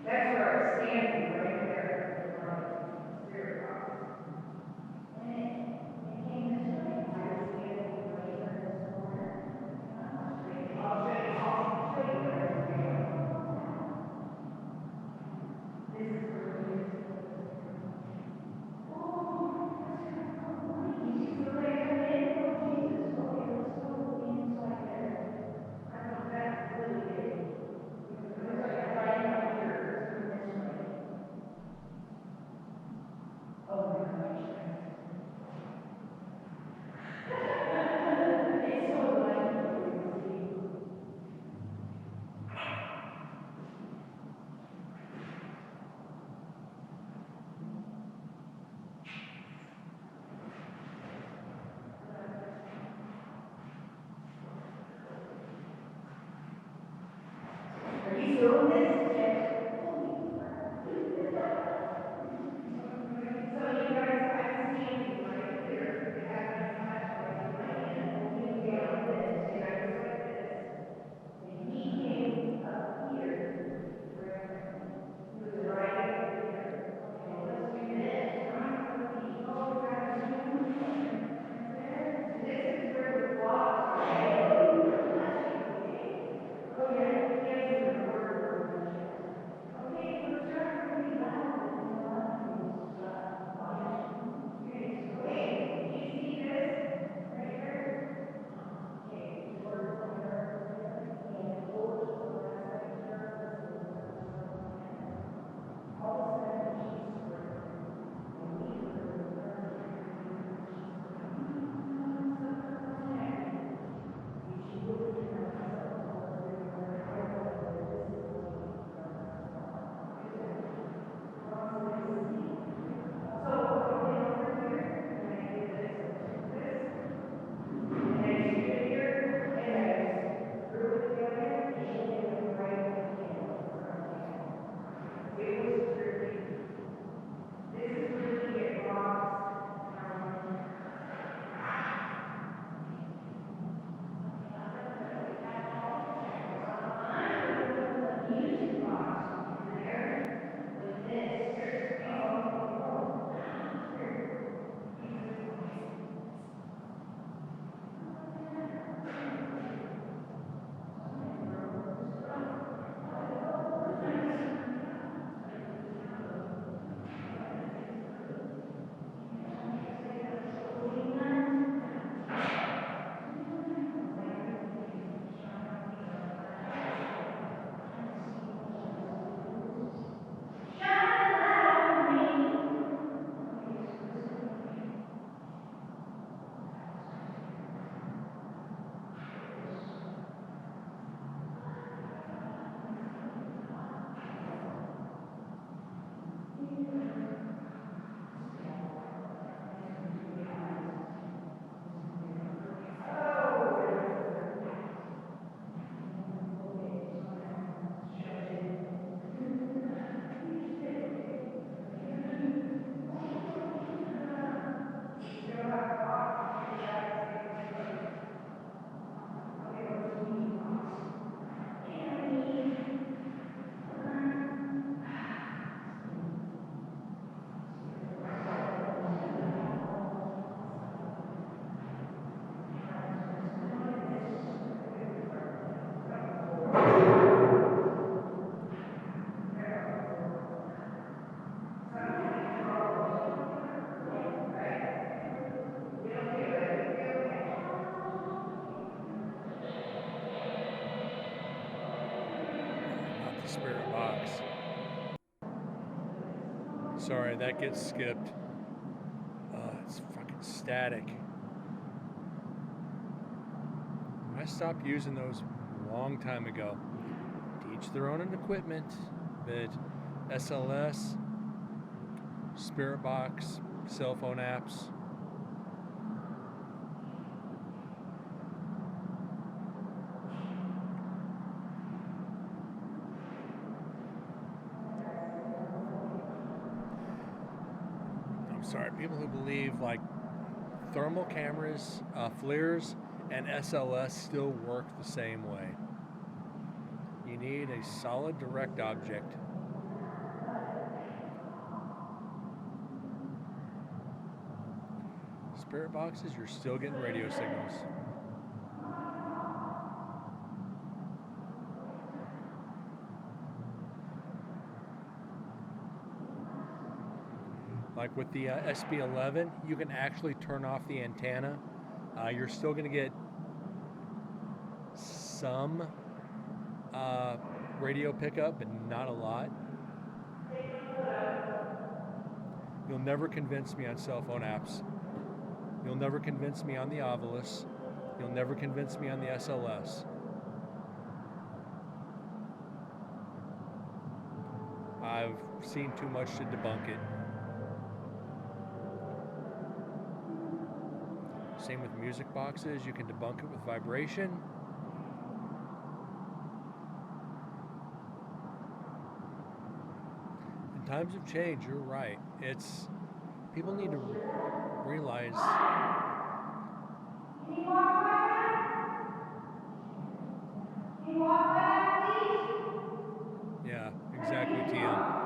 That's where I was standing, right there, to the right. Rear property.
sorry, that gets skipped. It's fucking static. I stopped using those a long time ago. To each their own in equipment, but SLS, Spirit Box, cell phone apps. I'm sorry, people who believe like thermal cameras, FLIRs, and SLS still work the same way. You need a solid direct object. Spirit boxes, you're still getting radio signals. Like with the SB11, you can actually turn off the antenna. You're still going to get some radio pickup, but not a lot. You'll never convince me on cell phone apps. You'll never convince me on the Ovilus. You'll never convince me on the SLS. I've seen too much to debunk it. Same with music boxes. You can debunk it with vibration. And times have changed, you're right. It's people need to realize yeah, exactly, TM.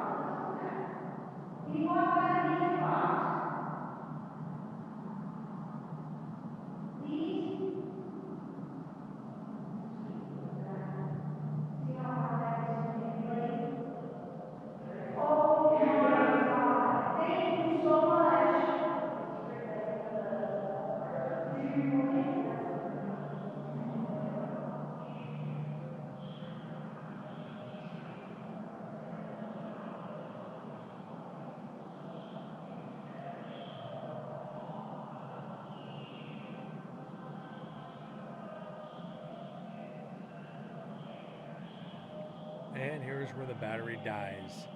And here's where the battery dies.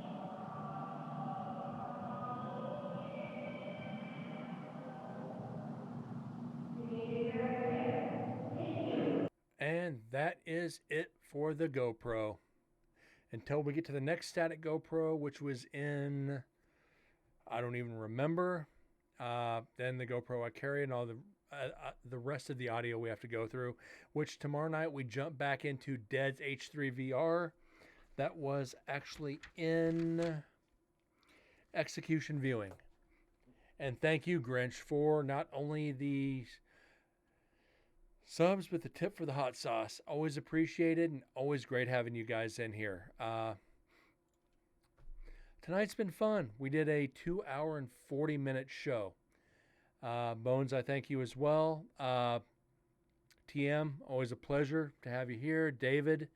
And that is it for the GoPro. Until we get to the next static GoPro, which was in, I don't even remember. Then the GoPro I carry and all the rest of the audio we have to go through, which tomorrow night we jump back into Dead's H3 VR. That was actually in execution viewing. And thank you, Grinch, for not only the subs, but the tip for the hot sauce. Always appreciated and always great having you guys in here. Tonight's been fun. We did a 2-hour and 40-minute show. Bones, I thank you as well. TM, always a pleasure to have you here. David,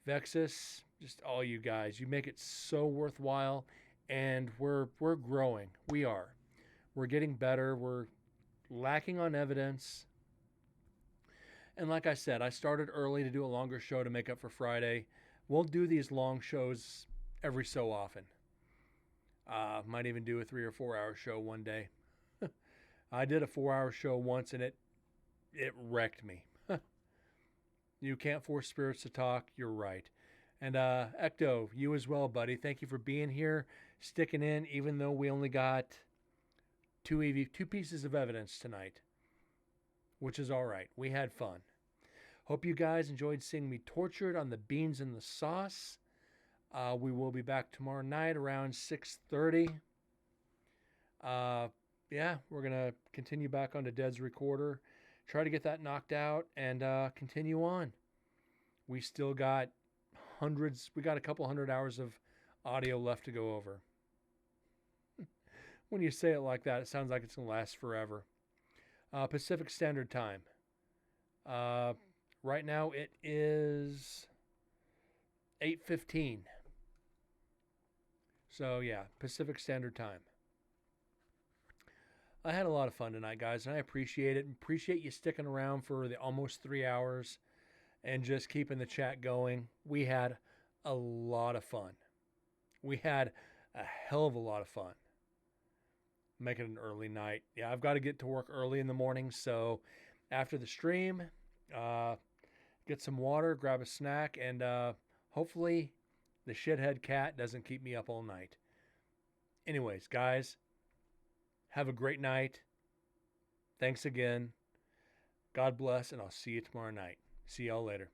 Vexus, just all you guys. You make it so worthwhile, and we're growing. We are. We're getting better. We're lacking on evidence. And like I said, I started early to do a longer show to make up for Friday. We'll do these long shows every so often. Might even do a 3 or 4 hour show one day. I did a 4-hour show once, and it wrecked me. You can't force spirits to talk. You're right. And Ecto, you as well, buddy. Thank you for being here, sticking in, even though we only got two pieces of evidence tonight, which is all right. We had fun. Hope you guys enjoyed seeing me tortured on the beans and the sauce. We will be back tomorrow night around 6:30. Yeah, we're going to continue back onto Dead's recorder, try to get that knocked out, and continue on. We still got we got a couple hundred hours of audio left to go over. When you say it like that, it sounds like it's going to last forever. Pacific Standard Time. Right now it is 8:15. So yeah, Pacific Standard Time. I had a lot of fun tonight, guys, and I appreciate it. Appreciate you sticking around for the almost 3 hours and just keeping the chat going. We had a lot of fun. We had a hell of a lot of fun. Make it an early night. Yeah, I've got to get to work early in the morning, so after the stream, get some water, grab a snack, and hopefully the shithead cat doesn't keep me up all night. Anyways, guys, have a great night. Thanks again. God bless, and I'll see you tomorrow night. See y'all later.